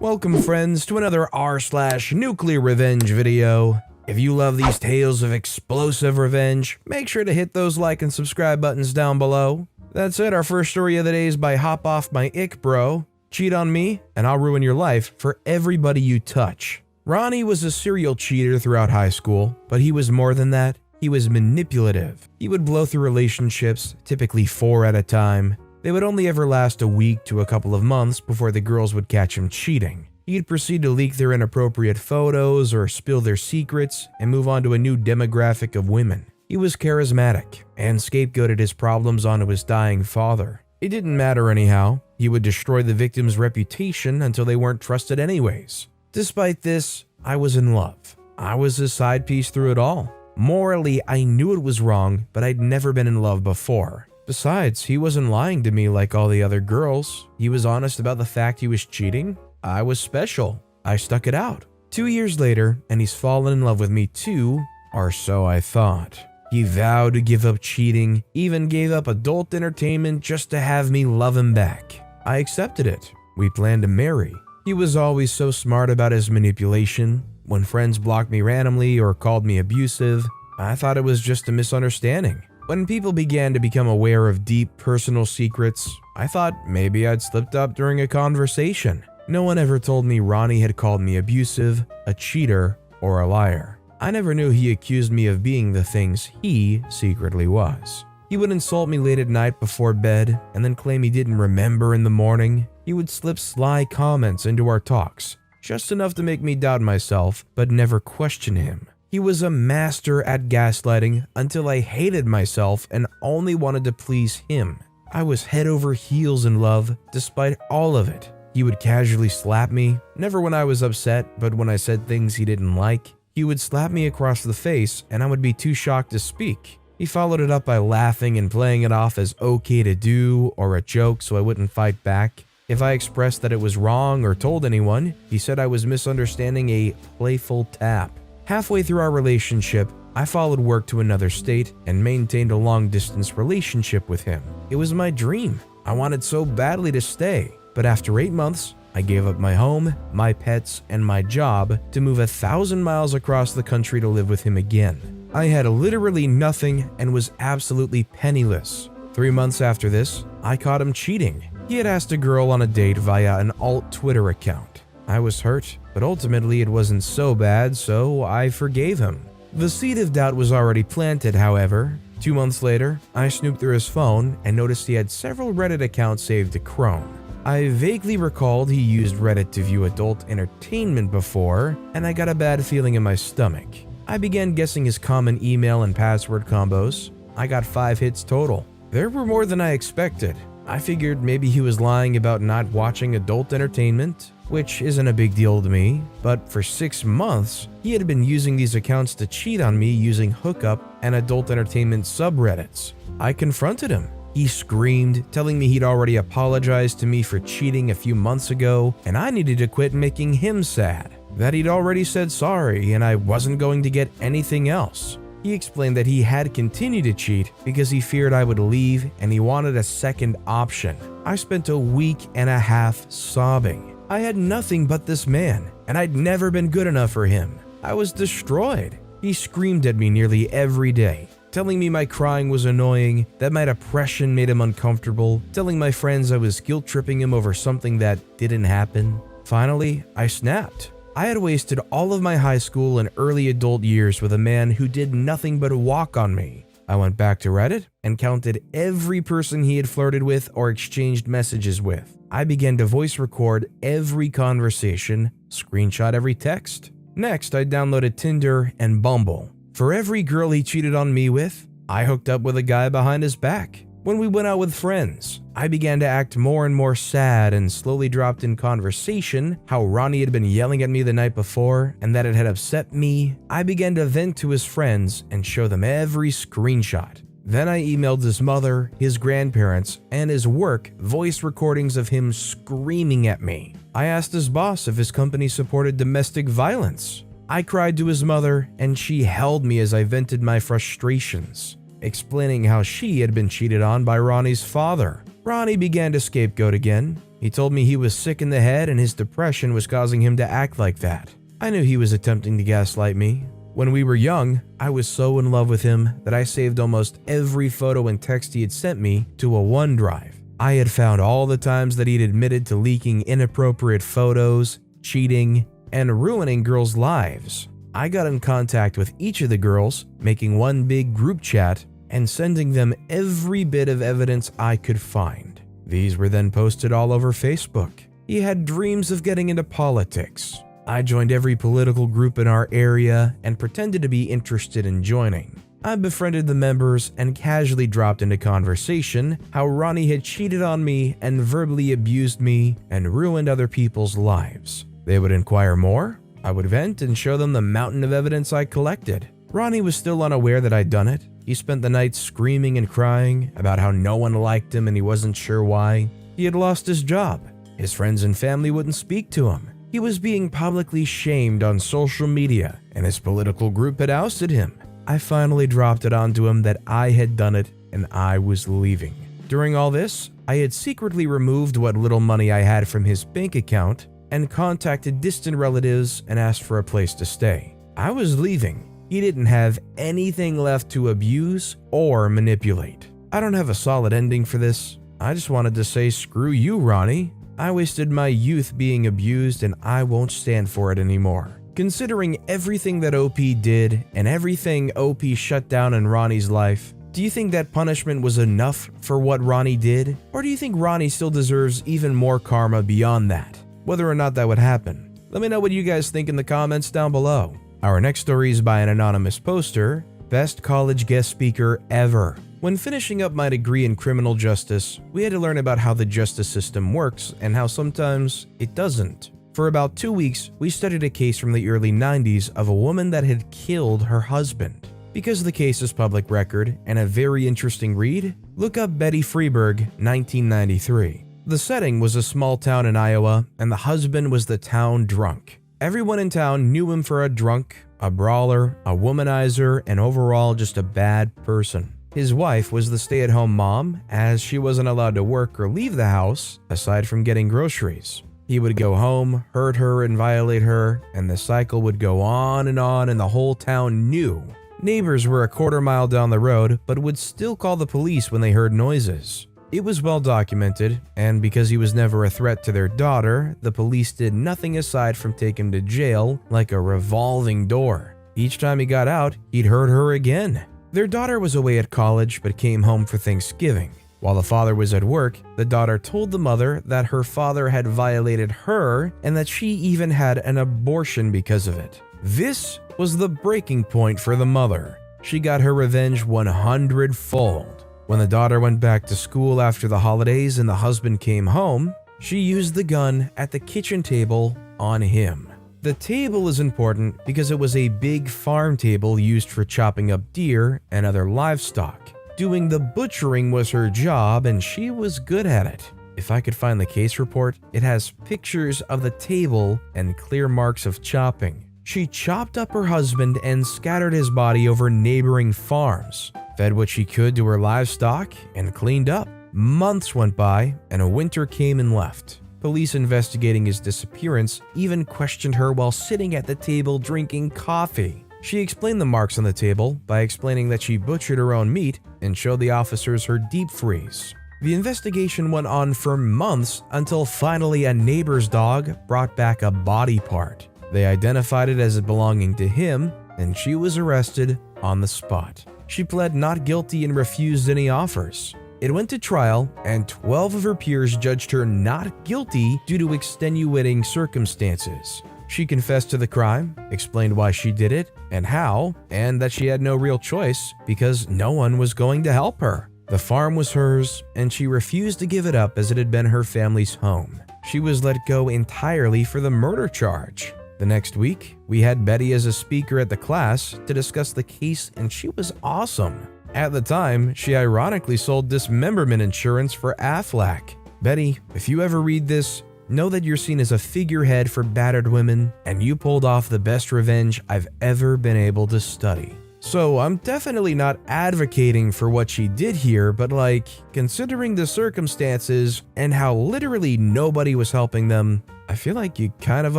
Welcome friends to another r/NuclearRevenge video. If you love these tales of explosive revenge, make sure to hit those like and subscribe buttons down below. That's it, our first story of the day is by Hop Off My Ick Bro. Cheat on me and I'll ruin your life for everybody you touch. Ronnie was a serial cheater throughout high school, but he was more than that. He was manipulative. He would blow through relationships, typically 4 at a time. They would only ever last a week to a couple of months before the girls would catch him cheating. He'd proceed to leak their inappropriate photos or spill their secrets and move on to a new demographic of women. He was charismatic and scapegoated his problems onto his dying father. It didn't matter anyhow. He would destroy the victim's reputation until they weren't trusted anyways. Despite this, I was in love. I was his side piece through it all. Morally, I knew it was wrong, but I'd never been in love before. Besides, he wasn't lying to me like all the other girls. He was honest about the fact he was cheating. I was special. I stuck it out. 2 years later, and he's fallen in love with me too, or so I thought. He vowed to give up cheating, even gave up adult entertainment just to have me love him back. I accepted it. We planned to marry. He was always so smart about his manipulation. When friends blocked me randomly or called me abusive, I thought it was just a misunderstanding. When people began to become aware of deep personal secrets, I thought maybe I'd slipped up during a conversation. No one ever told me Ronnie had called me abusive, a cheater, or a liar. I never knew he accused me of being the things he secretly was. He would insult me late at night before bed and then claim he didn't remember in the morning. He would slip sly comments into our talks, just enough to make me doubt myself, but never question him. He was a master at gaslighting until I hated myself and only wanted to please him. I was head over heels in love despite all of it. He would casually slap me, never when I was upset, but when I said things he didn't like. He would slap me across the face and I would be too shocked to speak. He followed it up by laughing and playing it off as okay to do or a joke so I wouldn't fight back. If I expressed that it was wrong or told anyone, he said I was misunderstanding a playful tap. Halfway through our relationship, I followed work to another state and maintained a long-distance relationship with him. It was my dream. I wanted so badly to stay, but after 8 months, I gave up my home, my pets, and my job to move 1,000 miles across the country to live with him again. I had literally nothing and was absolutely penniless. 3 months after this, I caught him cheating. He had asked a girl on a date via an alt Twitter account. I was hurt, but ultimately it wasn't so bad, so I forgave him. The seed of doubt was already planted, however. 2 months later, I snooped through his phone and noticed he had several Reddit accounts saved to Chrome. I vaguely recalled he used Reddit to view adult entertainment before, and I got a bad feeling in my stomach. I began guessing his common email and password combos. I got 5 hits total. There were more than I expected. I figured maybe he was lying about not watching adult entertainment, which isn't a big deal to me, but for 6 months, he had been using these accounts to cheat on me using hookup and adult entertainment subreddits. I confronted him. He screamed, telling me he'd already apologized to me for cheating a few months ago and I needed to quit making him sad, that he'd already said sorry and I wasn't going to get anything else. He explained that he had continued to cheat because he feared I would leave and he wanted a second option. I spent a week and a half sobbing. I had nothing but this man, and I'd never been good enough for him. I was destroyed. He screamed at me nearly every day, telling me my crying was annoying, that my depression made him uncomfortable, telling my friends I was guilt-tripping him over something that didn't happen. Finally, I snapped. I had wasted all of my high school and early adult years with a man who did nothing but walk on me. I went back to Reddit and counted every person he had flirted with or exchanged messages with. I began to voice record every conversation, screenshot every text. Next, I downloaded Tinder and Bumble. For every girl he cheated on me with, I hooked up with a guy behind his back. When we went out with friends, I began to act more and more sad and slowly dropped in conversation how Ronnie had been yelling at me the night before and that it had upset me. I began to vent to his friends and show them every screenshot. Then I emailed his mother, his grandparents, and his work voice recordings of him screaming at me. I asked his boss if his company supported domestic violence. I cried to his mother and she held me as I vented my frustrations, explaining how she had been cheated on by Ronnie's father. Ronnie began to scapegoat again. He told me he was sick in the head and his depression was causing him to act like that. I knew he was attempting to gaslight me. When we were young, I was so in love with him that I saved almost every photo and text he had sent me to a OneDrive. I had found all the times that he'd admitted to leaking inappropriate photos, cheating, and ruining girls' lives. I got in contact with each of the girls, making one big group chat and sending them every bit of evidence I could find. These were then posted all over Facebook. He had dreams of getting into politics. I joined every political group in our area and pretended to be interested in joining. I befriended the members and casually dropped into conversation how Ronnie had cheated on me and verbally abused me and ruined other people's lives. They would inquire more. I would vent and show them the mountain of evidence I collected. Ronnie was still unaware that I'd done it. He spent the night screaming and crying about how no one liked him and he wasn't sure why. He had lost his job. His friends and family wouldn't speak to him. He was being publicly shamed on social media and his political group had ousted him. I finally dropped it onto him that I had done it and I was leaving. During all this, I had secretly removed what little money I had from his bank account and contacted distant relatives and asked for a place to stay. I was leaving. He didn't have anything left to abuse or manipulate. I don't have a solid ending for this. I just wanted to say screw you, Ronnie. I wasted my youth being abused and I won't stand for it anymore. Considering everything that OP did and everything OP shut down in Ronnie's life, do you think that punishment was enough for what Ronnie did? Or do you think Ronnie still deserves even more karma beyond that? Whether or not that would happen. Let me know what you guys think in the comments down below. Our next story is by an anonymous poster, Best College Guest Speaker Ever. When finishing up my degree in criminal justice, we had to learn about how the justice system works and how sometimes it doesn't. For about 2 weeks, we studied a case from the early 90s of a woman that had killed her husband. Because the case is public record and a very interesting read, look up Betty Freeburg, 1993. The setting was a small town in Iowa, and the husband was the town drunk. Everyone in town knew him for a drunk, a brawler, a womanizer, and overall just a bad person. His wife was the stay-at-home mom, as she wasn't allowed to work or leave the house, aside from getting groceries. He would go home, hurt her, and violate her, and the cycle would go on, and the whole town knew. Neighbors were a quarter mile down the road, but would still call the police when they heard noises. It was well documented, and because he was never a threat to their daughter, the police did nothing aside from take him to jail like a revolving door. Each time he got out, he'd hurt her again. Their daughter was away at college but came home for Thanksgiving. While the father was at work, the daughter told the mother that her father had violated her and that she even had an abortion because of it. This was the breaking point for the mother. She got her revenge 100-fold. When the daughter went back to school after the holidays and the husband came home, she used the gun at the kitchen table on him. The table is important because it was a big farm table used for chopping up deer and other livestock. Doing the butchering was her job and she was good at it. If I could find the case report, it has pictures of the table and clear marks of chopping. She chopped up her husband and scattered his body over neighboring farms, fed what she could to her livestock, and cleaned up. Months went by, and a winter came and left. Police investigating his disappearance even questioned her while sitting at the table drinking coffee. She explained the marks on the table by explaining that she butchered her own meat and showed the officers her deep freeze. The investigation went on for months until finally a neighbor's dog brought back a body part. They identified it as belonging to him, and she was arrested on the spot. She pled not guilty and refused any offers. It went to trial, and 12 of her peers judged her not guilty due to extenuating circumstances. She confessed to the crime, explained why she did it and how, and that she had no real choice because no one was going to help her. The farm was hers, and she refused to give it up as it had been her family's home. She was let go entirely for the murder charge. The next week, we had Betty as a speaker at the class to discuss the case, and she was awesome. At the time, she ironically sold dismemberment insurance for Aflac. Betty, if you ever read this, know that you're seen as a figurehead for battered women, and you pulled off the best revenge I've ever been able to study. So I'm definitely not advocating for what she did here, but like, considering the circumstances and how literally nobody was helping them, I feel like you kind of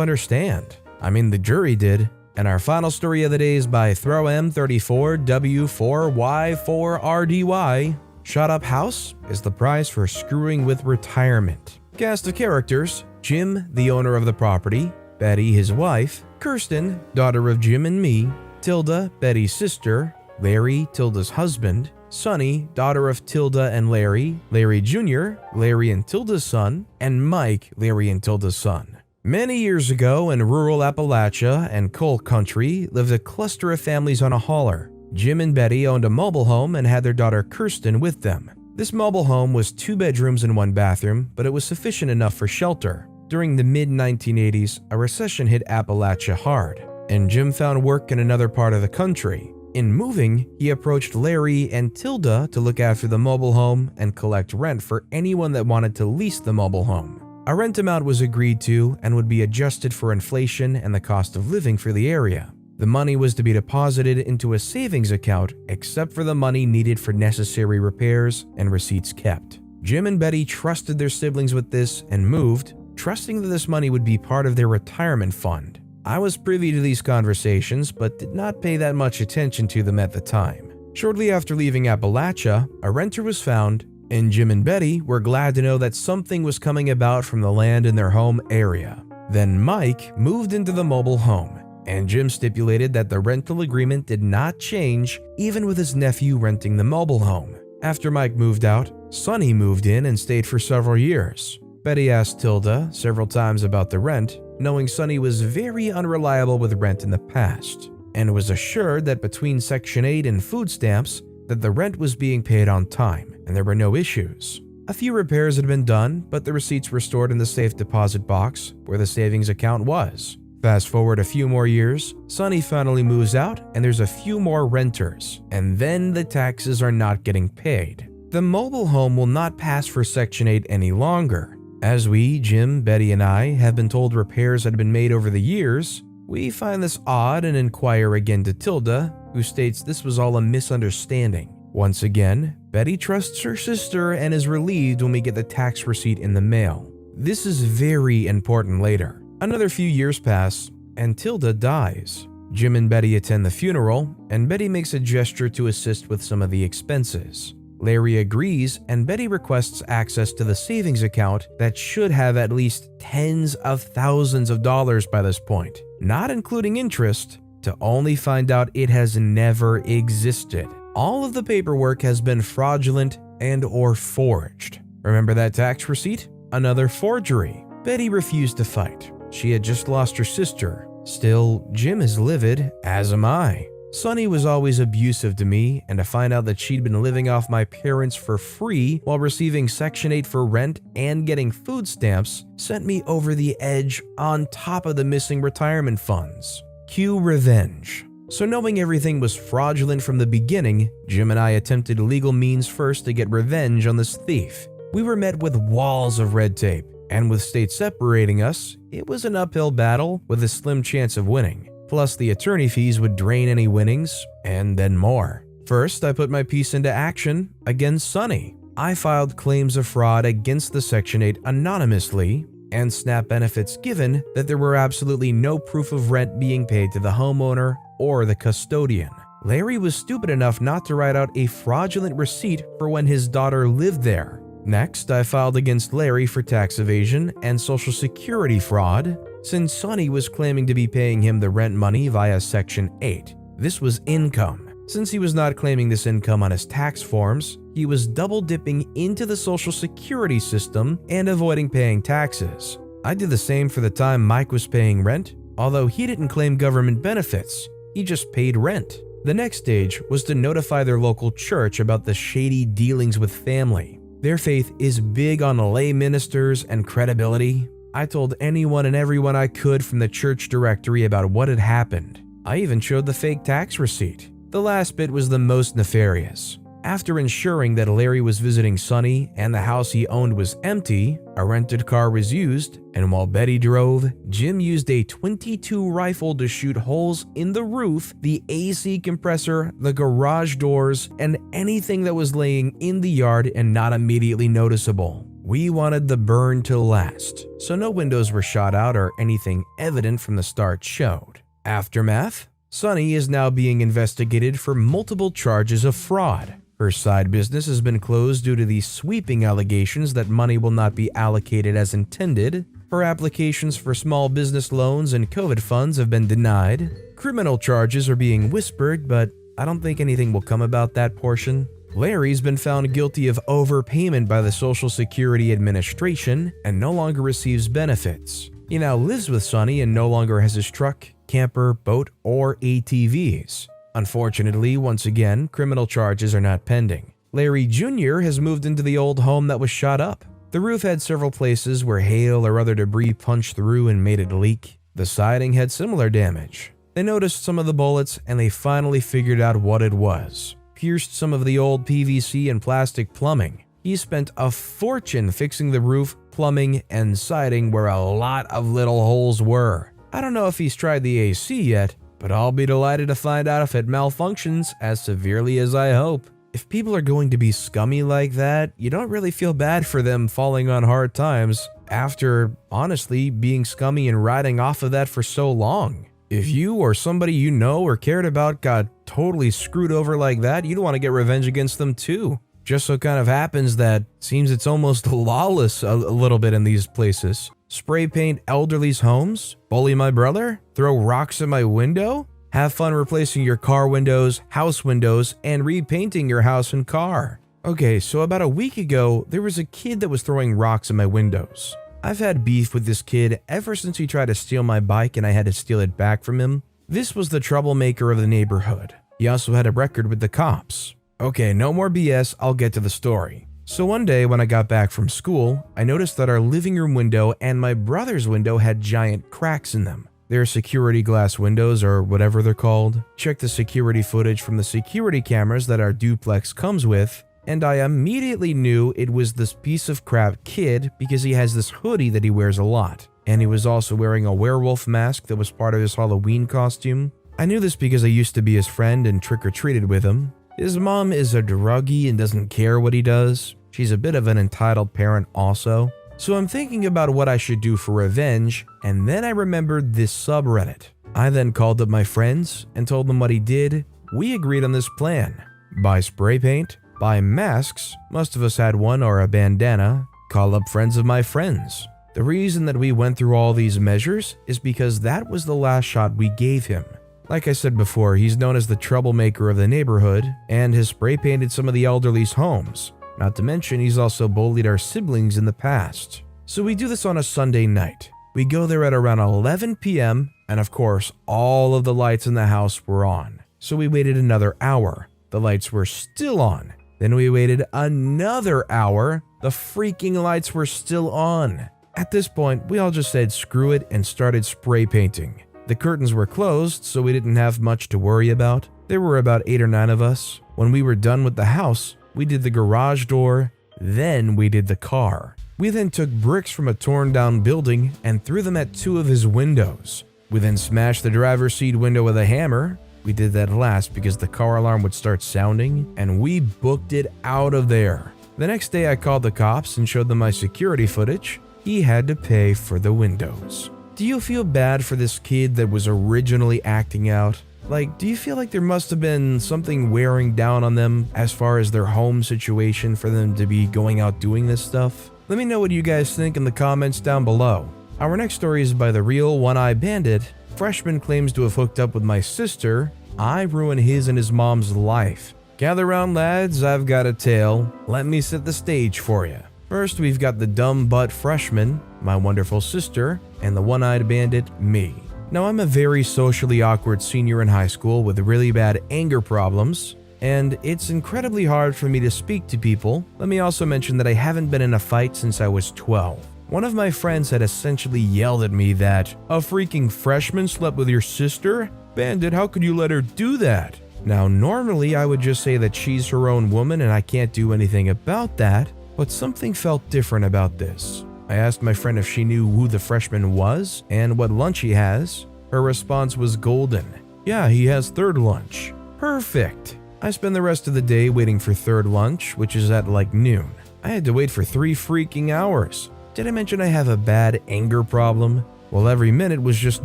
understand. I mean, the jury did. And our final story of the day is by ThrowM34W4Y4RDY. Shut Up House is the price for screwing with retirement. Cast of characters: Jim, the owner of the property; Betty, his wife; Kirsten, daughter of Jim and me; Tilda, Betty's sister; Larry, Tilda's husband; Sonny, daughter of Tilda and Larry; Larry Jr., Larry and Tilda's son; and Mike, Larry and Tilda's son. Many years ago in rural Appalachia and coal country lived a cluster of families on a holler. Jim and Betty owned a mobile home and had their daughter Kirsten with them. This mobile home was 2 bedrooms and 1 bathroom, but it was sufficient enough for shelter. During the mid-1980s, a recession hit Appalachia hard, and Jim found work in another part of the country. In moving, he approached Larry and Tilda to look after the mobile home and collect rent for anyone that wanted to lease the mobile home. A rent amount was agreed to and would be adjusted for inflation and the cost of living for the area. The money was to be deposited into a savings account, except for the money needed for necessary repairs and receipts kept. Jim and Betty trusted their siblings with this and moved, trusting that this money would be part of their retirement fund. I was privy to these conversations, but did not pay that much attention to them at the time. Shortly after leaving Appalachia, a renter was found, and Jim and Betty were glad to know that something was coming about from the land in their home area. Then Mike moved into the mobile home, and Jim stipulated that the rental agreement did not change even with his nephew renting the mobile home. After Mike moved out, Sonny moved in and stayed for several years. Betty asked Tilda several times about the rent, knowing Sonny was very unreliable with rent in the past, and was assured that between Section 8 and food stamps, that the rent was being paid on time and there were no issues. A few repairs had been done, but the receipts were stored in the safe deposit box where the savings account was. Fast forward a few more years, Sonny finally moves out and there's a few more renters, and then the taxes are not getting paid. The mobile home will not pass for Section 8 any longer. As we, Jim, Betty, and I, have been told repairs had been made over the years, we find this odd and inquire again to Tilda, who states this was all a misunderstanding. Once again, Betty trusts her sister and is relieved when we get the tax receipt in the mail. This is very important later. Another few years pass, and Tilda dies. Jim and Betty attend the funeral, and Betty makes a gesture to assist with some of the expenses. Larry agrees, and Betty requests access to the savings account that should have at least tens of thousands of dollars by this point, not including interest, to only find out it has never existed. All of the paperwork has been fraudulent and/or forged. Remember that tax receipt? Another forgery. Betty refused to fight. She had just lost her sister. Still, Jim is livid, as am I. Sonny was always abusive to me, and to find out that she'd been living off my parents for free while receiving Section 8 for rent and getting food stamps sent me over the edge on top of the missing retirement funds. Cue revenge. So knowing everything was fraudulent from the beginning, Jim and I attempted legal means first to get revenge on this thief. We were met with walls of red tape, and with states separating us, it was an uphill battle with a slim chance of winning. Plus, the attorney fees would drain any winnings, and then more. First, I put my piece into action against Sonny. I filed claims of fraud against the Section 8 anonymously, and SNAP benefits given that there were absolutely no proof of rent being paid to the homeowner or the custodian. Larry was stupid enough not to write out a fraudulent receipt for when his daughter lived there. Next, I filed against Larry for tax evasion and Social Security fraud, since Sonny was claiming to be paying him the rent money via Section 8. This was income. Since he was not claiming this income on his tax forms, he was double dipping into the Social Security system and avoiding paying taxes. I did the same for the time Mike was paying rent, although he didn't claim government benefits, he just paid rent. The next stage was to notify their local church about the shady dealings with family. Their faith is big on lay ministers and credibility. I told anyone and everyone I could from the church directory about what had happened. I even showed the fake tax receipt. The last bit was the most nefarious. After ensuring that Larry was visiting Sonny and the house he owned was empty, a rented car was used, and while Betty drove, Jim used a .22 rifle to shoot holes in the roof, the AC compressor, the garage doors, and anything that was laying in the yard and not immediately noticeable. We wanted the burn to last, so no windows were shot out or anything evident from the start showed. Aftermath: Sonny is now being investigated for multiple charges of fraud. Her side business has been closed due to the sweeping allegations that money will not be allocated as intended. Her applications for small business loans and COVID funds have been denied. Criminal charges are being whispered, but I don't think anything will come about that portion. Larry's been found guilty of overpayment by the Social Security Administration and no longer receives benefits. He now lives with Sonny and no longer has his truck, camper, boat, or ATVs. Unfortunately, once again, criminal charges are not pending. Larry Jr. has moved into the old home that was shot up. The roof had several places where hail or other debris punched through and made it leak. The siding had similar damage. They noticed some of the bullets and they finally figured out what it was. Pierced some of the old PVC and plastic plumbing. He spent a fortune fixing the roof, plumbing, and siding where a lot of little holes were. I don't know if he's tried the AC yet, but I'll be delighted to find out if it malfunctions as severely as I hope. If people are going to be scummy like that, you don't really feel bad for them falling on hard times after, honestly, being scummy and riding off of that for so long. If you or somebody you know or cared about got totally screwed over like that, you'd want to get revenge against them too. Just so kind of happens that seems it's almost lawless a little bit in these places. Spray paint elderly's homes? Bully my brother? Throw rocks at my window? Have fun replacing your car windows, house windows, and repainting your house and car. Okay, so about a week ago, there was a kid that was throwing rocks at my windows. I've had beef with this kid ever since he tried to steal my bike and I had to steal it back from him. This was the troublemaker of the neighborhood. He also had a record with the cops. Okay, no more BS, I'll get to the story. So one day when I got back from school, I noticed that our living room window and my brother's window had giant cracks in them. They're security glass windows or whatever they're called. Check the security footage from the security cameras that our duplex comes with, and I immediately knew it was this piece of crap kid because he has this hoodie that he wears a lot. And he was also wearing a werewolf mask that was part of his Halloween costume. I knew this because I used to be his friend and trick-or-treated with him. His mom is a druggie and doesn't care what he does. She's a bit of an entitled parent also. So I'm thinking about what I should do for revenge, and then I remembered this subreddit. I then called up my friends and told them what he did. We agreed on this plan. Buy spray paint, buy masks, most of us had one or a bandana, call up friends of my friends. The reason that we went through all these measures is because that was the last shot we gave him. Like I said before, he's known as the troublemaker of the neighborhood and has spray painted some of the elderly's homes. Not to mention, he's also bullied our siblings in the past. So we do this on a Sunday night. We go there at around 11 p.m. and of course, all of the lights in the house were on. So we waited another hour. The lights were still on. Then we waited another hour. The freaking lights were still on. At this point, we all just said screw it and started spray painting. The curtains were closed, so we didn't have much to worry about. There were about 8 or 9 of us. When we were done with the house, we did the garage door, then we did the car. We then took bricks from a torn down building and threw them at 2 of his windows. We then smashed the driver's seat window with a hammer. We did that last because the car alarm would start sounding, and we booked it out of there. The next day I called the cops and showed them my security footage. He had to pay for the windows. Do you feel bad for this kid that was originally acting out? Like, do you feel like there must have been something wearing down on them as far as their home situation for them to be going out doing this stuff? Let me know what you guys think in the comments down below. Our next story is by the real One-Eye Bandit. Freshman claims to have hooked up with my sister. I ruined his and his mom's life. Gather round, lads, I've got a tale. Let me set the stage for you. First, we've got the dumb butt freshman, my wonderful sister, and the one-eyed bandit, me. Now, I'm a very socially awkward senior in high school with really bad anger problems, and it's incredibly hard for me to speak to people. Let me also mention that I haven't been in a fight since I was 12. One of my friends had essentially yelled at me that, "A freaking freshman slept with your sister? Bandit, how could you let her do that?" Now, normally I would just say that she's her own woman and I can't do anything about that, but something felt different about this. I asked my friend if she knew who the freshman was and what lunch he has. Her response was golden. Yeah, he has third lunch. Perfect. I spend the rest of the day waiting for third lunch, which is at like noon. I had to wait for 3 freaking hours. Did I mention I have a bad anger problem? Well, every minute was just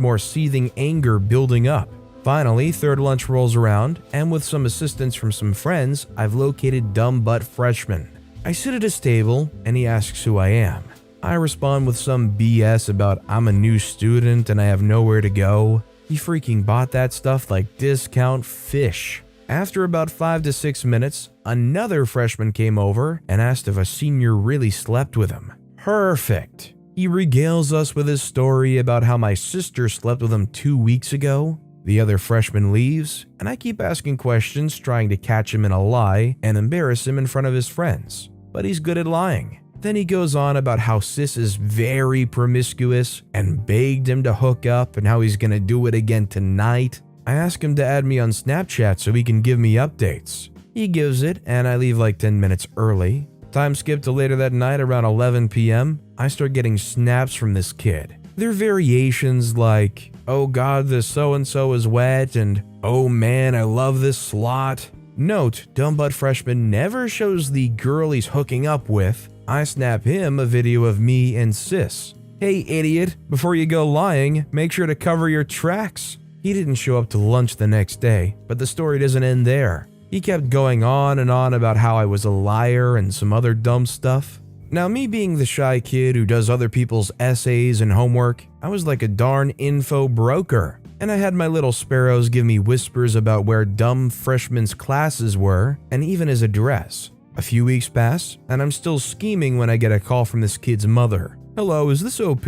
more seething anger building up. Finally, third lunch rolls around, and with some assistance from some friends, I've located dumb butt freshman. I sit at his table, and he asks who I am. I respond with some BS about I'm a new student and I have nowhere to go. He freaking bought that stuff like discount fish. After about 5 to 6 minutes, another freshman came over and asked if a senior really slept with him. Perfect. He regales us with his story about how my sister slept with him 2 weeks ago. The other freshman leaves, and I keep asking questions trying to catch him in a lie and embarrass him in front of his friends. But he's good at lying. Then he goes on about how sis is very promiscuous and begged him to hook up and how he's gonna do it again tonight. I ask him to add me on Snapchat so he can give me updates. He gives it, and I leave like 10 minutes early. Time skip to later that night around 11 p.m. I start getting snaps from this kid. They're variations like, oh god, this so-and-so is wet, and oh man, I love this slot. Note, dumb butt freshman never shows the girl he's hooking up with. I snap him a video of me and sis. Hey idiot, before you go lying, make sure to cover your tracks. He didn't show up to lunch the next day, but the story doesn't end there. He kept going on and on about how I was a liar and some other dumb stuff. Now, me being the shy kid who does other people's essays and homework, I was like a darn info broker. And I had my little sparrows give me whispers about where dumb freshman's classes were and even his address. A few weeks pass, and I'm still scheming when I get a call from this kid's mother. Hello, is this OP?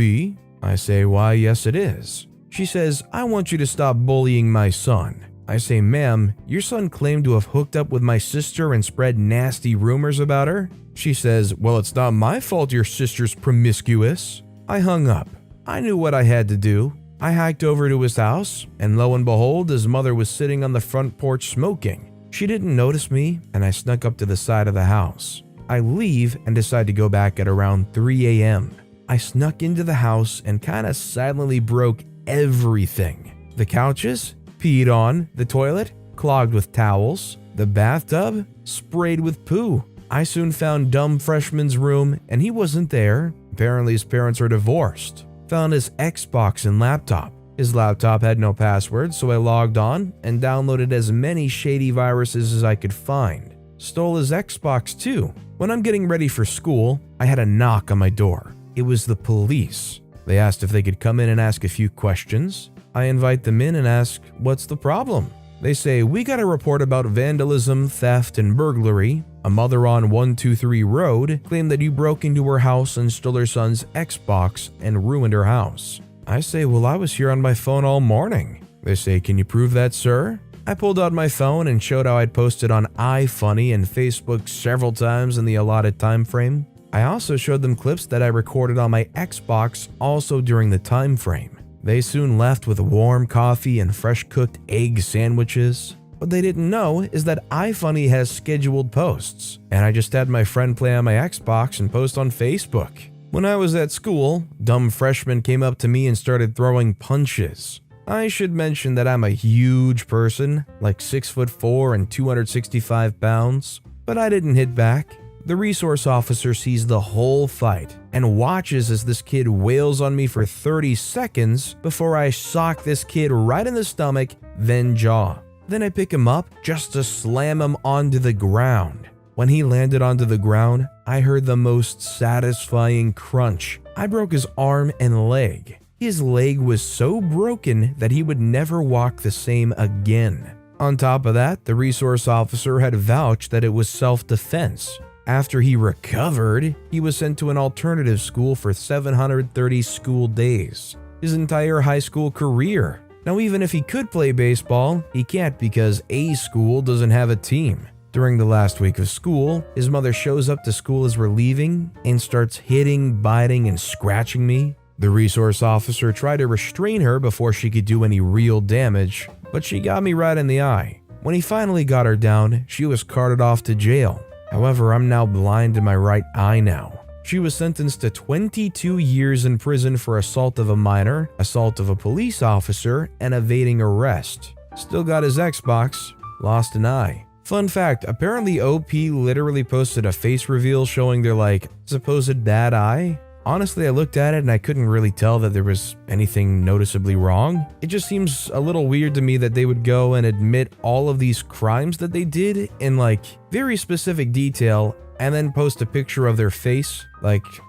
I say, why, yes it is. She says, I want you to stop bullying my son. I say, ma'am, your son claimed to have hooked up with my sister and spread nasty rumors about her? She says, well, it's not my fault your sister's promiscuous. I hung up. I knew what I had to do. I hiked over to his house, and lo and behold, his mother was sitting on the front porch smoking. She didn't notice me, and I snuck up to the side of the house. I leave and decide to go back at around 3 a.m. I snuck into the house and kinda silently broke everything. The couches, peed on, the toilet, clogged with towels, the bathtub, sprayed with poo. I soon found dumb freshman's room, and he wasn't there. Apparently his parents are divorced. Found his Xbox and laptop. His laptop had no password, so I logged on and downloaded as many shady viruses as I could find. Stole his Xbox too. When I'm getting ready for school, I had a knock on my door. It was the police. They asked if they could come in and ask a few questions. I invite them in and ask, what's the problem? They say, we got a report about vandalism, theft, and burglary. A mother on 123 Road claimed that you broke into her house and stole her son's Xbox and ruined her house. I say, well, I was here on my phone all morning. They say, can you prove that, sir? I pulled out my phone and showed how I'd posted on iFunny and Facebook several times in the allotted time frame. I also showed them clips that I recorded on my Xbox also during the time frame. They soon left with warm coffee and fresh cooked egg sandwiches. What they didn't know is that iFunny has scheduled posts, and I just had my friend play on my Xbox and post on Facebook. When I was at school, dumb freshmen came up to me and started throwing punches. I should mention that I'm a huge person, like 6'4" and 265 pounds, but I didn't hit back. The resource officer sees the whole fight and watches as this kid wails on me for 30 seconds before I sock this kid right in the stomach, then jaw. Then I pick him up just to slam him onto the ground. When he landed onto the ground, I heard the most satisfying crunch. I broke his arm and leg. His leg was so broken that he would never walk the same again. On top of that, the resource officer had vouched that it was self-defense. After he recovered, he was sent to an alternative school for 730 school days. His entire high school career. Now, even if he could play baseball, he can't because A school doesn't have a team. During the last week of school, his mother shows up to school as we're leaving and starts hitting, biting, and scratching me. The resource officer tried to restrain her before she could do any real damage, but she got me right in the eye. When he finally got her down, she was carted off to jail. However, I'm now blind in my right eye now. She was sentenced to 22 years in prison for assault of a minor, assault of a police officer, and evading arrest. Still got his Xbox, lost an eye. Fun fact, apparently OP literally posted a face reveal showing their supposed bad eye. Honestly, I looked at it and I couldn't really tell that there was anything noticeably wrong. It just seems a little weird to me that they would go and admit all of these crimes that they did in very specific detail and then post a picture of their face,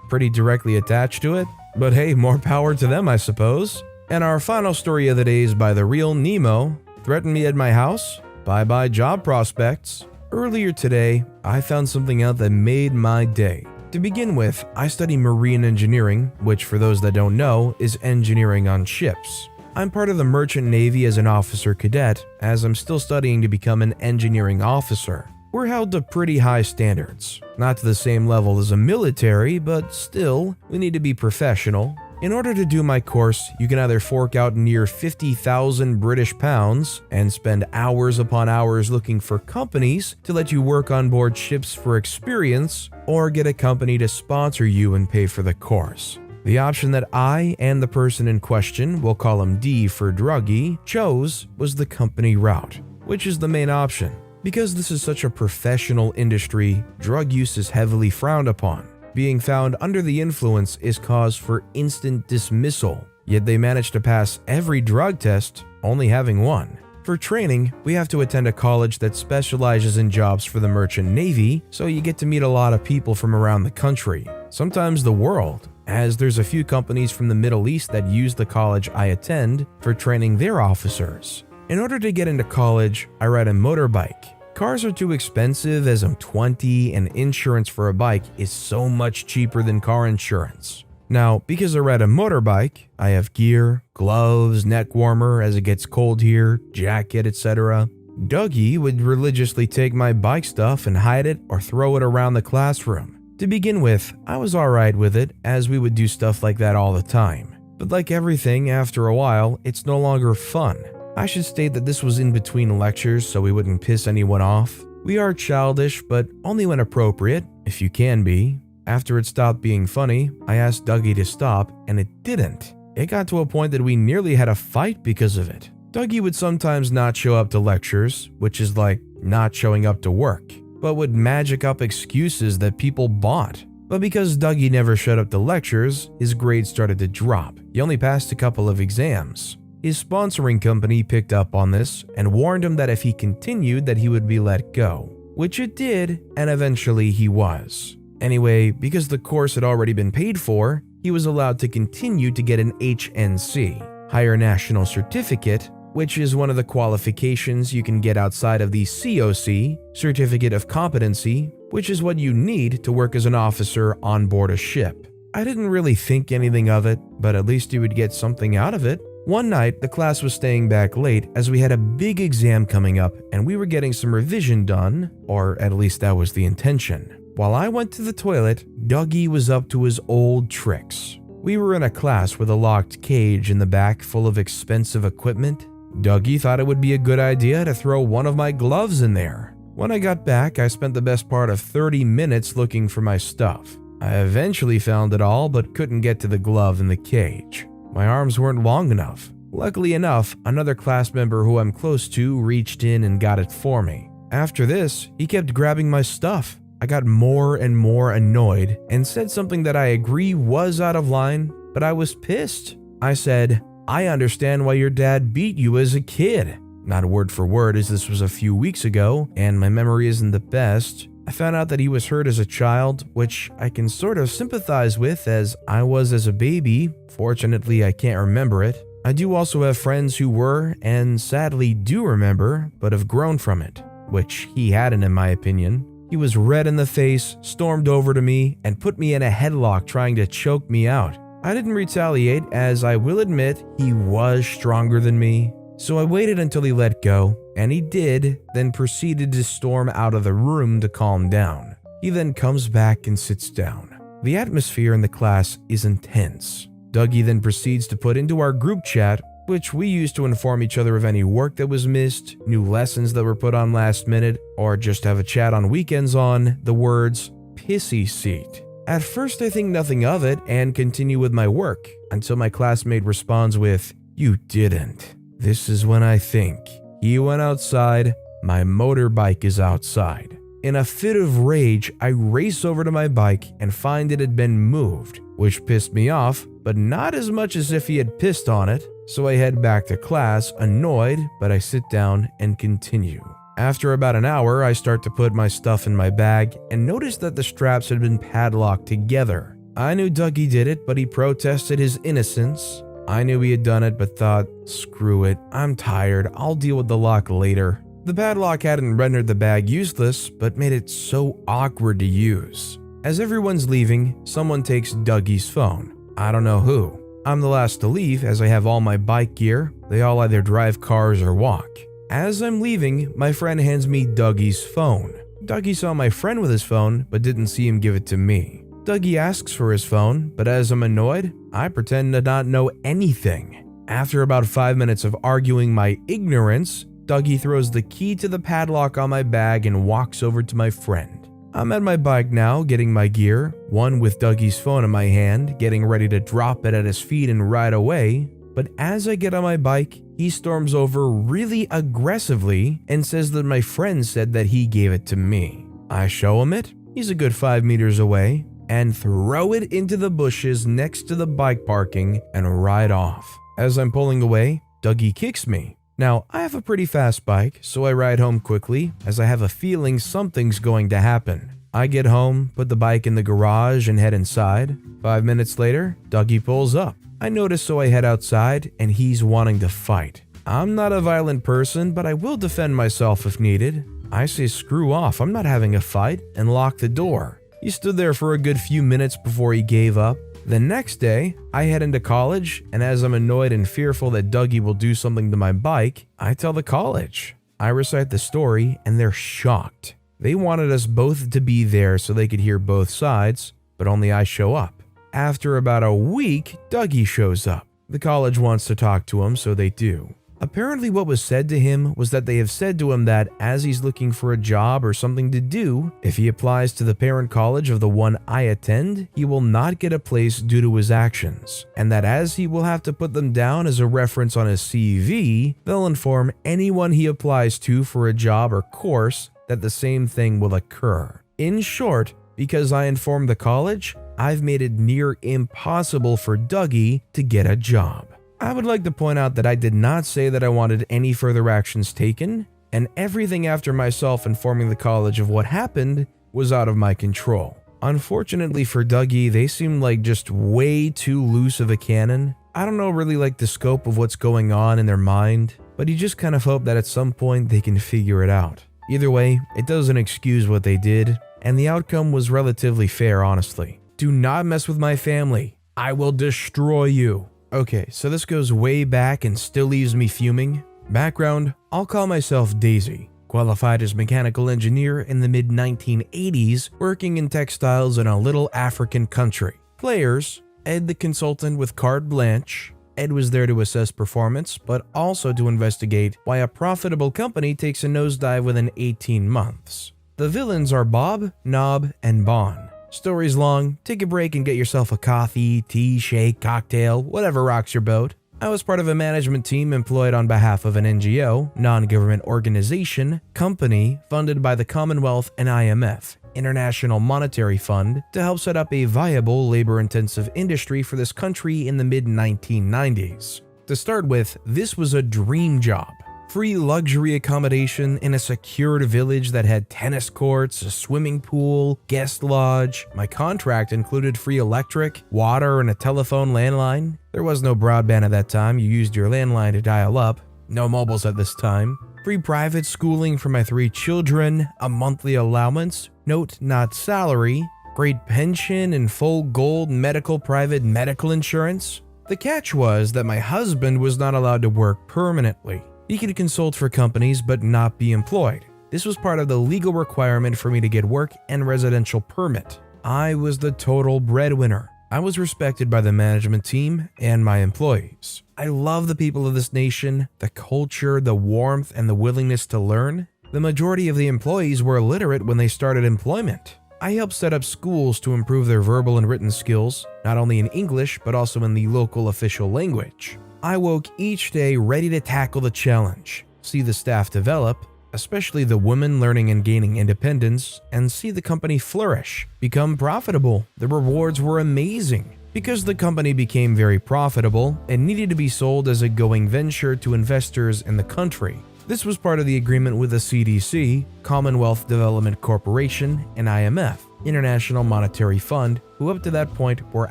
pretty directly attached to it. But hey, more power to them, I suppose. And our final story of the day is by the real Nemo. Threatened me at my house? Bye-bye job prospects. Earlier today, I found something out that made my day. To begin with, I study marine engineering, which for those that don't know, is engineering on ships. I'm part of the Merchant Navy as an officer cadet, as I'm still studying to become an engineering officer. We're held to pretty high standards. Not to the same level as a military, but still, we need to be professional. In order to do my course, you can either fork out near 50,000 British pounds and spend hours upon hours looking for companies to let you work on board ships for experience, or get a company to sponsor you and pay for the course. The option that I and the person in question, we'll call him D for Druggy, chose was the company route, which is the main option. Because this is such a professional industry, drug use is heavily frowned upon. Being found under the influence is cause for instant dismissal, yet they managed to pass every drug test, only having one. For training, we have to attend a college that specializes in jobs for the Merchant Navy, so you get to meet a lot of people from around the country, sometimes the world, as there's a few companies from the Middle East that use the college I attend for training their officers. In order to get into college, I ride a motorbike. Cars are too expensive as I'm 20 and insurance for a bike is so much cheaper than car insurance. Now, because I ride a motorbike, I have gear, gloves, neck warmer as it gets cold here, jacket, etc. Dougie would religiously take my bike stuff and hide it or throw it around the classroom. To begin with, I was alright with it as we would do stuff like that all the time. But like everything, after a while, it's no longer fun. I should state that this was in between lectures so we wouldn't piss anyone off. We are childish, but only when appropriate, if you can be. After it stopped being funny, I asked Dougie to stop, and it didn't. It got to a point that we nearly had a fight because of it. Dougie would sometimes not show up to lectures, which is like not showing up to work, but would magic up excuses that people bought. But because Dougie never showed up to lectures, his grades started to drop. He only passed a couple of exams. His sponsoring company picked up on this and warned him that if he continued that he would be let go, which it did, and eventually he was. Anyway, because the course had already been paid for, he was allowed to continue to get an HNC, Higher National Certificate, which is one of the qualifications you can get outside of the COC, Certificate of Competency, which is what you need to work as an officer on board a ship. I didn't really think anything of it, but at least you would get something out of it. One night, the class was staying back late as we had a big exam coming up and we were getting some revision done, or at least that was the intention. While I went to the toilet, Dougie was up to his old tricks. We were in a class with a locked cage in the back full of expensive equipment. Dougie thought it would be a good idea to throw one of my gloves in there. When I got back, I spent the best part of 30 minutes looking for my stuff. I eventually found it all but couldn't get to the glove in the cage. My arms weren't long enough. Luckily enough, another class member who I'm close to reached in and got it for me. After this, he kept grabbing my stuff. I got more and more annoyed and said something that I agree was out of line, but I was pissed. I said, "I understand why your dad beat you as a kid." Not word for word, as this was a few weeks ago and my memory isn't the best. I found out that he was hurt as a child, which I can sort of sympathize with as I was as a baby. Fortunately, I can't remember it. I do also have friends who were, and sadly do remember, but have grown from it, which he hadn't in my opinion. He was red in the face, stormed over to me, and put me in a headlock trying to choke me out. I didn't retaliate, as I will admit he was stronger than me. So I waited until he let go, and he did, then proceeded to storm out of the room to calm down. He then comes back and sits down. The atmosphere in the class is intense. Dougie then proceeds to put into our group chat, which we used to inform each other of any work that was missed, new lessons that were put on last minute, or just have a chat on weekends on the words pissy seat. At first I think nothing of it and continue with my work until my classmate responds with, "You didn't." This is when I think, he went outside, my motorbike is outside. In a fit of rage, I race over to my bike and find it had been moved, which pissed me off, but not as much as if he had pissed on it, so I head back to class, annoyed, but I sit down and continue. After about an hour, I start to put my stuff in my bag and notice that the straps had been padlocked together. I knew Dougie did it, but he protested his innocence. I knew he had done it, but thought, screw it, I'm tired, I'll deal with the lock later. The padlock hadn't rendered the bag useless, but made it so awkward to use. As everyone's leaving, someone takes Dougie's phone. I don't know who. I'm the last to leave as I have all my bike gear. They all either drive cars or walk. As I'm leaving, my friend hands me Dougie's phone. Dougie saw my friend with his phone, but didn't see him give it to me. Dougie asks for his phone, but as I'm annoyed, I pretend to not know anything. After about 5 minutes of arguing my ignorance, Dougie throws the key to the padlock on my bag and walks over to my friend. I'm at my bike now, getting my gear, one with Dougie's phone in my hand, getting ready to drop it at his feet and ride away. But as I get on my bike, he storms over really aggressively and says that my friend said that he gave it to me. I show him it, he's a good 5 meters away, and throw it into the bushes next to the bike parking and ride off. As I'm pulling away, Dougie kicks me. Now, I have a pretty fast bike, so I ride home quickly as I have a feeling something's going to happen. I get home, put the bike in the garage and head inside. 5 minutes later, Dougie pulls up. I notice, so I head outside and he's wanting to fight. I'm not a violent person, but I will defend myself if needed. I say screw off, I'm not having a fight, and lock the door. He stood there for a good few minutes before he gave up. The next day, I head into college, and as I'm annoyed and fearful that Dougie will do something to my bike, I tell the college. I recite the story, and they're shocked. They wanted us both to be there so they could hear both sides, but only I show up. After about a week, Dougie shows up. The college wants to talk to him, so they do. Apparently what was said to him was that they have said to him that as he's looking for a job or something to do, if he applies to the parent college of the one I attend, he will not get a place due to his actions, and that as he will have to put them down as a reference on his CV, they'll inform anyone he applies to for a job or course that the same thing will occur. In short, because I informed the college, I've made it near impossible for Dougie to get a job. I would like to point out that I did not say that I wanted any further actions taken, and everything after myself informing the college of what happened was out of my control. Unfortunately for Dougie, they seemed like just way too loose of a cannon. I don't know really like the scope of what's going on in their mind, but you just kind of hope that at some point they can figure it out. Either way, it doesn't excuse what they did, and the outcome was relatively fair, honestly. Do not mess with my family. I will destroy you. Okay, so this goes way back and still leaves me fuming. Background, I'll call myself Daisy. Qualified as mechanical engineer in the mid-1980s, working in textiles in a little African country. Players, Ed the consultant with carte blanche. Ed was there to assess performance, but also to investigate why a profitable company takes a nosedive within 18 months. The villains are Bob, Knob, and Bon. Story's long, take a break and get yourself a coffee, tea, shake, cocktail, whatever rocks your boat. I was part of a management team employed on behalf of an NGO, non-government organization, company funded by the Commonwealth and IMF, International Monetary Fund, to help set up a viable labor-intensive industry for this country in the mid-1990s. To start with, this was a dream job. Free luxury accommodation in a secured village that had tennis courts, a swimming pool, guest lodge. My contract included free electric, water, and a telephone landline. There was no broadband at that time, you used your landline to dial up. No mobiles at this time. Free private schooling for my 3 children, a monthly allowance, note not salary, great pension and full gold medical private medical insurance. The catch was that my husband was not allowed to work permanently. He could consult for companies but not be employed. This was part of the legal requirement for me to get work and residential permit. I was the total breadwinner. I was respected by the management team and my employees. I love the people of this nation, the culture, the warmth, and the willingness to learn. The majority of the employees were illiterate when they started employment. I helped set up schools to improve their verbal and written skills, not only in English but also in the local official language. I woke each day ready to tackle the challenge, see the staff develop, especially the women learning and gaining independence, and see the company flourish, become profitable. The rewards were amazing. Because the company became very profitable, it needed to be sold as a going venture to investors in the country. This was part of the agreement with the CDC, Commonwealth Development Corporation, and IMF, International Monetary Fund, who up to that point were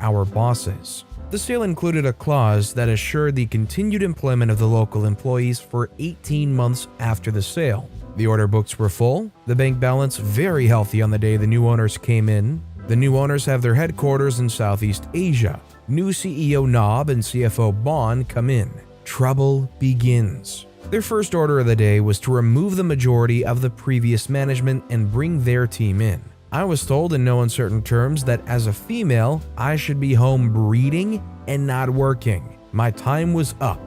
our bosses. The sale included a clause that assured the continued employment of the local employees for 18 months after the sale. The order books were full, the bank balance very healthy on the day the new owners came in. The new owners have their headquarters in Southeast Asia. New CEO Knob and CFO Bond come in. Trouble begins. Their first order of the day was to remove the majority of the previous management and bring their team in. I was told in no uncertain terms that as a female, I should be home breeding and not working. My time was up.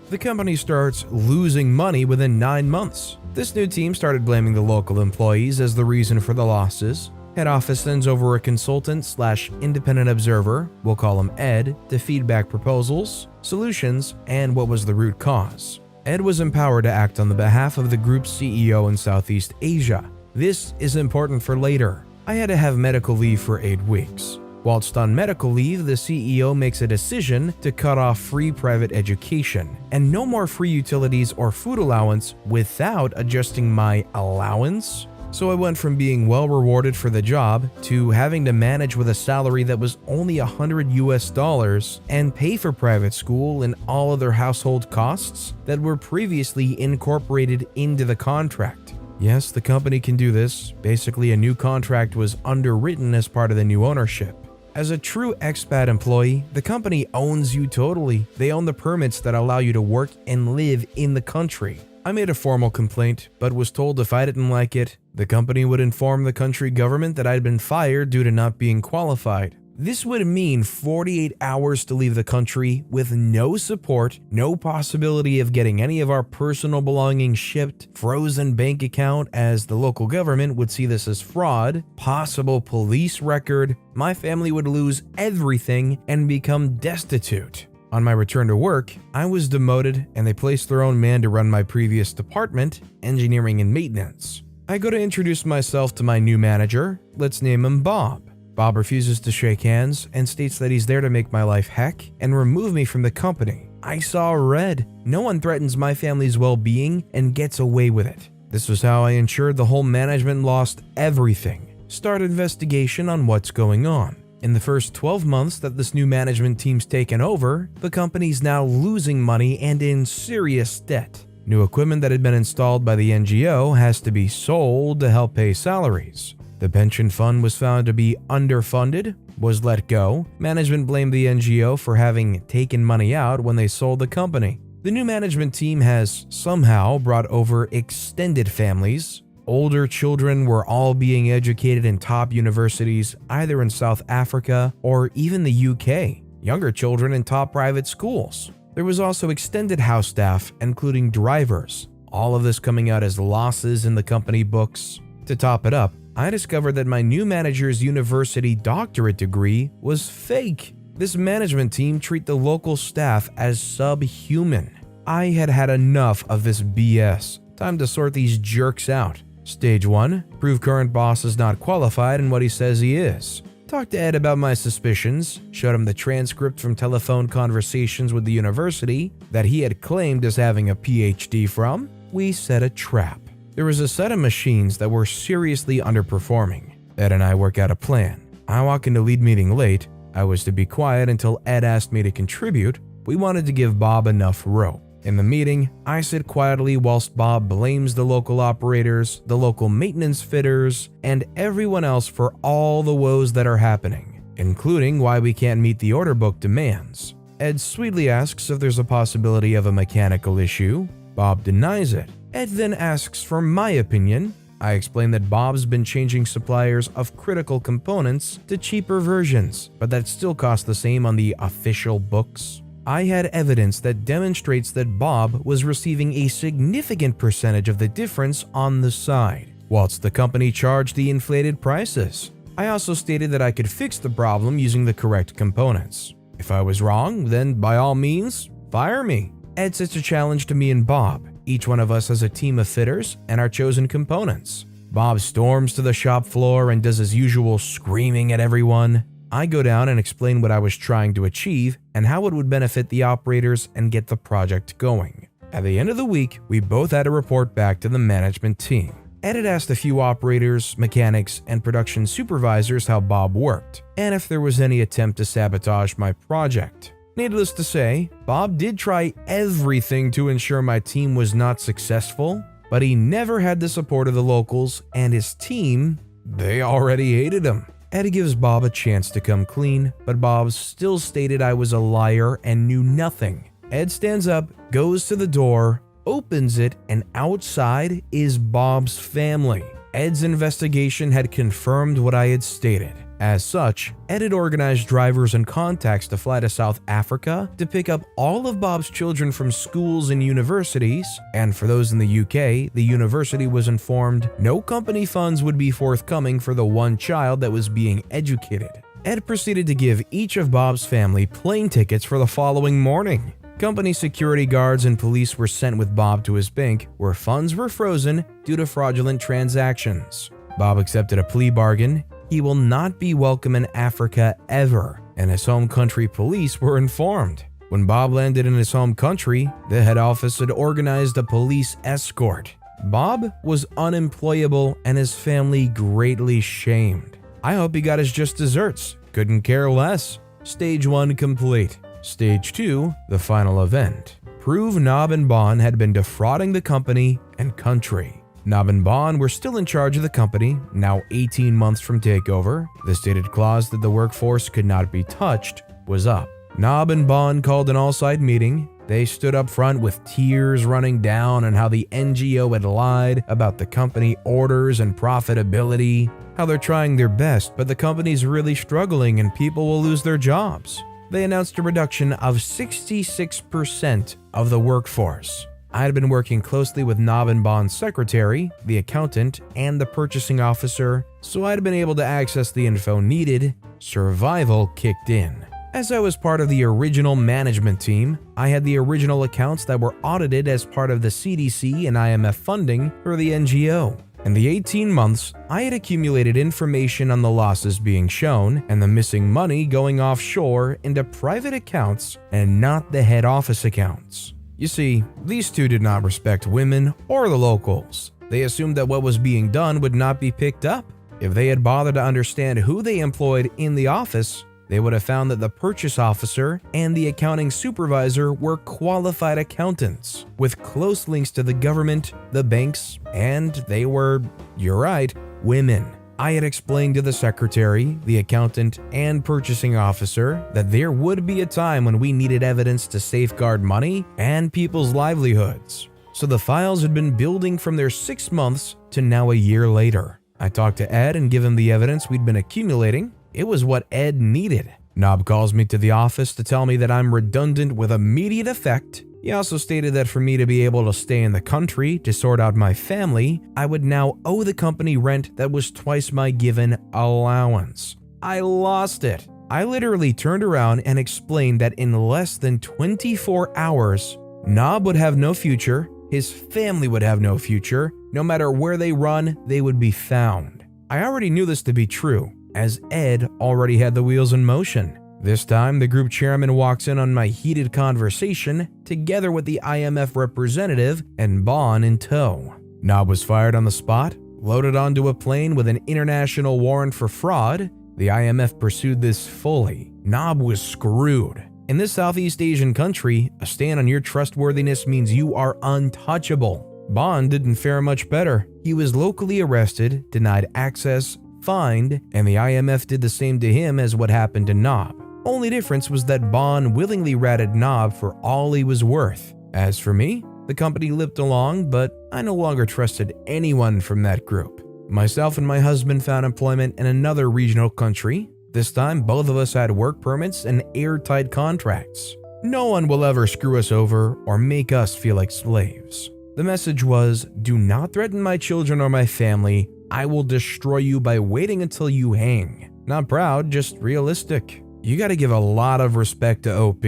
The company starts losing money within 9 months. This new team started blaming the local employees as the reason for the losses. Head office sends over a consultant/independent observer, we'll call him Ed, to feedback proposals, solutions, and what was the root cause. Ed was empowered to act on the behalf of the group's CEO in Southeast Asia. This is important for later. I had to have medical leave for 8 weeks. Whilst on medical leave, the CEO makes a decision to cut off free private education and no more free utilities or food allowance without adjusting my allowance. So I went from being well rewarded for the job to having to manage with a salary that was only $100 and pay for private school and all other household costs that were previously incorporated into the contract. Yes, the company can do this. Basically, a new contract was underwritten as part of the new ownership. As a true expat employee, the company owns you totally. They own the permits that allow you to work and live in the country. I made a formal complaint, but was told if I didn't like it, the company would inform the country government that I'd been fired due to not being qualified. This would mean 48 hours to leave the country with no support, no possibility of getting any of our personal belongings shipped, frozen bank account as the local government would see this as fraud, possible police record, my family would lose everything and become destitute. On my return to work, I was demoted and they placed their own man to run my previous department, engineering and maintenance. I go to introduce myself to my new manager, let's name him Bob. Bob refuses to shake hands and states that he's there to make my life heck and remove me from the company. I saw red. No one threatens my family's well-being and gets away with it. This was how I ensured the whole management lost everything. Start investigation on what's going on. In the first 12 months that this new management team's taken over, the company's now losing money and in serious debt. New equipment that had been installed by the NGO has to be sold to help pay salaries. The pension fund was found to be underfunded, was let go. Management blamed the NGO for having taken money out when they sold the company. The new management team has somehow brought over extended families. Older children were all being educated in top universities either in South Africa or even the UK. Younger children in top private schools. There was also extended house staff, including drivers. All of this coming out as losses in the company books. To top it up, I discovered that my new manager's university doctorate degree was fake. This management team treat the local staff as subhuman. I had had enough of this BS. Time to sort these jerks out. Stage 1. Prove current boss is not qualified in what he says he is. Talked to Ed about my suspicions, showed him the transcript from telephone conversations with the university that he had claimed as having a PhD from. We set a trap. There was a set of machines that were seriously underperforming. Ed and I work out a plan. I walk into lead meeting late. I was to be quiet until Ed asked me to contribute. We wanted to give Bob enough rope. In the meeting, I sit quietly whilst Bob blames the local operators, the local maintenance fitters, and everyone else for all the woes that are happening, including why we can't meet the order book demands. Ed sweetly asks if there's a possibility of a mechanical issue. Bob denies it. Ed then asks for my opinion. I explained that Bob's been changing suppliers of critical components to cheaper versions, but that still cost the same on the official books. I had evidence that demonstrates that Bob was receiving a significant percentage of the difference on the side, whilst the company charged the inflated prices. I also stated that I could fix the problem using the correct components. If I was wrong, then by all means, fire me. Ed sets a challenge to me and Bob. Each one of us has a team of fitters and our chosen components. Bob storms to the shop floor and does his usual screaming at everyone. I go down and explain what I was trying to achieve and how it would benefit the operators and get the project going. At the end of the week, we both had to report back to the management team. Ed had asked a few operators, mechanics, and production supervisors how Bob worked, and if there was any attempt to sabotage my project. Needless to say, Bob did try everything to ensure my team was not successful, but he never had the support of the locals, and his team, they already hated him. Ed gives Bob a chance to come clean, but Bob still stated I was a liar and knew nothing. Ed stands up, goes to the door, opens it, and outside is Bob's family. Ed's investigation had confirmed what I had stated. As such, Ed had organized drivers and contacts to fly to South Africa to pick up all of Bob's children from schools and universities, and for those in the UK, the university was informed no company funds would be forthcoming for the one child that was being educated. Ed proceeded to give each of Bob's family plane tickets for the following morning. Company security guards and police were sent with Bob to his bank, where funds were frozen due to fraudulent transactions. Bob accepted a plea bargain. He will not be welcome in Africa ever, and his home country police were informed. When Bob landed in his home country, the head office had organized a police escort. Bob was unemployable and his family greatly shamed. I hope he got his just desserts. Couldn't care less. Stage 1 complete. Stage 2, the final event. Prove Nob and Bon had been defrauding the company and country. Nob and Bon were still in charge of the company, now 18 months from takeover. The stated clause that the workforce could not be touched was up. Nob and Bon called an all-side meeting. They stood up front with tears running down on how the NGO had lied about the company orders and profitability, how they're trying their best, but the company's really struggling and people will lose their jobs. They announced a reduction of 66% of the workforce. I had been working closely with Nob and Bon's secretary, the accountant, and the purchasing officer, so I had been able to access the info needed. Survival kicked in. As I was part of the original management team, I had the original accounts that were audited as part of the CDC and IMF funding for the NGO. In the 18 months, I had accumulated information on the losses being shown and the missing money going offshore into private accounts and not the head office accounts. You see, these two did not respect women or the locals. They assumed that what was being done would not be picked up. If they had bothered to understand who they employed in the office, they would have found that the purchase officer and the accounting supervisor were qualified accountants with close links to the government, the banks, and they were, you're right, women. I had explained to the secretary, the accountant, and purchasing officer that there would be a time when we needed evidence to safeguard money and people's livelihoods. So the files had been building from their 6 months to now a year later. I talked to Ed and gave him the evidence we'd been accumulating. It was what Ed needed. Nob calls me to the office to tell me that I'm redundant with immediate effect. He also stated that for me to be able to stay in the country to sort out my family, I would now owe the company rent that was twice my given allowance. I lost it. I literally turned around and explained that in less than 24 hours, Nob would have no future, his family would have no future, no matter where they run, they would be found. I already knew this to be true, as Ed already had the wheels in motion. This time, the group chairman walks in on my heated conversation, together with the IMF representative and Bon in tow. Nob was fired on the spot, loaded onto a plane with an international warrant for fraud. The IMF pursued this fully. Nob was screwed. In this Southeast Asian country, a stand on your trustworthiness means you are untouchable. Bon didn't fare much better. He was locally arrested, denied access, fined, and the IMF did the same to him as what happened to Nob. Only difference was that Bon willingly ratted Nob for all he was worth. As for me, The company limped along, but I no longer trusted anyone from that group. Myself and my husband found employment in another regional country. This time, both of us had work permits and airtight contracts. No one will ever screw us over or make us feel like slaves. The message was, do not threaten my children or my family. I will destroy you by waiting until you hang. Not proud, just realistic. You gotta give a lot of respect to OP.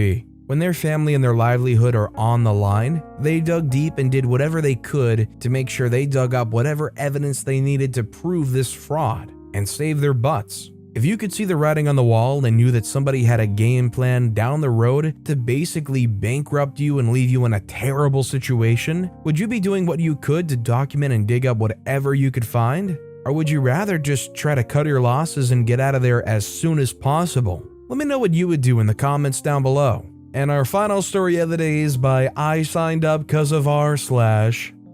When their family and their livelihood are on the line, they dug deep and did whatever they could to make sure they dug up whatever evidence they needed to prove this fraud and save their butts. If you could see the writing on the wall and knew that somebody had a game plan down the road to basically bankrupt you and leave you in a terrible situation, would you be doing what you could to document and dig up whatever you could find? Or would you rather just try to cut your losses and get out of there as soon as possible? Let me know what you would do in the comments down below. And our final story of the day is by I signed up cause of r/.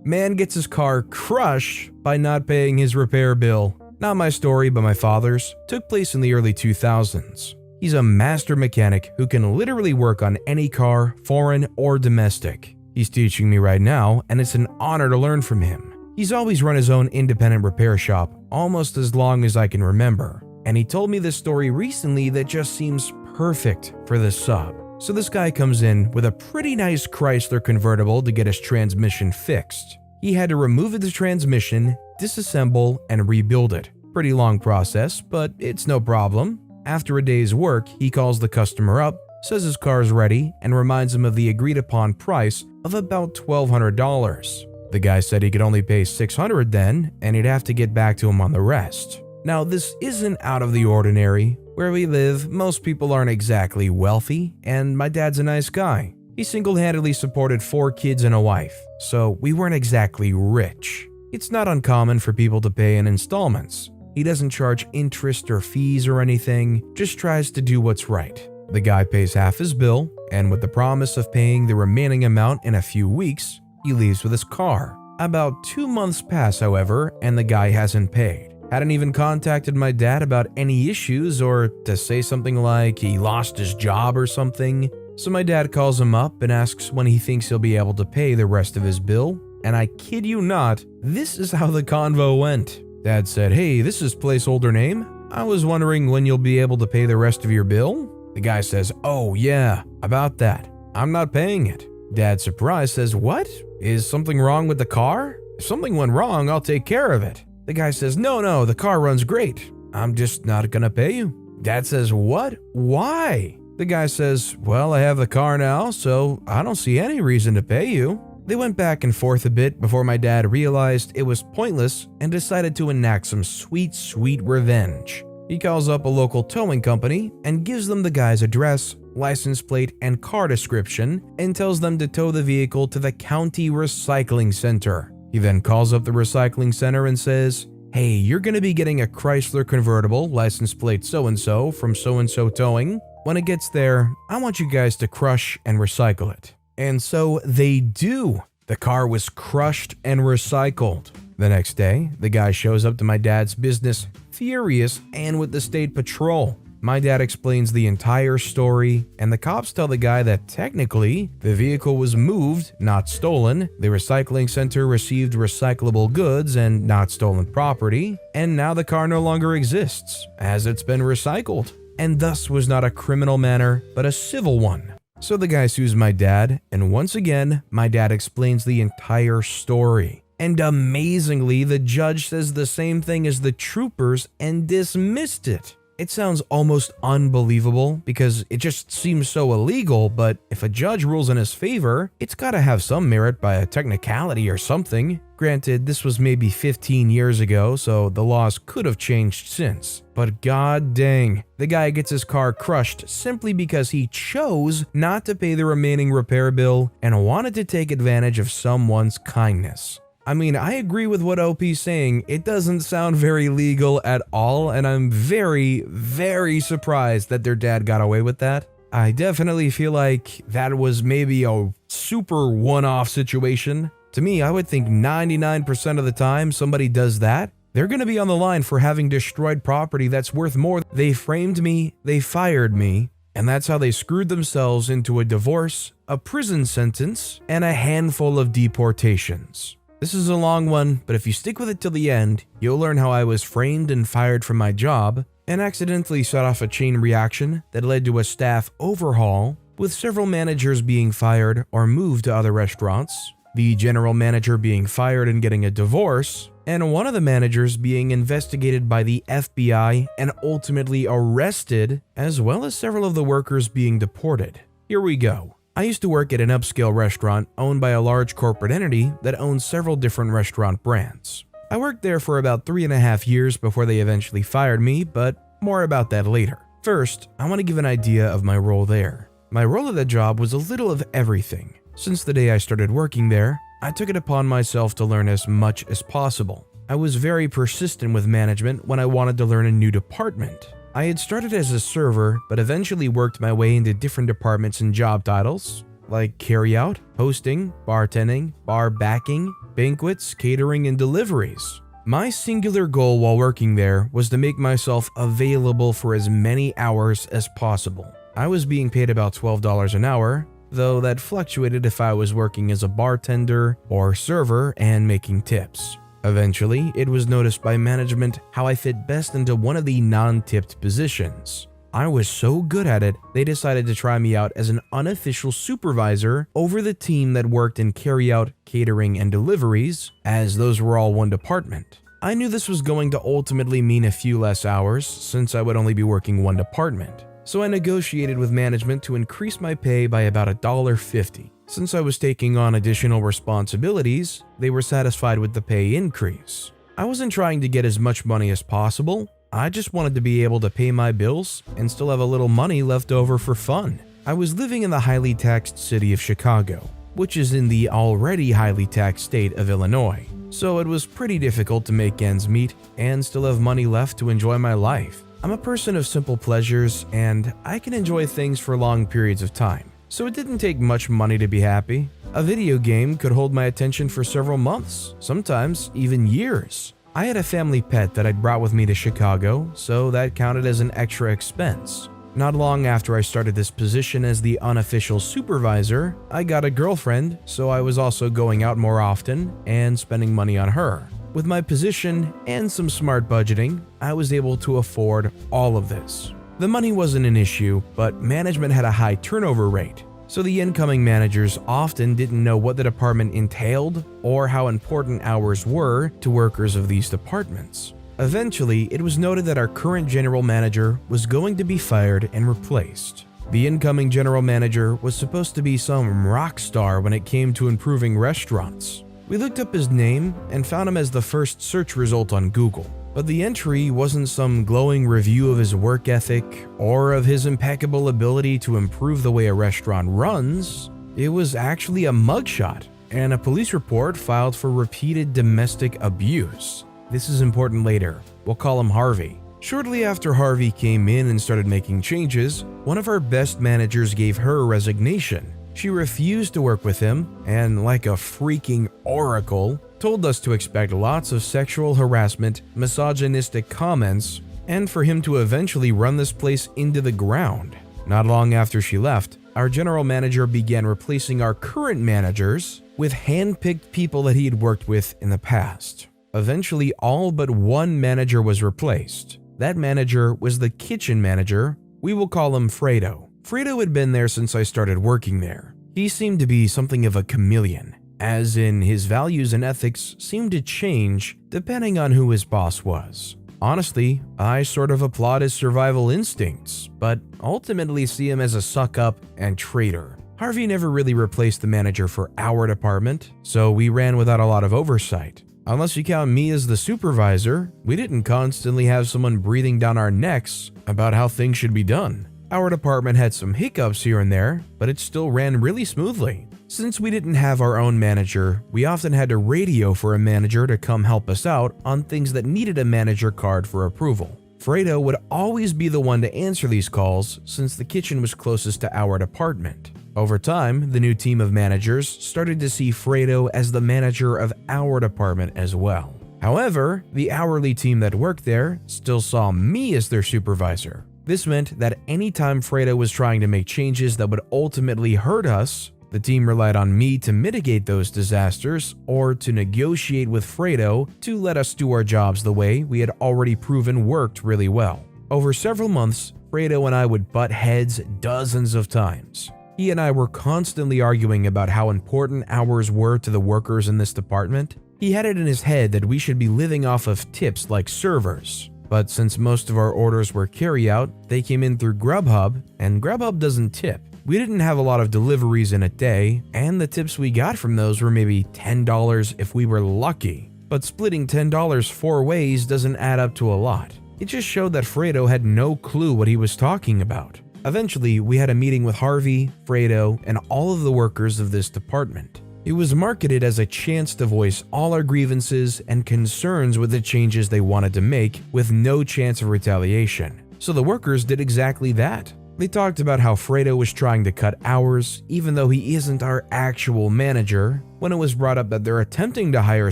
Man gets his car crushed by not paying his repair bill. Not my story, but my father's. Took place in the early 2000s. He's a master mechanic who can literally work on any car, foreign or domestic. He's teaching me right now, and it's an honor to learn from him. He's always run his own independent repair shop, almost as long as I can remember. And he told me this story recently that just seems perfect for this sub. So this guy comes in with a pretty nice Chrysler convertible to get his transmission fixed. He had to remove the transmission, disassemble, and rebuild it. Pretty long process, but it's no problem. After a day's work, he calls the customer up, says his car's ready, and reminds him of the agreed upon price of about $1,200. The guy said he could only pay $600 then, and he'd have to get back to him on the rest. Now, this isn't out of the ordinary. Where we live, most people aren't exactly wealthy, and my dad's a nice guy. He single-handedly supported 4 kids and a wife, so we weren't exactly rich. It's not uncommon for people to pay in installments. He doesn't charge interest or fees or anything, just tries to do what's right. The guy pays half his bill, and with the promise of paying the remaining amount in a few weeks, he leaves with his car. About 2 months pass, however, and the guy hasn't paid. Hadn't even contacted my dad about any issues or to say something like he lost his job or something. So my dad calls him up and asks when he thinks he'll be able to pay the rest of his bill. And I kid you not, this is how the convo went. Dad said, "Hey, this is placeholder name. I was wondering when you'll be able to pay the rest of your bill." The guy says, "Oh yeah, about that. I'm not paying it." Dad, surprised, says, "What? Is something wrong with the car? If something went wrong, I'll take care of it." The guy says, No, the car runs great. I'm just not gonna pay you." Dad says, "What? Why?" The guy says, "Well, I have the car now, so I don't see any reason to pay you." They went back and forth a bit before my dad realized it was pointless and decided to enact some sweet revenge. He calls up a local towing company and gives them the guy's address, license plate, and car description and tells them to tow the vehicle to the county recycling center. He then calls up the recycling center and says, "Hey, you're going to be getting a Chrysler convertible, license plate so-and-so from so-and-so towing. When it gets there, I want you guys to crush and recycle it." And so they do. The car was crushed and recycled. The next day, the guy shows up to my dad's business, furious and with the state patrol. My dad explains the entire story, and the cops tell the guy that technically, the vehicle was moved, not stolen, the recycling center received recyclable goods and not stolen property, and now the car no longer exists, as it's been recycled, and thus was not a criminal matter, but a civil one. So the guy sues my dad, and once again, my dad explains the entire story. And amazingly, the judge says the same thing as the troopers and dismissed it. It sounds almost unbelievable because it just seems so illegal, but if a judge rules in his favor, it's gotta have some merit by a technicality or something. Granted, this was maybe 15 years ago, so the laws could have changed since. But god dang, the guy gets his car crushed simply because he chose not to pay the remaining repair bill and wanted to take advantage of someone's kindness. I mean, I agree with what OP's saying. It doesn't sound very legal at all, and I'm very surprised that their dad got away with that. I definitely feel like that was maybe a super one-off situation. To me, I would think 99% of the time somebody does that, they're gonna be on the line for having destroyed property that's worth more. They framed me, they fired me, And that's how they screwed themselves into a divorce, a prison sentence, and a handful of deportations. This is a long one, but if you stick with it till the end, you'll learn how I was framed and fired from my job and accidentally set off a chain reaction that led to a staff overhaul, with several managers being fired or moved to other restaurants, the general manager being fired and getting a divorce, and one of the managers being investigated by the FBI and ultimately arrested, as well as several of the workers being deported. Here we go. I used to work at an upscale restaurant owned by a large corporate entity that owns several different restaurant brands. I worked there for about 3.5 years before they eventually fired me, but more about that later. First, I want to give an idea of my role there. My role at that job was a little of everything. Since the day I started working there, I took it upon myself to learn as much as possible. I was very persistent with management when I wanted to learn a new department. I had started as a server, but eventually worked my way into different departments and job titles, like carryout, hosting, bartending, bar backing, banquets, catering, and deliveries. My singular goal while working there was to make myself available for as many hours as possible. I was being paid about $12 an hour, though that fluctuated if I was working as a bartender or server and making tips. Eventually, it was noticed by management how I fit best into one of the non-tipped positions. I was so good at it, they decided to try me out as an unofficial supervisor over the team that worked in carryout, catering, and deliveries, as those were all one department. I knew this was going to ultimately mean a few less hours, since I would only be working one department. So I negotiated with management to increase my pay by about $1.50. Since I was taking on additional responsibilities, they were satisfied with the pay increase. I wasn't trying to get as much money as possible. I just wanted to be able to pay my bills and still have a little money left over for fun. I was living in the highly taxed city of Chicago, which is in the already highly taxed state of Illinois. So it was pretty difficult to make ends meet and still have money left to enjoy my life. I'm a person of simple pleasures, and I can enjoy things for long periods of time, so it didn't take much money to be happy. A video game could hold my attention for several months, sometimes even years. I had a family pet that I'd brought with me to Chicago, so that counted as an extra expense. Not long after I started this position as the unofficial supervisor, I got a girlfriend, so I was also going out more often and spending money on her. With my position and some smart budgeting, I was able to afford all of this. The money wasn't an issue, but management had a high turnover rate, so the incoming managers often didn't know what the department entailed or how important hours were to workers of these departments. Eventually, it was noted that our current general manager was going to be fired and replaced. The incoming general manager was supposed to be some rock star when it came to improving restaurants. We looked up his name and found him as the first search result on Google, but the entry wasn't some glowing review of his work ethic or of his impeccable ability to improve the way a restaurant runs. It was actually a mugshot and a police report filed for repeated domestic abuse. This is important later. We'll call him Harvey. Shortly after Harvey came in and started making changes, one of our best managers gave her a resignation. She refused to work with him and, like a freaking oracle, told us to expect lots of sexual harassment, misogynistic comments, and for him to eventually run this place into the ground. Not long after she left, our general manager began replacing our current managers with hand-picked people that he had worked with in the past. Eventually, all but one manager was replaced. That manager was the kitchen manager. We will call him Fredo. Fredo had been there since I started working there. He seemed to be something of a chameleon, as in his values and ethics seemed to change depending on who his boss was. Honestly, I sort of applaud his survival instincts, but ultimately see him as a suck-up and traitor. Harvey never really replaced the manager for our department, so we ran without a lot of oversight. Unless you count me as the supervisor, we didn't constantly have someone breathing down our necks about how things should be done. Our department had some hiccups here and there, but it still ran really smoothly. Since we didn't have our own manager, we often had to radio for a manager to come help us out on things that needed a manager card for approval. Fredo would always be the one to answer these calls since the kitchen was closest to our department. Over time, the new team of managers started to see Fredo as the manager of our department as well. However, the hourly team that worked there still saw me as their supervisor. This meant that anytime Fredo was trying to make changes that would ultimately hurt us, the team relied on me to mitigate those disasters or to negotiate with Fredo to let us do our jobs the way we had already proven worked really well. Over several months, Fredo and I would butt heads dozens of times. He and I were constantly arguing about how important hours were to the workers in this department. He had it in his head that we should be living off of tips like servers. But since most of our orders were carry-out, they came in through Grubhub, and Grubhub doesn't tip. We didn't have a lot of deliveries in a day, and the tips we got from those were maybe $10 if we were lucky. But splitting $10 4 ways doesn't add up to a lot. It just showed that Fredo had no clue what he was talking about. Eventually, we had a meeting with Harvey, Fredo, and all of the workers of this department. It was marketed as a chance to voice all our grievances and concerns with the changes they wanted to make with no chance of retaliation. So the workers did exactly that. They talked about how Fredo was trying to cut hours, even though he isn't our actual manager. When it was brought up that they're attempting to hire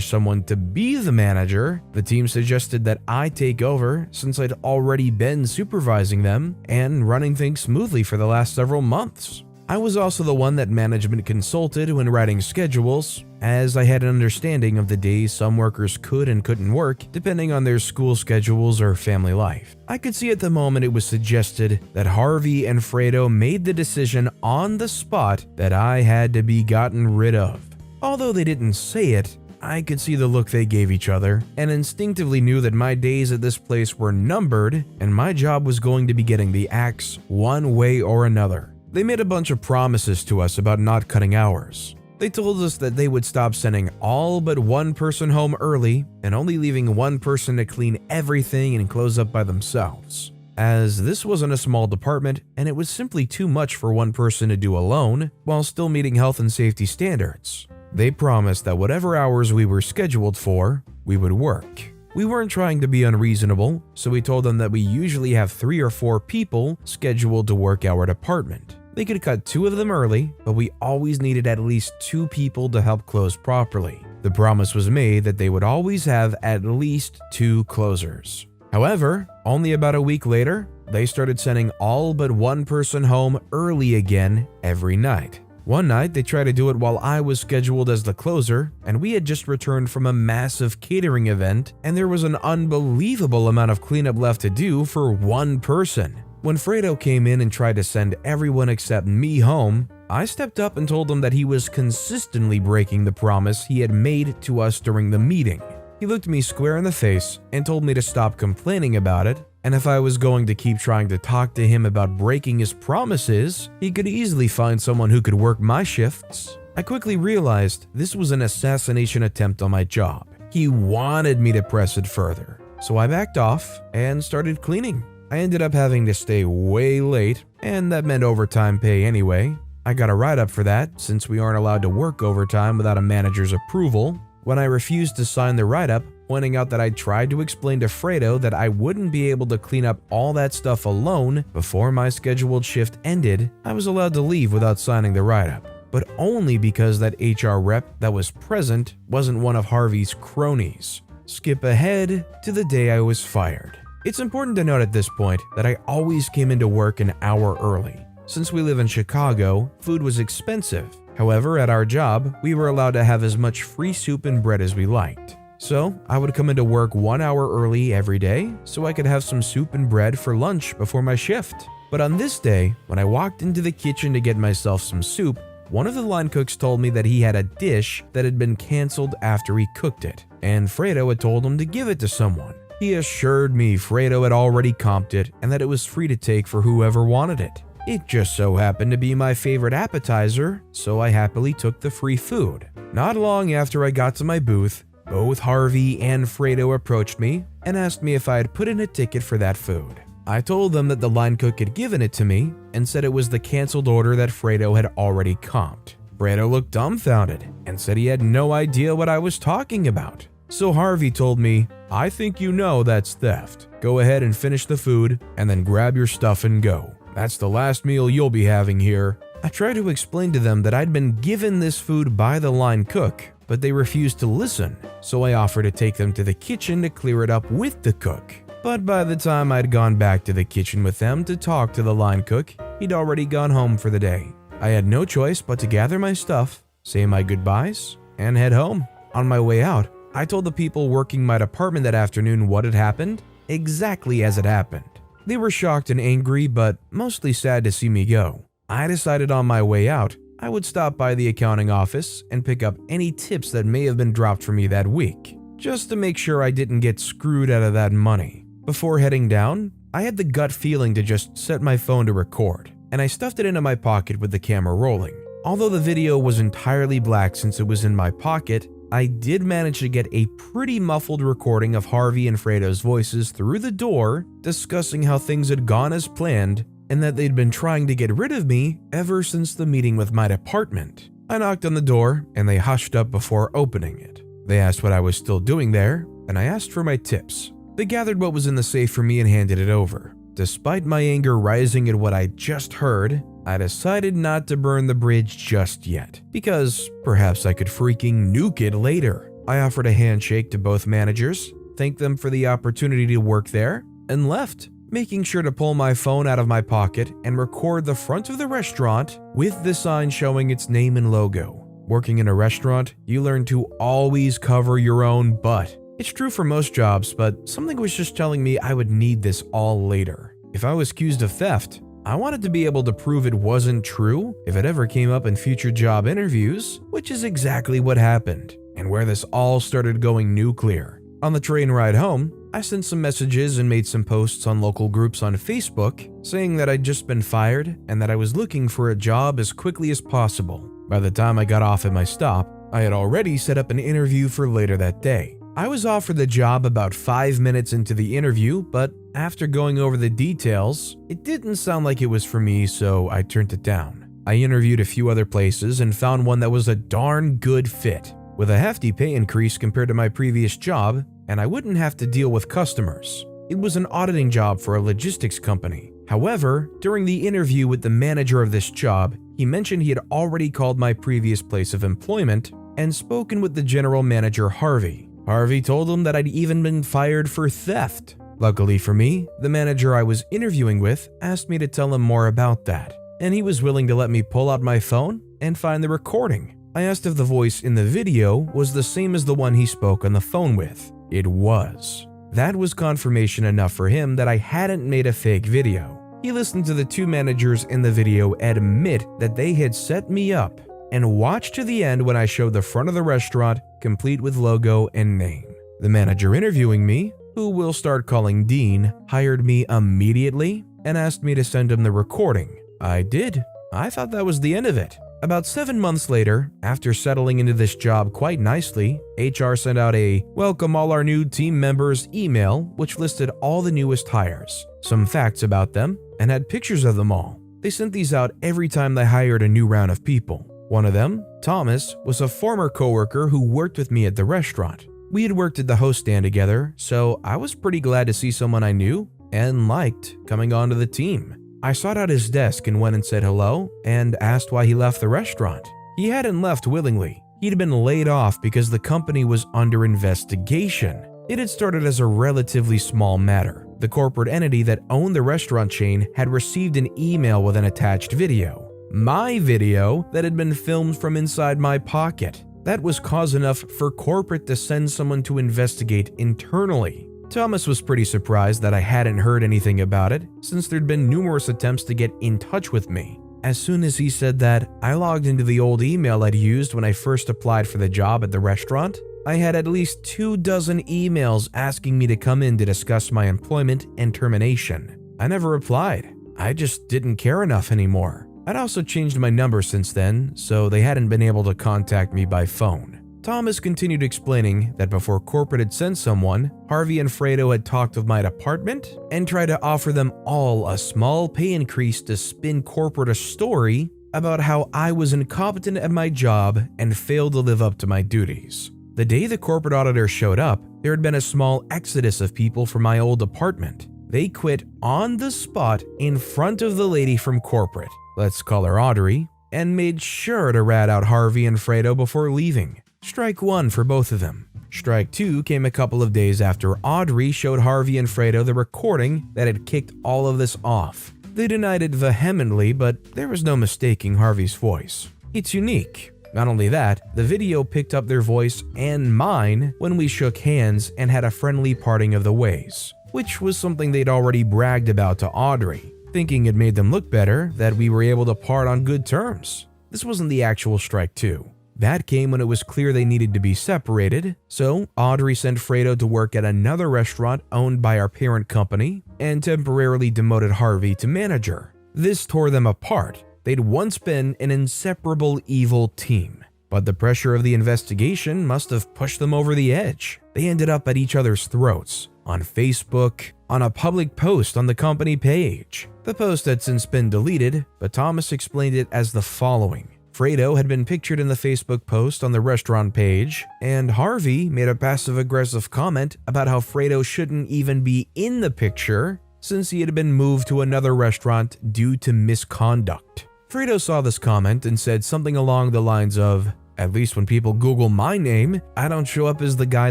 someone to be the manager, the team suggested that I take over since I'd already been supervising them and running things smoothly for the last several months. I was also the one that management consulted when writing schedules, as I had an understanding of the days some workers could and couldn't work depending on their school schedules or family life. I could see at the moment it was suggested that Harvey and Fredo made the decision on the spot that I had to be gotten rid of. Although they didn't say it, I could see the look they gave each other and instinctively knew that my days at this place were numbered and my job was going to be getting the axe one way or another. They made a bunch of promises to us about not cutting hours. They told us that they would stop sending all but one person home early and only leaving one person to clean everything and close up by themselves, as this wasn't a small department and it was simply too much for one person to do alone while still meeting health and safety standards. They promised that whatever hours we were scheduled for, we would work. We weren't trying to be unreasonable, so we told them that we usually have 3 or 4 people scheduled to work our department. They could cut 2 of them early, but we always needed at least 2 people to help close properly. The promise was made that they would always have at least 2 closers. However, only about a week later, they started sending all but one person home early again every night. One night, they tried to do it while I was scheduled as the closer, and we had just returned from a massive catering event, and there was an unbelievable amount of cleanup left to do for one person. When Fredo came in and tried to send everyone except me home, I stepped up and told him that he was consistently breaking the promise he had made to us during the meeting. He looked me square in the face and told me to stop complaining about it, and if I was going to keep trying to talk to him about breaking his promises, he could easily find someone who could work my shifts. I quickly realized this was an assassination attempt on my job. He wanted me to press it further, so I backed off and started cleaning. I ended up having to stay way late, and that meant overtime pay anyway. I got a write-up for that since we aren't allowed to work overtime without a manager's approval. When I refused to sign the write-up, pointing out that I tried to explain to Fredo that I wouldn't be able to clean up all that stuff alone before my scheduled shift ended, I was allowed to leave without signing the write-up, but only because that HR rep that was present wasn't one of Harvey's cronies. Skip ahead to the day I was fired. It's important to note at this point that I always came into work an hour early. Since we live in Chicago, food was expensive. However, at our job, we were allowed to have as much free soup and bread as we liked. So, I would come into work 1 hour early every day so I could have some soup and bread for lunch before my shift. But on this day, when I walked into the kitchen to get myself some soup, one of the line cooks told me that he had a dish that had been canceled after he cooked it, and Fredo had told him to give it to someone. He assured me Fredo had already comped it and that it was free to take for whoever wanted it. It just so happened to be my favorite appetizer, so I happily took the free food. Not long after I got to my booth, both Harvey and Fredo approached me and asked me if I had put in a ticket for that food. I told them that the line cook had given it to me and said it was the canceled order that Fredo had already comped. Fredo looked dumbfounded and said he had no idea what I was talking about. So Harvey told me, "I think you know that's theft. Go ahead and finish the food and then grab your stuff and go. That's the last meal you'll be having here." I tried to explain to them that I'd been given this food by the line cook, but they refused to listen, so I offered to take them to the kitchen to clear it up with the cook. But by the time I'd gone back to the kitchen with them to talk to the line cook, he'd already gone home for the day. I had no choice but to gather my stuff, say my goodbyes, and head home. On my way out, I told the people working my department that afternoon what had happened, exactly as it happened. They were shocked and angry, but mostly sad to see me go. I decided on my way out, I would stop by the accounting office and pick up any tips that may have been dropped for me that week, just to make sure I didn't get screwed out of that money. Before heading down, I had the gut feeling to just set my phone to record, and I stuffed it into my pocket with the camera rolling. Although the video was entirely black since it was in my pocket, I did manage to get a pretty muffled recording of Harvey and Fredo's voices through the door discussing how things had gone as planned and that they'd been trying to get rid of me ever since the meeting with my department. I knocked on the door and they hushed up before opening it. They asked what I was still doing there, and I asked for my tips. They gathered what was in the safe for me and handed it over. Despite my anger rising at what I just heard, I decided not to burn the bridge just yet, because perhaps I could freaking nuke it later. I offered a handshake to both managers, thanked them for the opportunity to work there, and left, making sure to pull my phone out of my pocket and record the front of the restaurant with the sign showing its name and logo. Working in a restaurant, you learn to always cover your own butt. It's true for most jobs, but something was just telling me I would need this all later. If I was accused of theft, I wanted to be able to prove it wasn't true if it ever came up in future job interviews, which is exactly what happened, and where this all started going nuclear. On the train ride home, I sent some messages and made some posts on local groups on Facebook saying that I'd just been fired and that I was looking for a job as quickly as possible. By the time I got off at my stop, I had already set up an interview for later that day. I was offered the job about 5 minutes into the interview, but after going over the details, it didn't sound like it was for me, so I turned it down. I interviewed a few other places and found one that was a darn good fit, with a hefty pay increase compared to my previous job, and I wouldn't have to deal with customers. It was an auditing job for a logistics company. However, during the interview with the manager of this job, he mentioned he had already called my previous place of employment and spoken with the general manager, Harvey. Harvey told him that I'd even been fired for theft. Luckily for me, the manager I was interviewing with asked me to tell him more about that, and he was willing to let me pull out my phone and find the recording. I asked if the voice in the video was the same as the one he spoke on the phone with. It was. That was confirmation enough for him that I hadn't made a fake video. He listened to the two managers in the video admit that they had set me up and watched to the end when I showed the front of the restaurant complete with logo and name. The manager interviewing me, who we'll start calling Dean, hired me immediately and asked me to send him the recording. I did. I thought that was the end of it. About 7 months later, after settling into this job quite nicely, HR sent out a "Welcome all our new team members" email, which listed all the newest hires, some facts about them, and had pictures of them all. They sent these out every time they hired a new round of people. One of them, Thomas, was a former coworker who worked with me at the restaurant. We had worked at the host stand together, so I was pretty glad to see someone I knew and liked coming onto the team. I sought out his desk and went and said hello and asked why he left the restaurant. He hadn't left willingly. He'd been laid off because the company was under investigation. It had started as a relatively small matter. The corporate entity that owned the restaurant chain had received an email with an attached video. My video that had been filmed from inside my pocket. That was cause enough for corporate to send someone to investigate internally. Thomas was pretty surprised that I hadn't heard anything about it, since there'd been numerous attempts to get in touch with me. As soon as he said that, I logged into the old email I'd used when I first applied for the job at the restaurant. I had at least 24 emails asking me to come in to discuss my employment and termination. I never replied. I just didn't care enough anymore. I'd also changed my number since then, so they hadn't been able to contact me by phone. Thomas continued explaining that before corporate had sent someone, Harvey and Fredo had talked with my department and tried to offer them all a small pay increase to spin corporate a story about how I was incompetent at my job and failed to live up to my duties. The day the corporate auditor showed up, there had been a small exodus of people from my old department. They quit on the spot in front of the lady from corporate, let's call her Audrey, and made sure to rat out Harvey and Fredo before leaving. Strike one for both of them. Strike 2 came a couple of days after Audrey showed Harvey and Fredo the recording that had kicked all of this off. They denied it vehemently, but there was no mistaking Harvey's voice. It's unique. Not only that, the video picked up their voice and mine when we shook hands and had a friendly parting of the ways, which was something they'd already bragged about to Audrey, thinking it made them look better that we were able to part on good terms. This wasn't the actual strike 2. That came when it was clear they needed to be separated, so Audrey sent Fredo to work at another restaurant owned by our parent company and temporarily demoted Harvey to manager. This tore them apart. They'd once been an inseparable evil team, but the pressure of the investigation must have pushed them over the edge. They ended up at each other's throats, on Facebook, on a public post on the company page. The post had since been deleted, but Thomas explained it as the following. Fredo had been pictured in the Facebook post on the restaurant page, and Harvey made a passive-aggressive comment about how Fredo shouldn't even be in the picture since he had been moved to another restaurant due to misconduct. Fredo saw this comment and said something along the lines of, "At least when people Google my name, I don't show up as the guy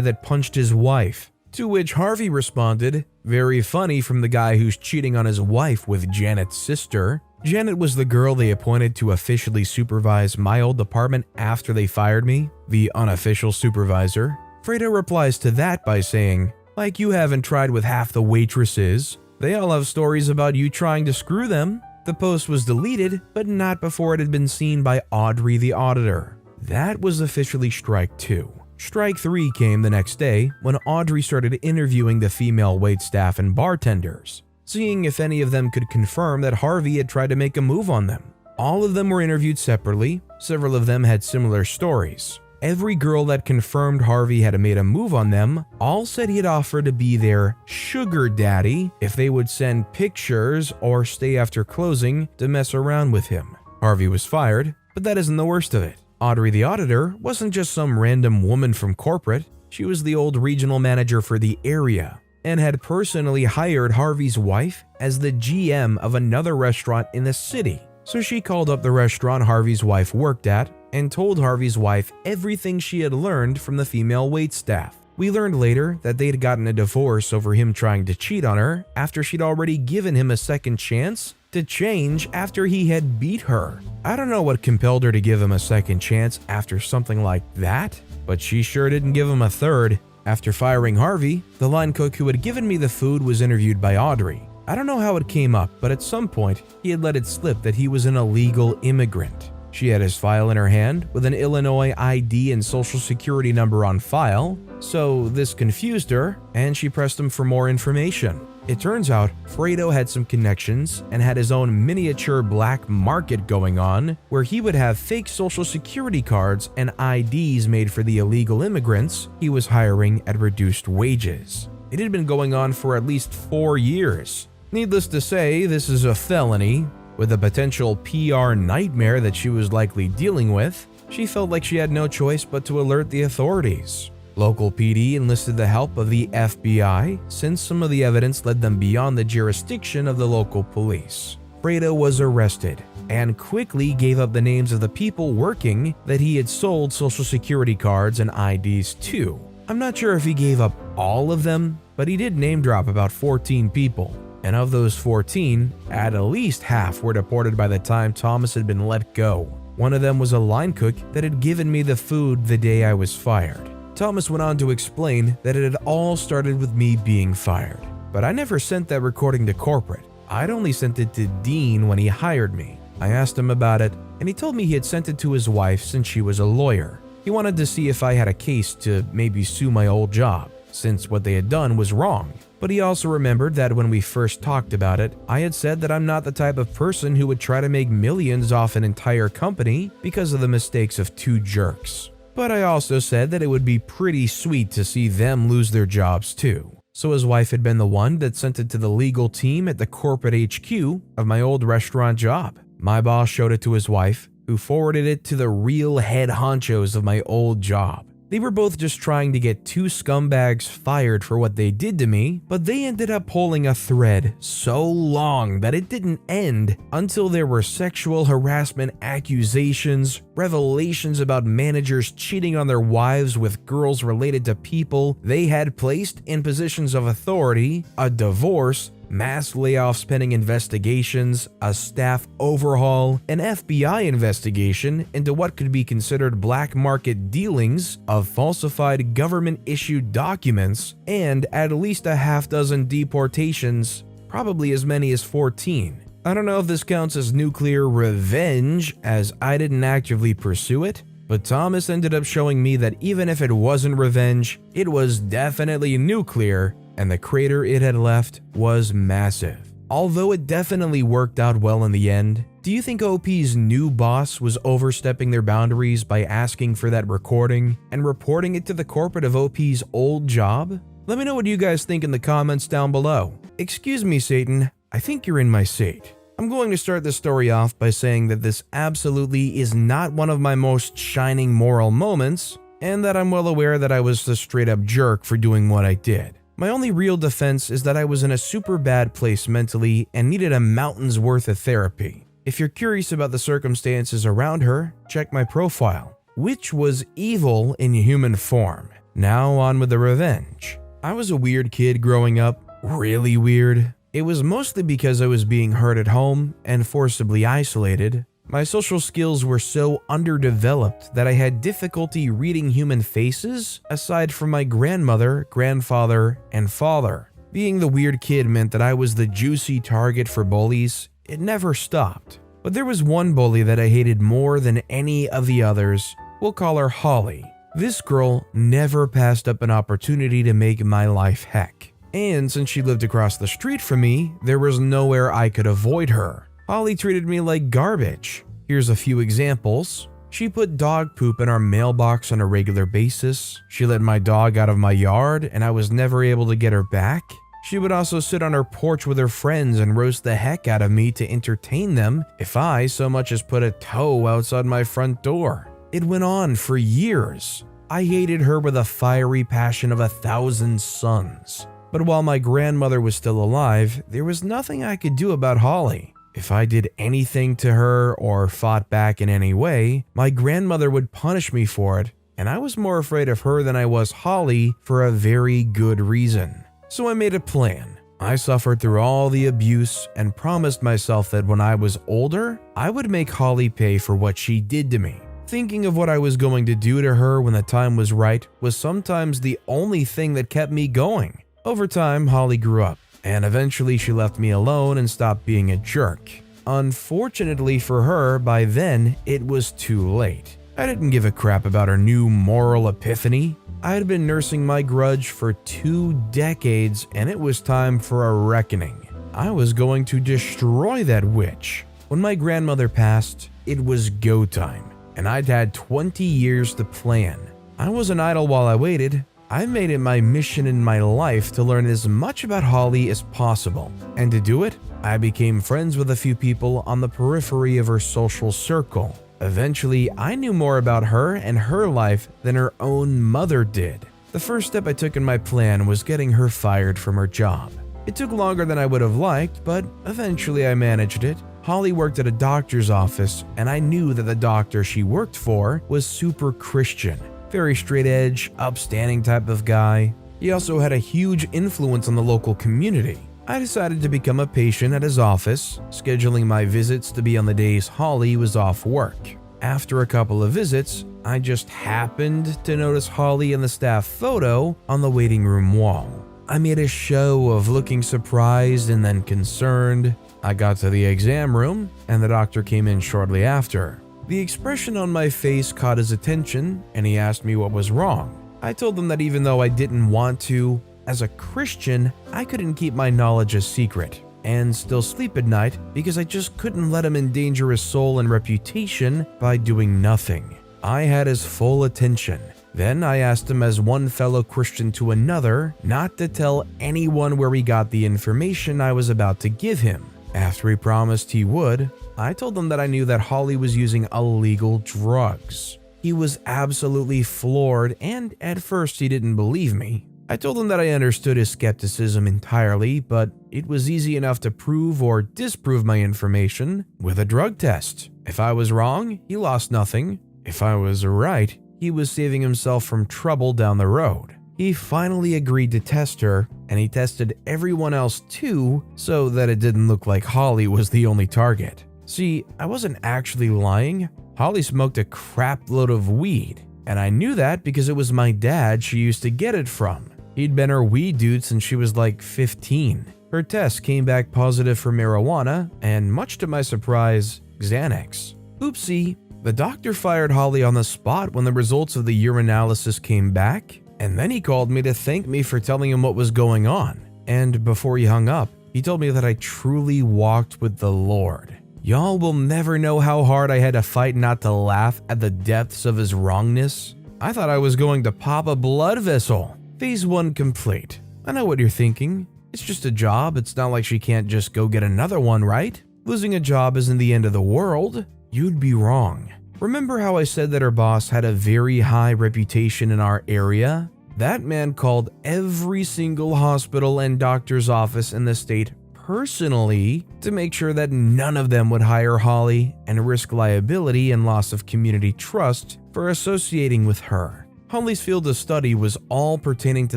that punched his wife." To which Harvey responded, "Very funny from the guy who's cheating on his wife with Janet's sister." Janet was the girl they appointed to officially supervise my old department after they fired me, the unofficial supervisor. Fredo replies to that by saying, "Like you haven't tried with half the waitresses. They all have stories about you trying to screw them." The post was deleted, but not before it had been seen by Audrey the auditor. That was officially strike 2. Strike 3 came the next day when Audrey started interviewing the female waitstaff and bartenders, seeing if any of them could confirm that Harvey had tried to make a move on them. All of them were interviewed separately. Several of them had similar stories. Every girl that confirmed Harvey had made a move on them all said he had offered to be their sugar daddy if they would send pictures or stay after closing to mess around with him. Harvey was fired, but that isn't the worst of it. Audrey the auditor wasn't just some random woman from corporate. She was the old regional manager for the area and had personally hired Harvey's wife as the GM of another restaurant in the city. So she called up the restaurant Harvey's wife worked at and told Harvey's wife everything she had learned from the female waitstaff. We learned later that they'd gotten a divorce over him trying to cheat on her after she'd already given him a second chance to change after he had beat her. I don't know what compelled her to give him a second chance after something like that, but she sure didn't give him a third. After firing Harvey, the line cook who had given me the food was interviewed by Audrey. I don't know how it came up, but at some point, he had let it slip that he was an illegal immigrant. She had his file in her hand with an Illinois ID and social security number on file, so this confused her, and she pressed him for more information. It turns out Fredo had some connections and had his own miniature black market going on where he would have fake social security cards and IDs made for the illegal immigrants he was hiring at reduced wages. It had been going on for at least 4 years. Needless to say, this is a felony. With a potential PR nightmare that she was likely dealing with, she felt like she had no choice but to alert the authorities. Local PD enlisted the help of the FBI since some of the evidence led them beyond the jurisdiction of the local police. Fredo was arrested and quickly gave up the names of the people working that he had sold social security cards and IDs to. I'm not sure if he gave up all of them, but he did name drop about 14 people. And of those 14, at least half were deported by the time Thomas had been let go. One of them was a line cook that had given me the food the day I was fired. Thomas went on to explain that it had all started with me being fired, but I never sent that recording to corporate. I'd only sent it to Dean when he hired me. I asked him about it, and he told me he had sent it to his wife since she was a lawyer. He wanted to see if I had a case to maybe sue my old job, since what they had done was wrong. But he also remembered that when we first talked about it, I had said that I'm not the type of person who would try to make millions off an entire company because of the mistakes of 2 jerks. But I also said that it would be pretty sweet to see them lose their jobs too. So his wife had been the one that sent it to the legal team at the corporate HQ of my old restaurant job. My boss showed it to his wife, who forwarded it to the real head honchos of my old job. They were both just trying to get two scumbags fired for what they did to me, but they ended up pulling a thread so long that it didn't end until there were sexual harassment accusations, revelations about managers cheating on their wives with girls related to people they had placed in positions of authority, a divorce, mass layoffs pending investigations, a staff overhaul, an FBI investigation into what could be considered black market dealings of falsified government-issued documents, and at least a half dozen deportations, probably as many as 14. I don't know if this counts as nuclear revenge, as I didn't actively pursue it, but Thomas ended up showing me that even if it wasn't revenge, it was definitely nuclear, and the crater it had left was massive. Although it definitely worked out well in the end, do you think OP's new boss was overstepping their boundaries by asking for that recording and reporting it to the corporate of OP's old job? Let me know what you guys think in the comments down below. Excuse me, Satan, I think you're in my seat. I'm going to start this story off by saying that this absolutely is not one of my most shining moral moments, and that I'm well aware that I was a straight up jerk for doing what I did. My only real defense is that I was in a super bad place mentally and needed a mountain's worth of therapy. If you're curious about the circumstances around her, check my profile, which was evil in human form. Now on with the revenge. I was a weird kid growing up, really weird. It was mostly because I was being hurt at home and forcibly isolated. My social skills were so underdeveloped that I had difficulty reading human faces aside from my grandmother, grandfather, and father. Being the weird kid meant that I was the juicy target for bullies. It never stopped. But there was one bully that I hated more than any of the others. We'll call her Holly. This girl never passed up an opportunity to make my life heck. And since she lived across the street from me, there was nowhere I could avoid her. Holly treated me like garbage. Here's a few examples. She put dog poop in our mailbox on a regular basis. She let my dog out of my yard and I was never able to get her back. She would also sit on her porch with her friends and roast the heck out of me to entertain them if I so much as put a toe outside my front door. It went on for years. I hated her with a fiery passion of 1,000 suns. But while my grandmother was still alive, there was nothing I could do about Holly. If I did anything to her or fought back in any way, my grandmother would punish me for it, and I was more afraid of her than I was Holly for a very good reason. So I made a plan. I suffered through all the abuse and promised myself that when I was older, I would make Holly pay for what she did to me. Thinking of what I was going to do to her when the time was right was sometimes the only thing that kept me going. Over time, Holly grew up, and eventually she left me alone and stopped being a jerk. Unfortunately for her, by then, it was too late. I didn't give a crap about her new moral epiphany. I had been nursing my grudge for 2 decades, and it was time for a reckoning. I was going to destroy that witch. When my grandmother passed, it was go time, and I'd had 20 years to plan. I wasn't idle while I waited. I made it my mission in my life to learn as much about Holly as possible, and to do it, I became friends with a few people on the periphery of her social circle. Eventually, I knew more about her and her life than her own mother did. The first step I took in my plan was getting her fired from her job. It took longer than I would have liked, but eventually I managed it. Holly worked at a doctor's office, and I knew that the doctor she worked for was super Christian. Very straight edge, upstanding type of guy. He also had a huge influence on the local community. I decided to become a patient at his office, scheduling my visits to be on the days Holly was off work. After a couple of visits, I just happened to notice Holly in the staff photo on the waiting room wall. I made a show of looking surprised and then concerned. I got to the exam room, and the doctor came in shortly after. The expression on my face caught his attention, and he asked me what was wrong. I told him that even though I didn't want to, as a Christian, I couldn't keep my knowledge a secret and still sleep at night because I just couldn't let him endanger his soul and reputation by doing nothing. I had his full attention. Then I asked him as one fellow Christian to another not to tell anyone where he got the information I was about to give him. After he promised he would, I told him that I knew that Holly was using illegal drugs. He was absolutely floored, and at first he didn't believe me. I told him that I understood his skepticism entirely, but it was easy enough to prove or disprove my information with a drug test. If I was wrong, he lost nothing. If I was right, he was saving himself from trouble down the road. He finally agreed to test her, and he tested everyone else too, so that it didn't look like Holly was the only target. See, I wasn't actually lying. Holly smoked a crap load of weed, and I knew that because it was my dad she used to get it from. He'd been her weed dude since she was like 15. Her test came back positive for marijuana, and much to my surprise, Xanax. Oopsie, the doctor fired Holly on the spot when the results of the urinalysis came back, and then he called me to thank me for telling him what was going on. And before he hung up, he told me that I truly walked with the Lord. Y'all will never know how hard I had to fight not to laugh at the depths of his wrongness. I thought I was going to pop a blood vessel. Phase 1 complete. I know what you're thinking. It's just a job. It's not like she can't just go get another one, right? Losing a job isn't the end of the world. You'd be wrong. Remember how I said that her boss had a very high reputation in our area? That man called every single hospital and doctor's office in the state personally to make sure that none of them would hire Holly and risk liability and loss of community trust for associating with her. Holly's field of study was all pertaining to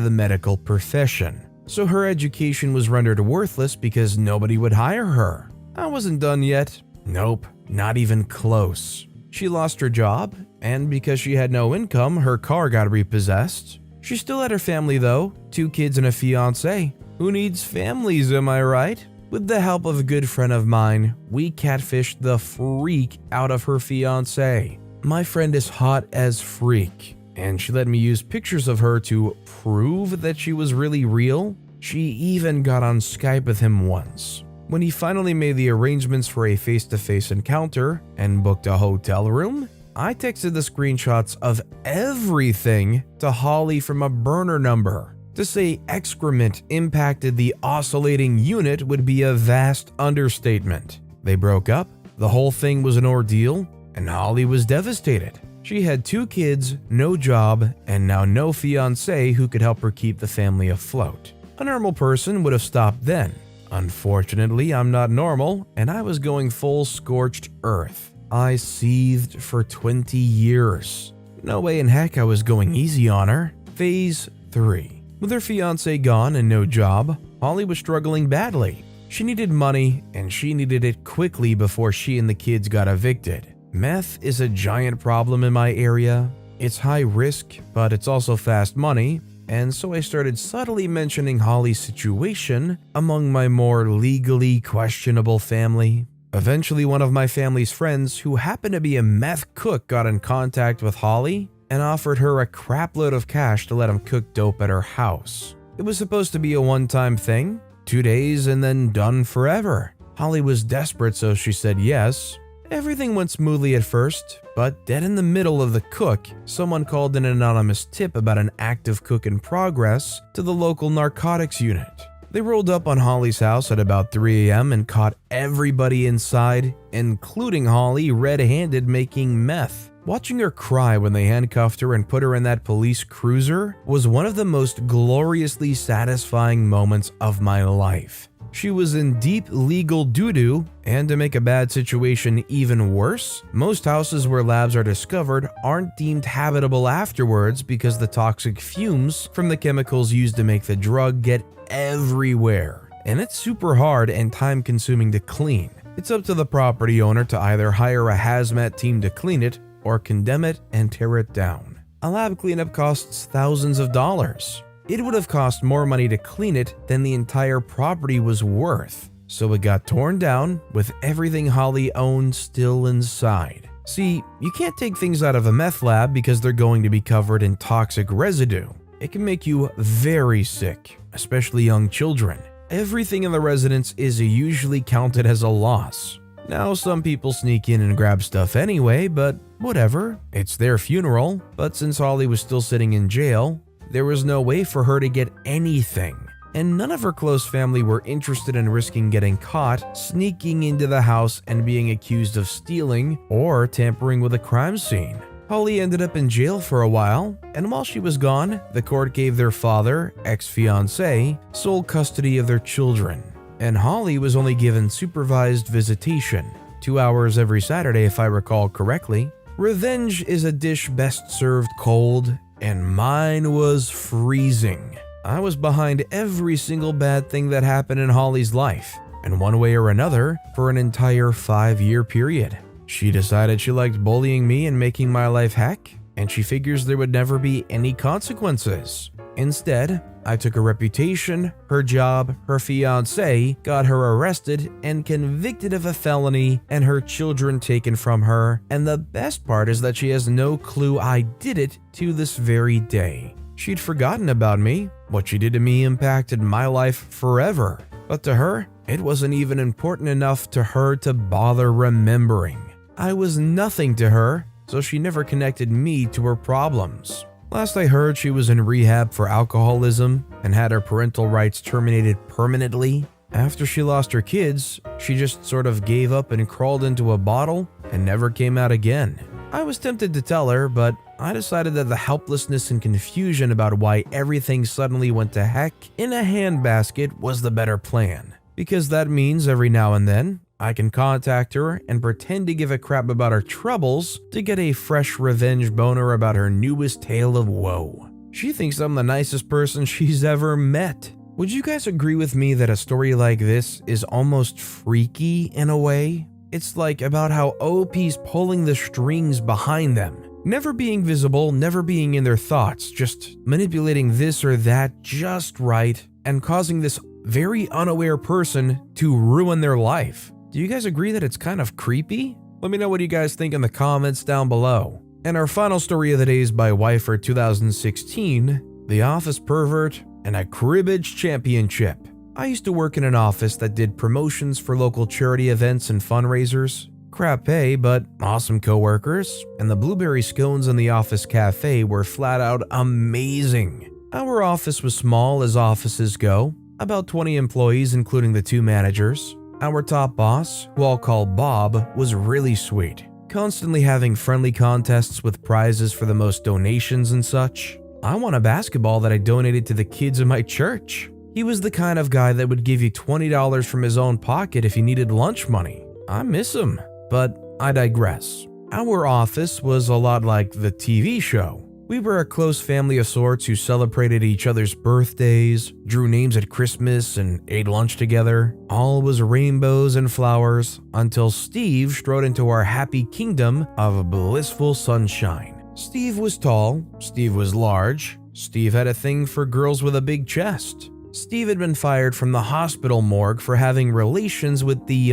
the medical profession, so her education was rendered worthless because nobody would hire her. I wasn't done yet. Nope, not even close. She lost her job, and because she had no income, her car got repossessed. She still had her family though, 2 kids and a fiance. Who needs families, am I right? With the help of a good friend of mine, we catfished the freak out of her fiance. My friend is hot as freak, and she let me use pictures of her to prove that she was really real. She even got on Skype with him once. When he finally made the arrangements for a face-to-face encounter and booked a hotel room, I texted the screenshots of everything to Holly from a burner number. To say excrement impacted the oscillating unit would be a vast understatement. They broke up, the whole thing was an ordeal, and Holly was devastated. She had 2 kids, no job, and now no fiancé who could help her keep the family afloat. A normal person would have stopped then. Unfortunately, I'm not normal, and I was going full scorched earth. I seethed for 20 years. No way in heck I was going easy on her. Phase 3. With her fiancé gone and no job, Holly was struggling badly. She needed money, and she needed it quickly before she and the kids got evicted. Meth is a giant problem in my area. It's high risk, but it's also fast money, and so I started subtly mentioning Holly's situation among my more legally questionable family. Eventually, one of my family's friends, who happened to be a meth cook, got in contact with Holly and offered her a crapload of cash to let him cook dope at her house. It was supposed to be a one-time thing, 2 days and then done forever. Holly was desperate, so she said yes. Everything went smoothly at first, but dead in the middle of the cook, someone called an anonymous tip about an active cook in progress to the local narcotics unit. They rolled up on Holly's house at about 3 a.m. and caught everybody inside, including Holly red-handed making meth. Watching her cry when they handcuffed her and put her in that police cruiser was one of the most gloriously satisfying moments of my life. She was in deep legal doo-doo, and to make a bad situation even worse, most houses where labs are discovered aren't deemed habitable afterwards because the toxic fumes from the chemicals used to make the drug get everywhere. And it's super hard and time-consuming to clean. It's up to the property owner to either hire a hazmat team to clean it or condemn it and tear it down. A lab cleanup costs thousands of dollars. It would have cost more money to clean it than the entire property was worth, so it got torn down with everything Holly owned still inside. See, you can't take things out of a meth lab because they're going to be covered in toxic residue. It can make you very sick, especially young children. Everything in the residence is usually counted as a loss. Now, some people sneak in and grab stuff anyway, but whatever, it's their funeral. But since Holly was still sitting in jail, there was no way for her to get anything. And none of her close family were interested in risking getting caught sneaking into the house and being accused of stealing or tampering with a crime scene. Holly ended up in jail for a while, and while she was gone, the court gave their father, ex-fiancé, sole custody of their children. And Holly was only given supervised visitation, 2 hours every Saturday if I recall correctly. Revenge is a dish best served cold, and mine was freezing. I was behind every single bad thing that happened in Holly's life, in one way or another, for an entire 5-year period. She decided she liked bullying me and making my life heck, and she figures there would never be any consequences. Instead, I took her reputation, her job, her fiancé, got her arrested and convicted of a felony, and her children taken from her, and the best part is that she has no clue I did it to this very day. She'd forgotten about me. What she did to me impacted my life forever, but to her, it wasn't even important enough to her to bother remembering. I was nothing to her, so she never connected me to her problems. Last I heard, she was in rehab for alcoholism and had her parental rights terminated permanently. After she lost her kids, she just sort of gave up and crawled into a bottle and never came out again. I was tempted to tell her, but I decided that the helplessness and confusion about why everything suddenly went to heck in a handbasket was the better plan. Because that means every now and then, I can contact her and pretend to give a crap about her troubles to get a fresh revenge boner about her newest tale of woe. She thinks I'm the nicest person she's ever met. Would you guys agree with me that a story like this is almost freaky in a way? It's like about how OP's pulling the strings behind them. Never being visible, never being in their thoughts, just manipulating this or that just right and causing this very unaware person to ruin their life. Do you guys agree that it's kind of creepy? Let me know what you guys think in the comments down below. And our final story of the day is by Wifer 2016, The Office Pervert and a Cribbage Championship. I used to work in an office that did promotions for local charity events and fundraisers. Crap pay, but awesome coworkers, and the blueberry scones in the office cafe were flat out amazing. Our office was small as offices go, about 20 employees including the 2 managers. Our top boss, who I'll call Bob, was really sweet, constantly having friendly contests with prizes for the most donations and such. I won a basketball that I donated to the kids in my church. He was the kind of guy that would give you $20 from his own pocket if you needed lunch money. I miss him, but I digress. Our office was a lot like the TV show. We were a close family of sorts who celebrated each other's birthdays, drew names at Christmas, and ate lunch together. All was rainbows and flowers until Steve strode into our happy kingdom of blissful sunshine. Steve was tall, Steve was large, Steve had a thing for girls with a big chest. Steve had been fired from the hospital morgue for having relations with the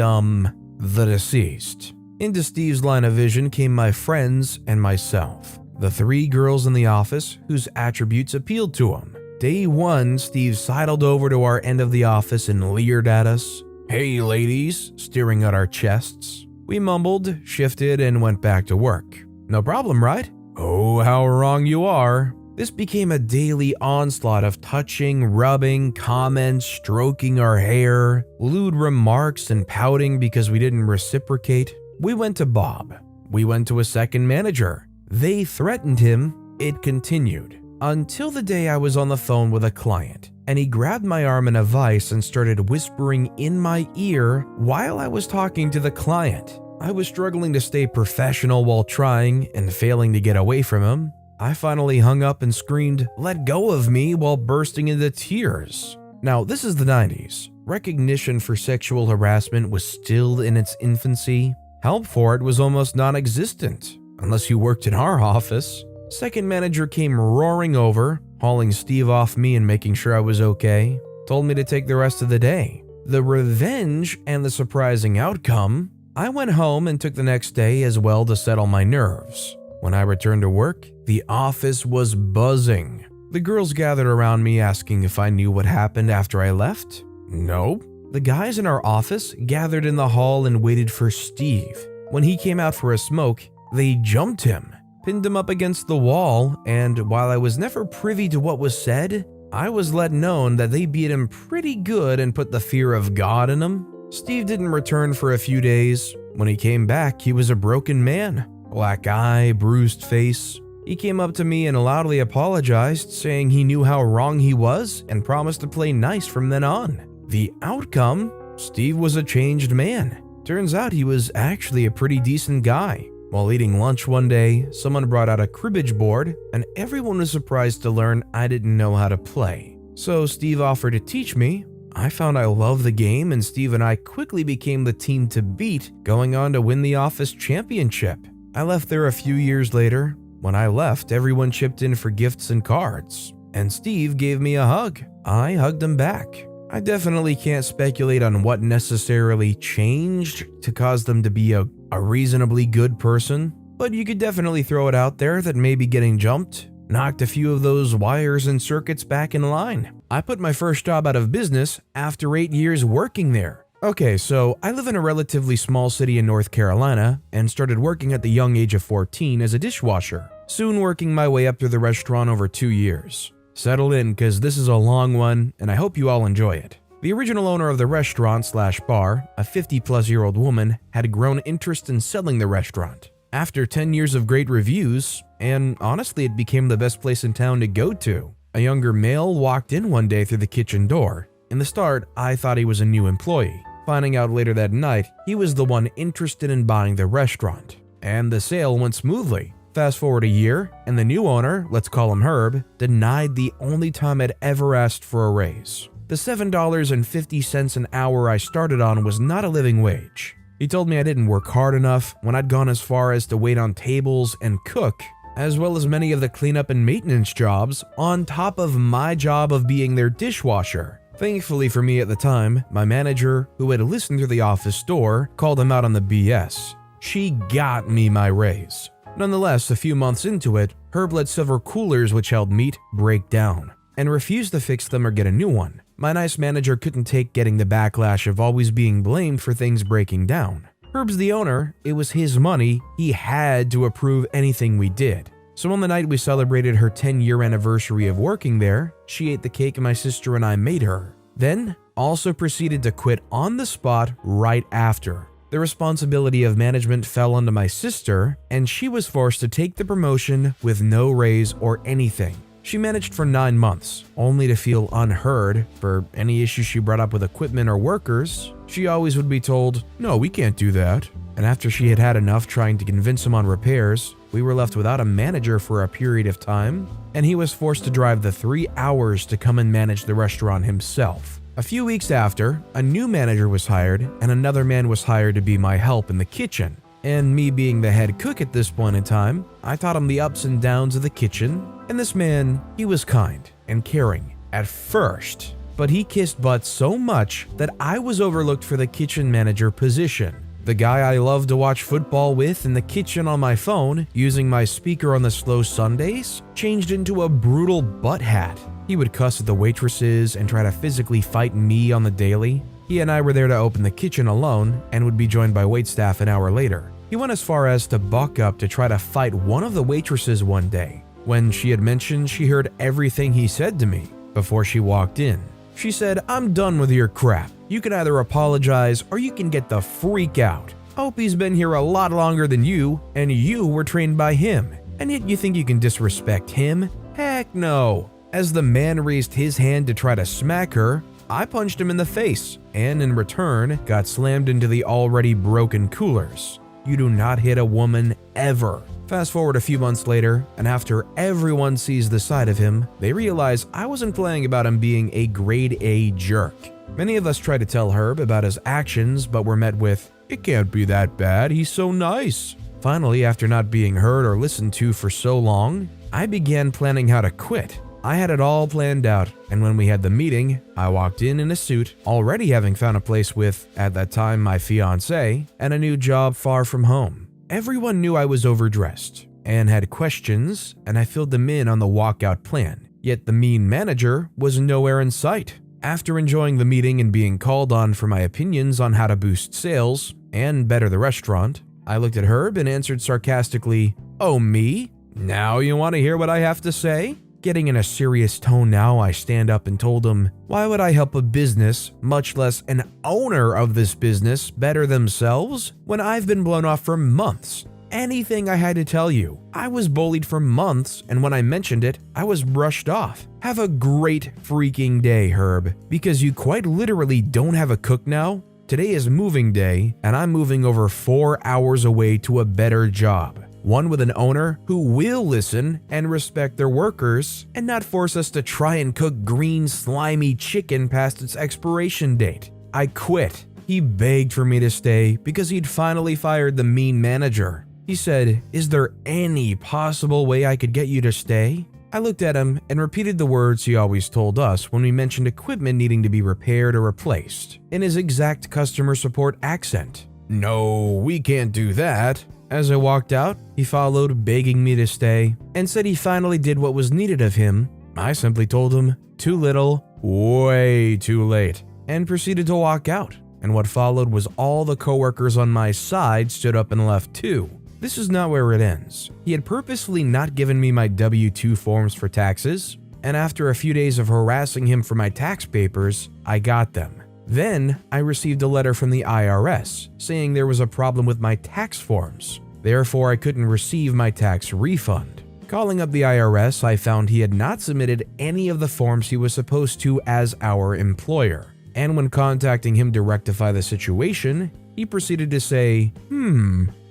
deceased. Into Steve's line of vision came my friends and myself. The 3 girls in the office whose attributes appealed to him. Day 1, Steve sidled over to our end of the office and leered at us. "Hey ladies," staring at our chests. We mumbled, shifted, and went back to work. No problem, right? Oh, how wrong you are. This became a daily onslaught of touching, rubbing, comments, stroking our hair, lewd remarks, and pouting because we didn't reciprocate. We went to Bob. We went to a second manager. They threatened him. It continued. Until the day I was on the phone with a client, and he grabbed my arm in a vice and started whispering in my ear while I was talking to the client. I was struggling to stay professional while trying and failing to get away from him. I finally hung up and screamed, "Let go of me," while bursting into tears. Now, this is the 90s. Recognition for sexual harassment was still in its infancy. Help for it was almost non-existent, unless you worked in our office. Second manager came roaring over, hauling Steve off me and making sure I was okay. Told me to take the rest of the day. The revenge and the surprising outcome, I went home and took the next day as well to settle my nerves. When I returned to work, the office was buzzing. The girls gathered around me asking if I knew what happened after I left. Nope. The guys in our office gathered in the hall and waited for Steve. When he came out for a smoke, they jumped him, pinned him up against the wall, and while I was never privy to what was said, I was let known that they beat him pretty good and put the fear of God in him. Steve didn't return for a few days. When he came back, he was a broken man. black eye, bruised face. He came up to me and loudly apologized, saying he knew how wrong he was and promised to play nice from then on. The outcome? Steve was a changed man. Turns out he was actually a pretty decent guy. While eating lunch one day, someone brought out a cribbage board, and everyone was surprised to learn I didn't know how to play. So Steve offered to teach me. I found I loved the game, and Steve and I quickly became the team to beat, going on to win the office championship. I left there a few years later. When I left, everyone chipped in for gifts and cards, and Steve gave me a hug. I hugged him back. I definitely can't speculate on what necessarily changed to cause them to be a reasonably good person, but you could definitely throw it out there that maybe getting jumped knocked a few of those wires and circuits back in line. I put my first job out of business after 8 years working there. Okay, so I live in a relatively small city in North Carolina and started working at the young age of 14 as a dishwasher, soon working my way up through the restaurant over 2 years. Settle in, cause this is a long one, and I hope you all enjoy it. The original owner of the restaurant/bar, a 50-plus-year-old woman, had grown interest in selling the restaurant. After 10 years of great reviews, and honestly it became the best place in town to go to, a younger male walked in one day through the kitchen door. In the start, I thought he was a new employee. Finding out later that night, he was the one interested in buying the restaurant. And the sale went smoothly. Fast forward a year, and the new owner, let's call him Herb, denied the only time I'd ever asked for a raise. The $7.50 an hour I started on was not a living wage. He told me I didn't work hard enough when I'd gone as far as to wait on tables and cook, as well as many of the cleanup and maintenance jobs, on top of my job of being their dishwasher. Thankfully for me at the time, my manager, who had listened through the office door, called him out on the BS. She got me my raise. Nonetheless, a few months into it, Herb let several coolers which held meat break down, and refused to fix them or get a new one. My nice manager couldn't take getting the backlash of always being blamed for things breaking down. Herb's the owner, it was his money, he had to approve anything we did. So on the night we celebrated her 10-year anniversary of working there, she ate the cake my sister and I made her. Then, also proceeded to quit on the spot right after. The responsibility of management fell onto my sister, and she was forced to take the promotion with no raise or anything. She managed for 9 months, only to feel unheard for any issues she brought up with equipment or workers. She always would be told, "No, we can't do that." And after she had had enough trying to convince him on repairs, we were left without a manager for a period of time, and he was forced to drive the 3 hours to come and manage the restaurant himself. A few weeks after, a new manager was hired, and another man was hired to be my help in the kitchen. And me being the head cook at this point in time, I taught him the ups and downs of the kitchen, and this man, he was kind and caring at first, but he kissed butt so much that I was overlooked for the kitchen manager position. The guy I love to watch football with in the kitchen on my phone, using my speaker on the slow Sundays, changed into a brutal butthead. He would cuss at the waitresses and try to physically fight me on the daily. He and I were there to open the kitchen alone and would be joined by waitstaff an hour later. He went as far as to buck up to try to fight one of the waitresses one day. When she had mentioned she heard everything he said to me before she walked in. She said, "I'm done with your crap. You can either apologize or you can get the freak out. Hope he's been here a lot longer than you, and you were trained by him. And yet you think you can disrespect him? Heck no." As the man raised his hand to try to smack her, I punched him in the face, and in return, got slammed into the already broken coolers. You do not hit a woman ever. Fast forward a few months later, and after everyone sees the side of him, they realize I wasn't playing about him being a grade A jerk. Many of us tried to tell Herb about his actions, but were met with, "It can't be that bad, he's so nice." Finally, after not being heard or listened to for so long, I began planning how to quit. I had it all planned out, and when we had the meeting, I walked in a suit, already having found a place with, at that time, my fiancée, and a new job far from home. Everyone knew I was overdressed, and had questions, and I filled them in on the walkout plan, yet the mean manager was nowhere in sight. After enjoying the meeting and being called on for my opinions on how to boost sales, and better the restaurant, I looked at Herb and answered sarcastically, "Oh, me? Now you want to hear what I have to say?" Getting in a serious tone now, I stand up and told him, why would I help a business, much less an owner of this business, better themselves when I've been blown off for months? anything I had to tell you. I was bullied for months, and when I mentioned it, I was brushed off. Have a great freaking day, Herb, because you quite literally don't have a cook now. Today is moving day, and I'm moving over 4 hours away to a better job. One with an owner who will listen and respect their workers and not force us to try and cook green, slimy chicken past its expiration date. I quit. He begged for me to stay because he'd finally fired the mean manager. He said, "Is there any possible way I could get you to stay?" I looked at him and repeated the words he always told us when we mentioned equipment needing to be repaired or replaced, in his exact customer support accent. "No, we can't do that." As I walked out, he followed, begging me to stay, and said he finally did what was needed of him. I simply told him, "Too little, way too late," and proceeded to walk out. And what followed was all the coworkers on my side stood up and left too. This is not where it ends. He had purposely not given me my W-2 forms for taxes, and after a few days of harassing him for my tax papers, I got them. Then I received a letter from the IRS saying there was a problem with my tax forms. Therefore, I couldn't receive my tax refund. Calling up the IRS, I found he had not submitted any of the forms he was supposed to as our employer. And when contacting him to rectify the situation, he proceeded to say,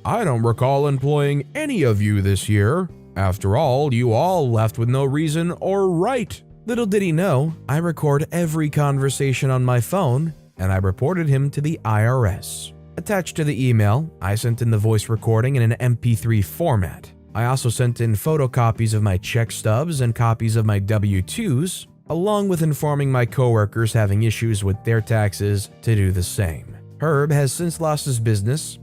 I don't recall employing any of you this year. After all, you all left with no reason or right." Little did he know, I record every conversation on my phone, and I reported him to the IRS. Attached to the email, I sent in the voice recording in an MP3 format. I also sent in photocopies of my check stubs and copies of my W-2s, along with informing my coworkers having issues with their taxes to do the same. Herb has since lost his business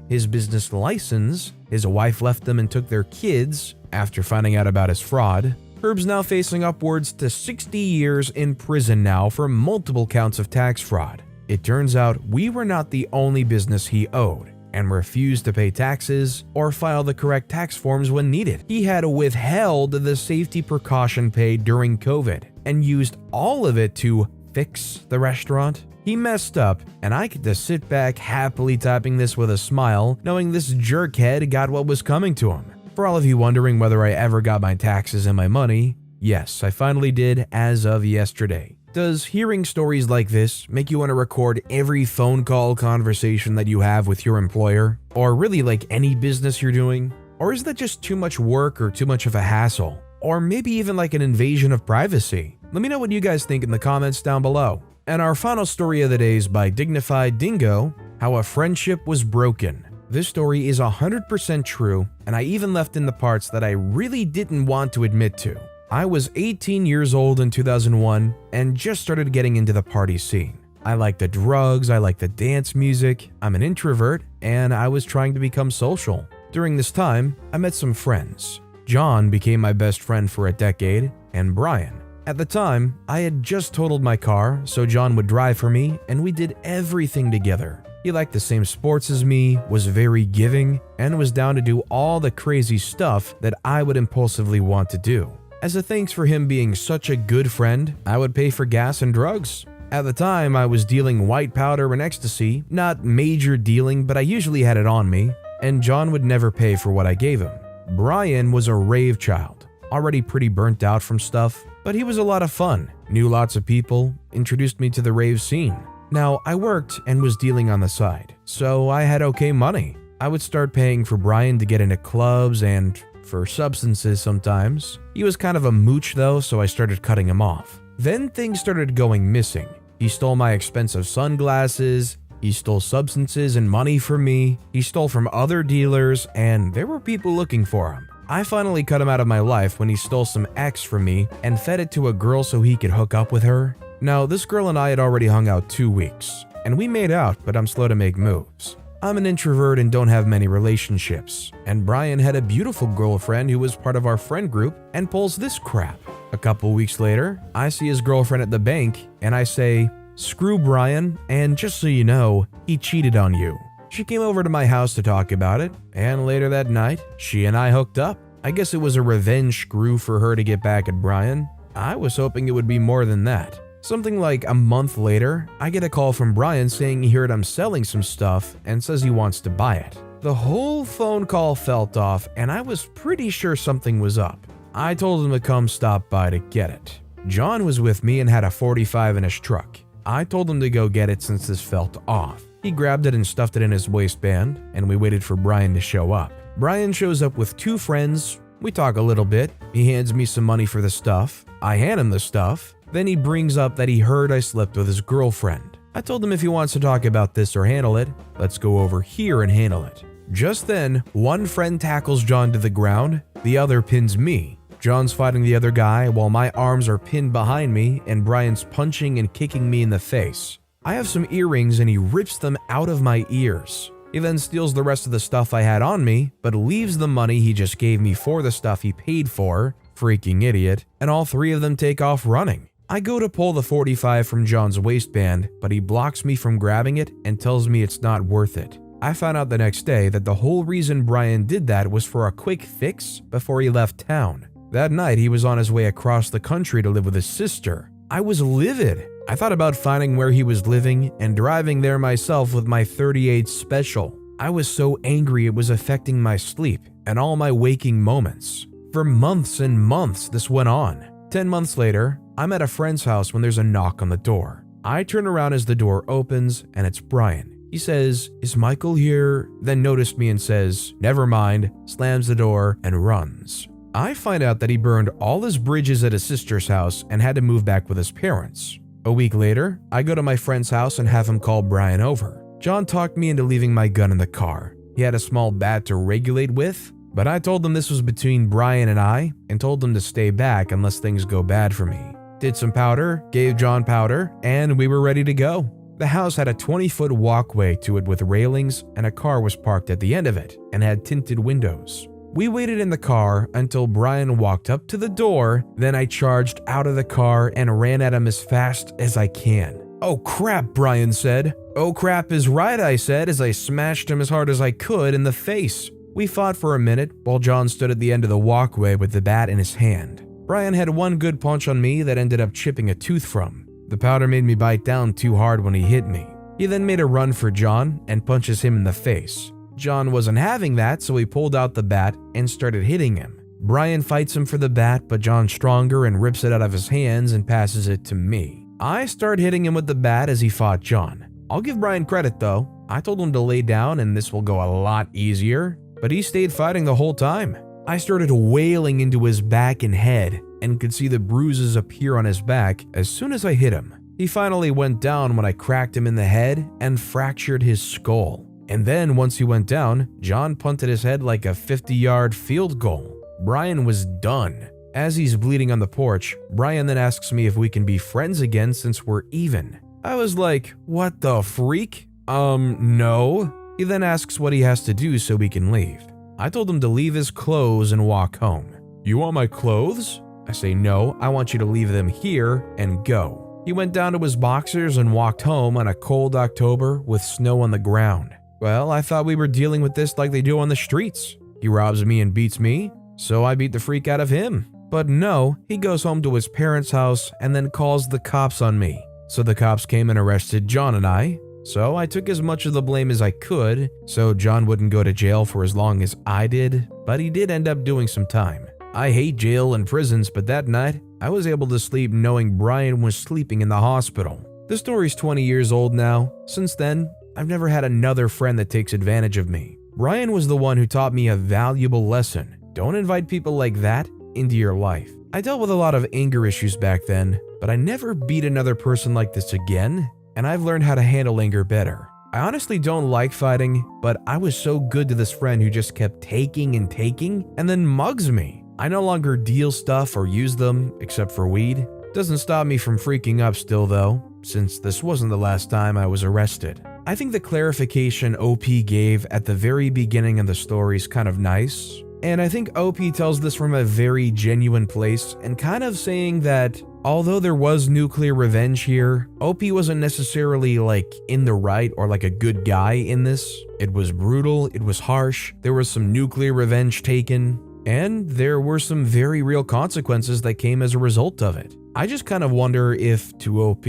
license, his wife left them and took their kids after finding out about his fraud. Herb's now facing upwards to 60 years in prison now for multiple counts of tax fraud. It turns out we were not the only business he owed, and refused to pay taxes or file the correct tax forms when needed. He had withheld the safety precaution pay during COVID and used all of it to fix the restaurant. He messed up, and I get to sit back happily typing this with a smile, knowing this jerkhead got what was coming to him. For all of you wondering whether I ever got my taxes and my money, yes, I finally did as of yesterday. Does hearing stories like this make you want to record every phone call conversation that you have with your employer? Or really like any business you're doing? Or is that just too much work or too much of a hassle? Or maybe even like an invasion of privacy? Let me know what you guys think in the comments down below. And our final story of the day is by Dignified Dingo, How a Friendship Was Broken. This story is 100% true, and I even left in the parts that I really didn't want to admit to. I was 18 years old in 2001 and just started getting into the party scene. I like the drugs, I like the dance music, I'm an introvert, and I was trying to become social. During this time, I met some friends. John became my best friend for a decade, and Brian. At the time, I had just totaled my car, so John would drive for me, and we did everything together. He liked the same sports as me, was very giving, and was down to do all the crazy stuff that I would impulsively want to do. As a thanks for him being such a good friend, I would pay for gas and drugs. At the time, I was dealing white powder and ecstasy, not major dealing, but I usually had it on me, and John would never pay for what I gave him. Brian was a rave child, already pretty burnt out from stuff, but he was a lot of fun, knew lots of people, introduced me to the rave scene. Now, I worked and was dealing on the side, so I had okay money. I would start paying for Brian to get into clubs and for substances sometimes. He was kind of a mooch though, so I started cutting him off. Then things started going missing. He stole my expensive sunglasses, he stole substances and money from me, he stole from other dealers, and there were people looking for him. I finally cut him out of my life when he stole some X from me and fed it to a girl so he could hook up with her. Now, this girl and I had already hung out 2 weeks, and we made out, but I'm slow to make moves. I'm an introvert and don't have many relationships, and Brian had a beautiful girlfriend who was part of our friend group and pulls this crap. A couple weeks later, I see his girlfriend at the bank, and I say, "Screw Brian, and just so you know, he cheated on you." She came over to my house to talk about it, and later that night, she and I hooked up. I guess it was a revenge screw for her to get back at Brian. I was hoping it would be more than that. Something like a month later, I get a call from Brian saying he heard I'm selling some stuff and says he wants to buy it. The whole phone call felt off, and I was pretty sure something was up. I told him to come stop by to get it. John was with me and had a 45 in his truck. I told him to go get it since this felt off. He grabbed it and stuffed it in his waistband, and we waited for Brian to show up. Brian shows up with 2 friends. We talk a little bit. He hands me some money for the stuff. I hand him the stuff. Then he brings up that he heard I slept with his girlfriend. I told him if he wants to talk about this or handle it, let's go over here and handle it. Just then, one friend tackles John to the ground, the other pins me. John's fighting the other guy while my arms are pinned behind me and Brian's punching and kicking me in the face. I have some earrings and he rips them out of my ears. He then steals the rest of the stuff I had on me, but leaves the money he just gave me for the stuff he paid for, freaking idiot, and all 3 of them take off running. I go to pull the 45 from John's waistband, but he blocks me from grabbing it and tells me it's not worth it. I found out the next day that the whole reason Brian did that was for a quick fix before he left town. That night, he was on his way across the country to live with his sister. I was livid. I thought about finding where he was living and driving there myself with my .38 Special. I was so angry it was affecting my sleep and all my waking moments. For months and months, this went on. 10 months later, I'm at a friend's house when there's a knock on the door. I turn around as the door opens and it's Brian. He says, "Is Michael here?" Then noticed me and says, "Never mind," slams the door and runs. I find out that he burned all his bridges at his sister's house and had to move back with his parents. A week later, I go to my friend's house and have him call Brian over. John talked me into leaving my gun in the car. He had a small bat to regulate with, but I told him this was between Brian and I and told him to stay back unless things go bad for me. Did some powder, gave John powder, and we were ready to go. The house had a 20-foot walkway to it with railings, and a car was parked at the end of it and had tinted windows. We waited in the car until Brian walked up to the door, then I charged out of the car and ran at him as fast as I can. "Oh crap," Brian said. "Oh crap is right," I said as I smashed him as hard as I could in the face. We fought for a minute while John stood at the end of the walkway with the bat in his hand. Brian had one good punch on me that ended up chipping a tooth from. The powder made me bite down too hard when he hit me. He then made a run for John and punches him in the face. John wasn't having that, so he pulled out the bat and started hitting him. Brian fights him for the bat, but John's stronger and rips it out of his hands and passes it to me. I start hitting him with the bat as he fought John. I'll give Brian credit though. I told him to lay down and this will go a lot easier, but he stayed fighting the whole time. I started wailing into his back and head and could see the bruises appear on his back as soon as I hit him. He finally went down when I cracked him in the head and fractured his skull. And then once he went down, John punted his head like a 50-yard field goal. Brian was done. As he's bleeding on the porch, Brian then asks me if we can be friends again since we're even. I was like, what the freak? No. He then asks what he has to do so we can leave. I told him to leave his clothes and walk home. "You want my clothes?" I say, "No, I want you to leave them here and go." He went down to his boxers and walked home on a cold October with snow on the ground. Well, I thought we were dealing with this like they do on the streets. He robs me and beats me, so I beat the freak out of him. But no, he goes home to his parents' house and then calls the cops on me. So the cops came and arrested John and I. So I took as much of the blame as I could, so John wouldn't go to jail for as long as I did, but he did end up doing some time. I hate jail and prisons, but that night, I was able to sleep knowing Brian was sleeping in the hospital. The story's 20 years old now. Since then, I've never had another friend that takes advantage of me. Brian was the one who taught me a valuable lesson. Don't invite people like that into your life. I dealt with a lot of anger issues back then, but I never beat another person like this again, and I've learned how to handle anger better. I honestly don't like fighting, but I was so good to this friend who just kept taking and then mugs me. I no longer deal stuff or use them, except for weed. Doesn't stop me from freaking up still though, since this wasn't the last time I was arrested. I think the clarification OP gave at the very beginning of the story is kind of nice, and I think OP tells this from a very genuine place and kind of saying that although there was nuclear revenge here, OP wasn't necessarily like in the right or like a good guy in this. It was brutal, it was harsh, there was some nuclear revenge taken, and there were some very real consequences that came as a result of it. I just kind of wonder if to OP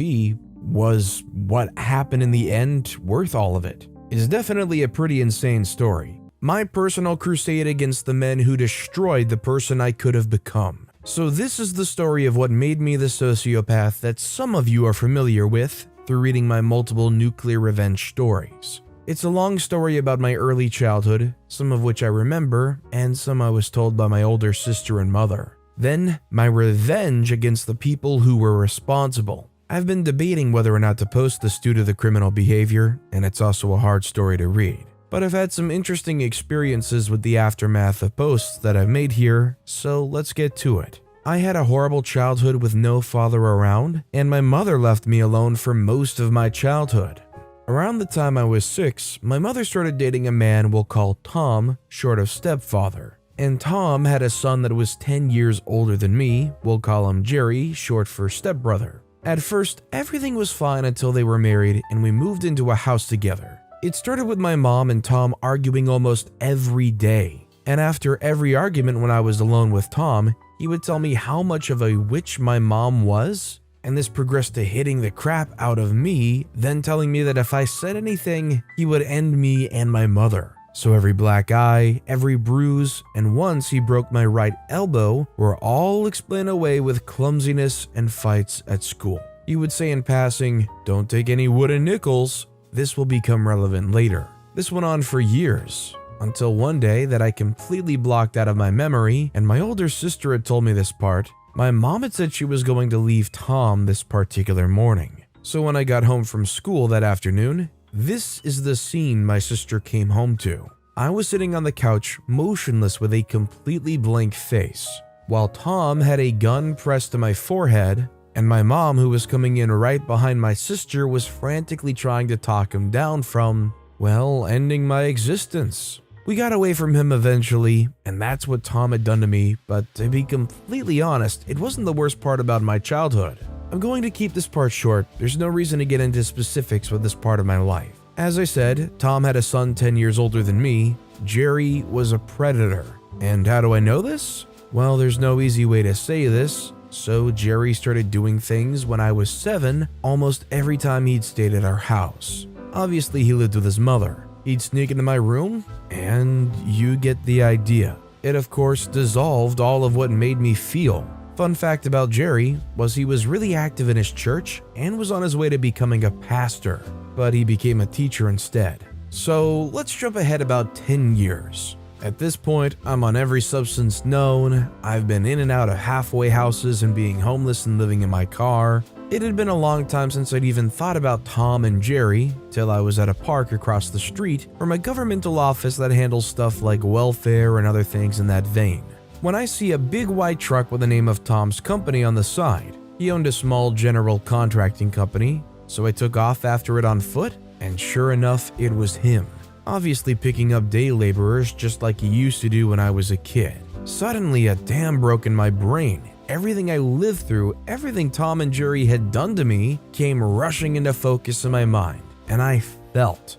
was what happened in the end worth all of it. It's definitely a pretty insane story. my personal crusade against the men who destroyed the person I could have become. So this is the story of what made me the sociopath that some of you are familiar with through reading my multiple nuclear revenge stories. It's a long story about my early childhood, some of which I remember, and some I was told by my older sister and mother. Then, my revenge against the people who were responsible. I've been debating whether or not to post this due to the criminal behavior, and it's also a hard story to read. But I've had some interesting experiences with the aftermath of posts that I've made here, so let's get to it. I had a horrible childhood with no father around, and my mother left me alone for most of my childhood. Around the time I was 6, my mother started dating a man we'll call Tom, short of stepfather. And Tom had a son that was 10 years older than me, we'll call him Jerry, short for stepbrother. At first, everything was fine until they were married and we moved into a house together. It started with my mom and Tom arguing almost every day. And after every argument when I was alone with Tom, he would tell me how much of a witch my mom was. And this progressed to hitting the crap out of me, then telling me that if I said anything, he would end me and my mother. So every black eye, every bruise, and once he broke my right elbow were all explained away with clumsiness and fights at school. He would say in passing, "Don't take any wooden nickels. This will become relevant later." This went on for years, until one day that I completely blocked out of my memory, and my older sister had told me this part. My mom had said she was going to leave Tom this particular morning. So when I got home from school that afternoon, this is the scene my sister came home to. I was sitting on the couch, motionless with a completely blank face, while Tom had a gun pressed to my forehead, and my mom, who was coming in right behind my sister, was frantically trying to talk him down from, well, ending my existence. We got away from him eventually, and that's what Tom had done to me, but to be completely honest, it wasn't the worst part about my childhood. I'm going to keep this part short. There's no reason to get into specifics with this part of my life. As I said, Tom had a son 10 years older than me. Jerry was a predator. And how do I know this? Well, there's no easy way to say this. So Jerry started doing things when I was 7 almost every time he'd stayed at our house. Obviously, he lived with his mother. He'd sneak into my room, and you get the idea. It of course dissolved all of what made me feel. Fun fact about Jerry was he was really active in his church and was on his way to becoming a pastor, but he became a teacher instead. So let's jump ahead about 10 years. At this point, I'm on every substance known. I've been in and out of halfway houses and being homeless and living in my car. It had been a long time since I'd even thought about Tom and Jerry, till I was at a park across the street from a governmental office that handles stuff like welfare and other things in that vein, when I see a big white truck with the name of Tom's company on the side. He owned a small general contracting company, so I took off after it on foot, and sure enough, it was him. Obviously picking up day laborers just like he used to do when I was a kid. Suddenly a dam broke in my brain. Everything I lived through, everything Tom and Jerry had done to me, came rushing into focus in my mind, and I felt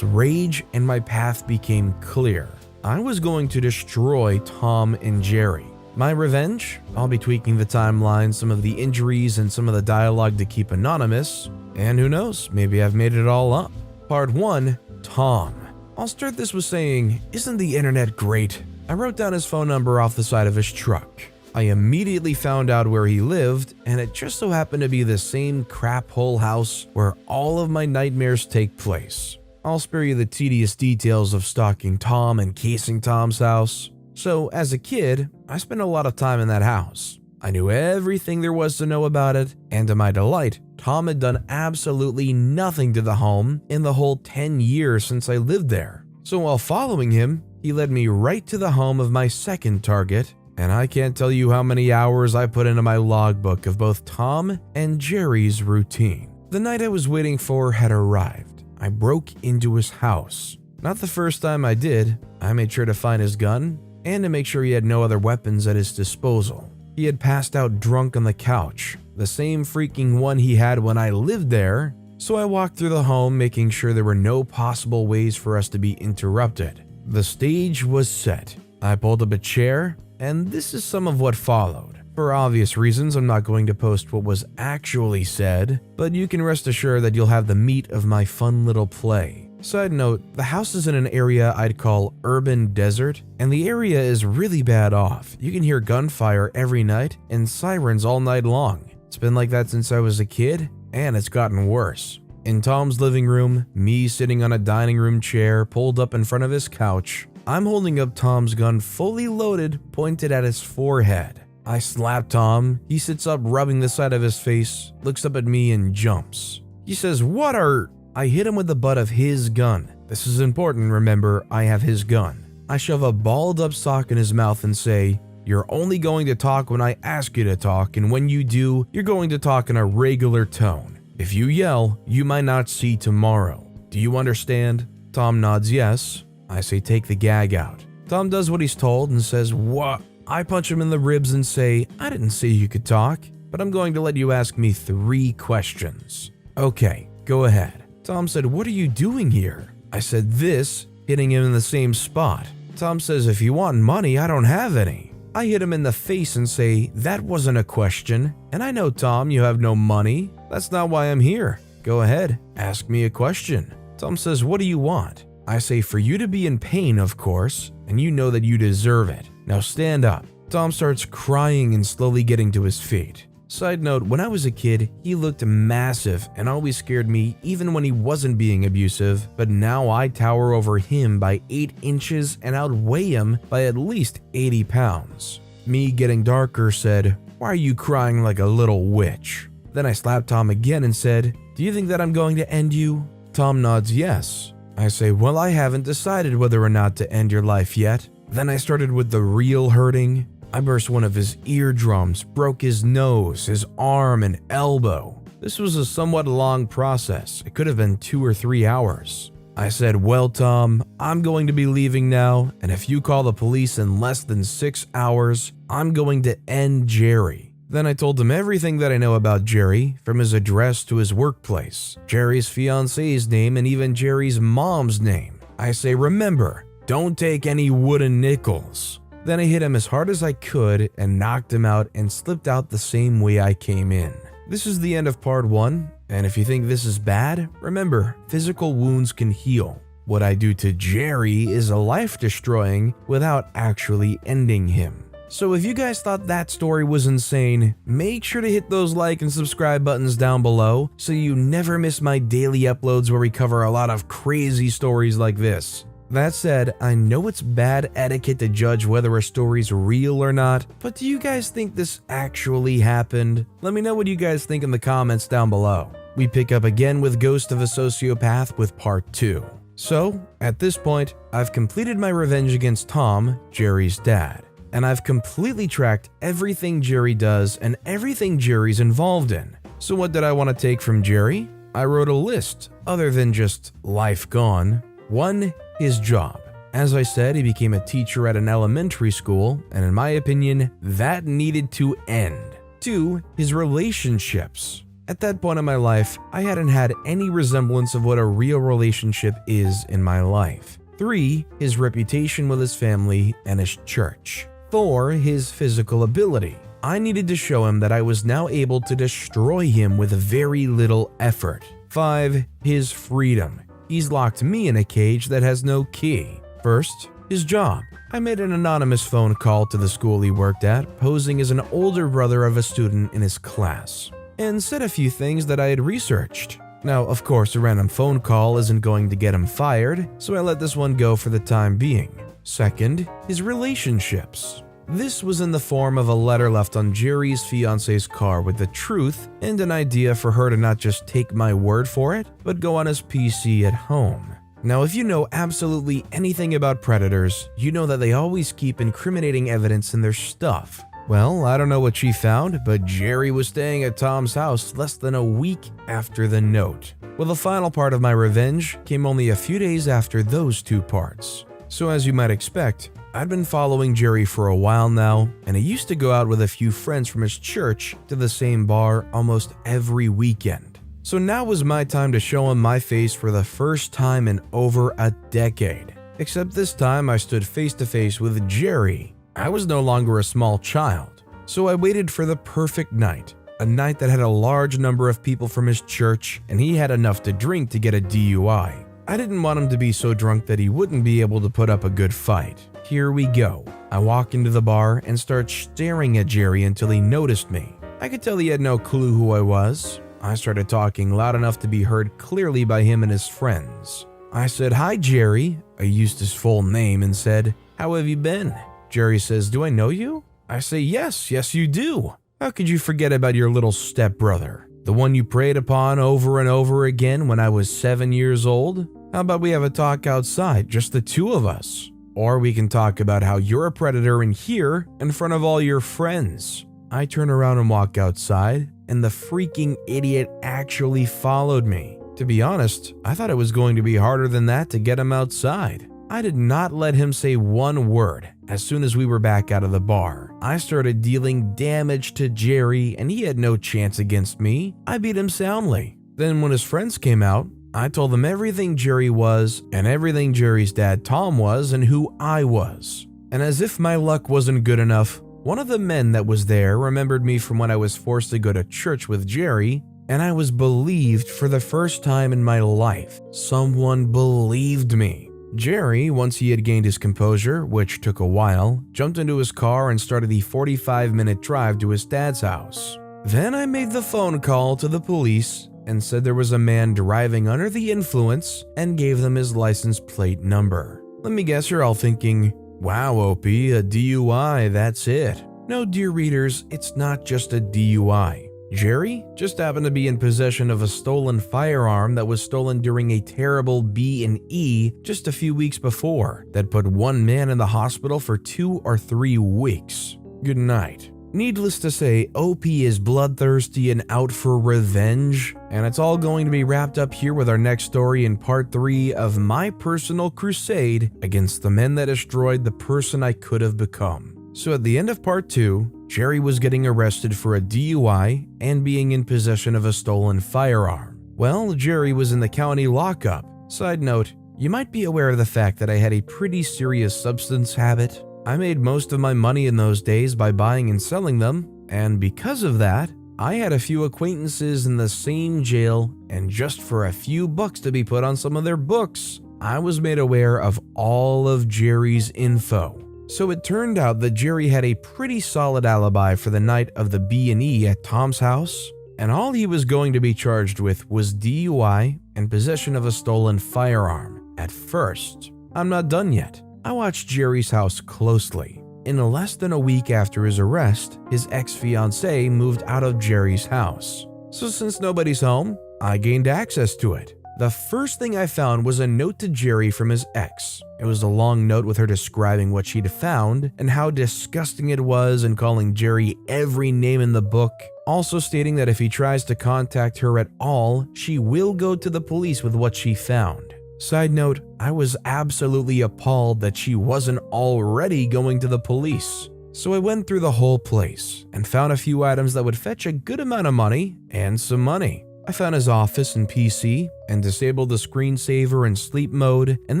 rage, and my path became clear. I was going to destroy Tom and Jerry. My revenge? I'll be tweaking the timeline, some of the injuries, and some of the dialogue to keep anonymous, and who knows, maybe I've made it all up. Part 1, Tom. I'll start this with saying, isn't the internet great? I wrote down his phone number off the side of his truck. I immediately found out where he lived, and it just so happened to be the same crap hole house where all of my nightmares take place. I'll spare you the tedious details of stalking Tom and casing Tom's house. So, as a kid, I spent a lot of time in that house. I knew everything there was to know about it, and to my delight, Tom had done absolutely nothing to the home in the whole 10 years since I lived there. So while following him, he led me right to the home of my second target, and I can't tell you how many hours I put into my logbook of both Tom and Jerry's routine. The night I was waiting for had arrived. I broke into his house. Not the first time I did. I made sure to find his gun and to make sure he had no other weapons at his disposal. He had passed out drunk on the couch, the same freaking one he had when I lived there, so I walked through the home making sure there were no possible ways for us to be interrupted. The stage was set. I pulled up a chair, and this is some of what followed. For obvious reasons, I'm not going to post what was actually said, but you can rest assured that you'll have the meat of my fun little play. Side note, the house is in an area I'd call urban desert, and the area is really bad off. You can hear gunfire every night and sirens all night long. It's been like that since I was a kid, and it's gotten worse. In Tom's living room, me sitting on a dining room chair pulled up in front of his couch, I'm holding up Tom's gun fully loaded, pointed at his forehead. I slap Tom, he sits up rubbing the side of his face, looks up at me and jumps. He says, "What are..." I hit him with the butt of his gun. This is important, remember, I have his gun. I shove a balled up sock in his mouth and say, "You're only going to talk when I ask you to talk, and when you do, you're going to talk in a regular tone. If you yell, you might not see tomorrow. Do you understand?" Tom nods yes. I say, "Take the gag out." Tom does what he's told and says, "What?" I punch him in the ribs and say, "I didn't say you could talk, but I'm going to let you ask me 3 questions." "Okay, go ahead." Tom said, "What are you doing here?" I said, "This," hitting him in the same spot. Tom says, "If you want money, I don't have any." I hit him in the face and say, "That wasn't a question, and I know, Tom, you have no money. That's not why I'm here. Go ahead, ask me a question." Tom says, "What do you want?" I say, "For you to be in pain, of course, and you know that you deserve it. Now stand up." Tom starts crying and slowly getting to his feet. Side note, when I was a kid, he looked massive and always scared me even when he wasn't being abusive, but now I tower over him by 8 inches and outweigh him by at least 80 pounds. Me getting darker said, "Why are you crying like a little witch?" Then I slapped Tom again and said, "Do you think that I'm going to end you?" Tom nods yes. I say, "Well, I haven't decided whether or not to end your life yet." Then I started with the real hurting. I burst one of his eardrums, broke his nose, his arm, and elbow. This was a somewhat long process. It could have been 2 or 3 hours. I said, "Well, Tom, I'm going to be leaving now, and if you call the police in less than 6 hours, I'm going to end Jerry." Then I told him everything that I know about Jerry, from his address to his workplace, Jerry's fiance's name, and even Jerry's mom's name. I say, "Remember, don't take any wooden nickels." Then I hit him as hard as I could and knocked him out and slipped out the same way I came in. This is the end of part 1, and if you think this is bad, remember, physical wounds can heal. What I do to Jerry is a life-destroying without actually ending him. So if you guys thought that story was insane, make sure to hit those like and subscribe buttons down below so you never miss my daily uploads where we cover a lot of crazy stories like this. That said, I know it's bad etiquette to judge whether a story's real or not, but do you guys think this actually happened? Let me know what you guys think in the comments down below. We pick up again with Ghost of a Sociopath with part 2. So, at this point, I've completed my revenge against Tom, Jerry's dad, and I've completely tracked everything Jerry does and everything Jerry's involved in. So what did I want to take from Jerry? I wrote a list, other than just life gone. 1. His job. As I said, he became a teacher at an elementary school, and in my opinion, that needed to end. 2. His relationships. At that point in my life, I hadn't had any resemblance of what a real relationship is in my life. 3. His reputation with his family and his church. 4. His physical ability. I needed to show him that I was now able to destroy him with very little effort. 5. His freedom. He's locked me in a cage that has no key. First, his job. I made an anonymous phone call to the school he worked at, posing as an older brother of a student in his class, and said a few things that I had researched. Now, of course, a random phone call isn't going to get him fired, so I let this one go for the time being. Second, his relationships. This was in the form of a letter left on Jerry's fiance's car with the truth and an idea for her to not just take my word for it, but go on his PC at home. Now, if you know absolutely anything about predators, you know that they always keep incriminating evidence in their stuff. Well, I don't know what she found, but Jerry was staying at Tom's house less than a week after the note. Well, the final part of my revenge came only a few days after those 2 parts. So as you might expect, I'd been following Jerry for a while now, and he used to go out with a few friends from his church to the same bar almost every weekend. So now was my time to show him my face for the first time in over a decade. Except this time I stood face to face with Jerry. I was no longer a small child, so I waited for the perfect night. A night that had a large number of people from his church, and he had enough to drink to get a DUI. I didn't want him to be so drunk that he wouldn't be able to put up a good fight. Here we go. I walk into the bar and start staring at Jerry until he noticed me. I could tell he had no clue who I was. I started talking loud enough to be heard clearly by him and his friends. I said, "Hi, Jerry." I used his full name and said, "How have you been?" Jerry says, "Do I know you?" I say, Yes, you do. How could you forget about your little stepbrother? The one you preyed upon over and over again when I was 7 years old? How about we have a talk outside, just the two of us? Or we can talk about how you're a predator in here in front of all your friends. I turn around and walk outside, and the freaking idiot actually followed me. To be honest, I thought it was going to be harder than that to get him outside. I did not let him say one word. As soon as we were back out of the bar, I started dealing damage to Jerry, and he had no chance against me. I beat him soundly. Then when his friends came out, I told them everything Jerry was and everything Jerry's dad Tom was and who I was. And as if my luck wasn't good enough, one of the men that was there remembered me from when I was forced to go to church with Jerry, and I was believed for the first time in my life. Someone believed me. Jerry, once he had gained his composure, which took a while, jumped into his car and started the 45-minute drive to his dad's house. Then I made the phone call to the police and said there was a man driving under the influence and gave them his license plate number. Let me guess you're all thinking, "Wow, OP, a DUI, that's it." No, dear readers, it's not just a DUI. Jerry just happened to be in possession of a stolen firearm that was stolen during a terrible B&E just a few weeks before that put one man in the hospital for 2 or 3 weeks. Good night. Needless to say, OP is bloodthirsty and out for revenge, and it's all going to be wrapped up here with our next story in part 3 of my personal crusade against the men that destroyed the person I could have become. So at the end of part 2, Jerry was getting arrested for a DUI and being in possession of a stolen firearm. Well, Jerry was in the county lockup. Side note, you might be aware of the fact that I had a pretty serious substance habit. I made most of my money in those days by buying and selling them, and because of that, I had a few acquaintances in the same jail, and just for a few bucks to be put on some of their books, I was made aware of all of Jerry's info. So it turned out that Jerry had a pretty solid alibi for the night of the B&E at Tom's house, and all he was going to be charged with was DUI and possession of a stolen firearm. At first, I'm not done yet. I watched Jerry's house closely. In less than a week after his arrest, his ex-fiancée moved out of Jerry's house. So since nobody's home, I gained access to it. The first thing I found was a note to Jerry from his ex. It was a long note with her describing what she'd found and how disgusting it was and calling Jerry every name in the book, also stating that if he tries to contact her at all, she will go to the police with what she found. Side note, I was absolutely appalled that she wasn't already going to the police. So I went through the whole place and found a few items that would fetch a good amount of money and some money. I found his office and PC and disabled the screensaver in sleep mode, and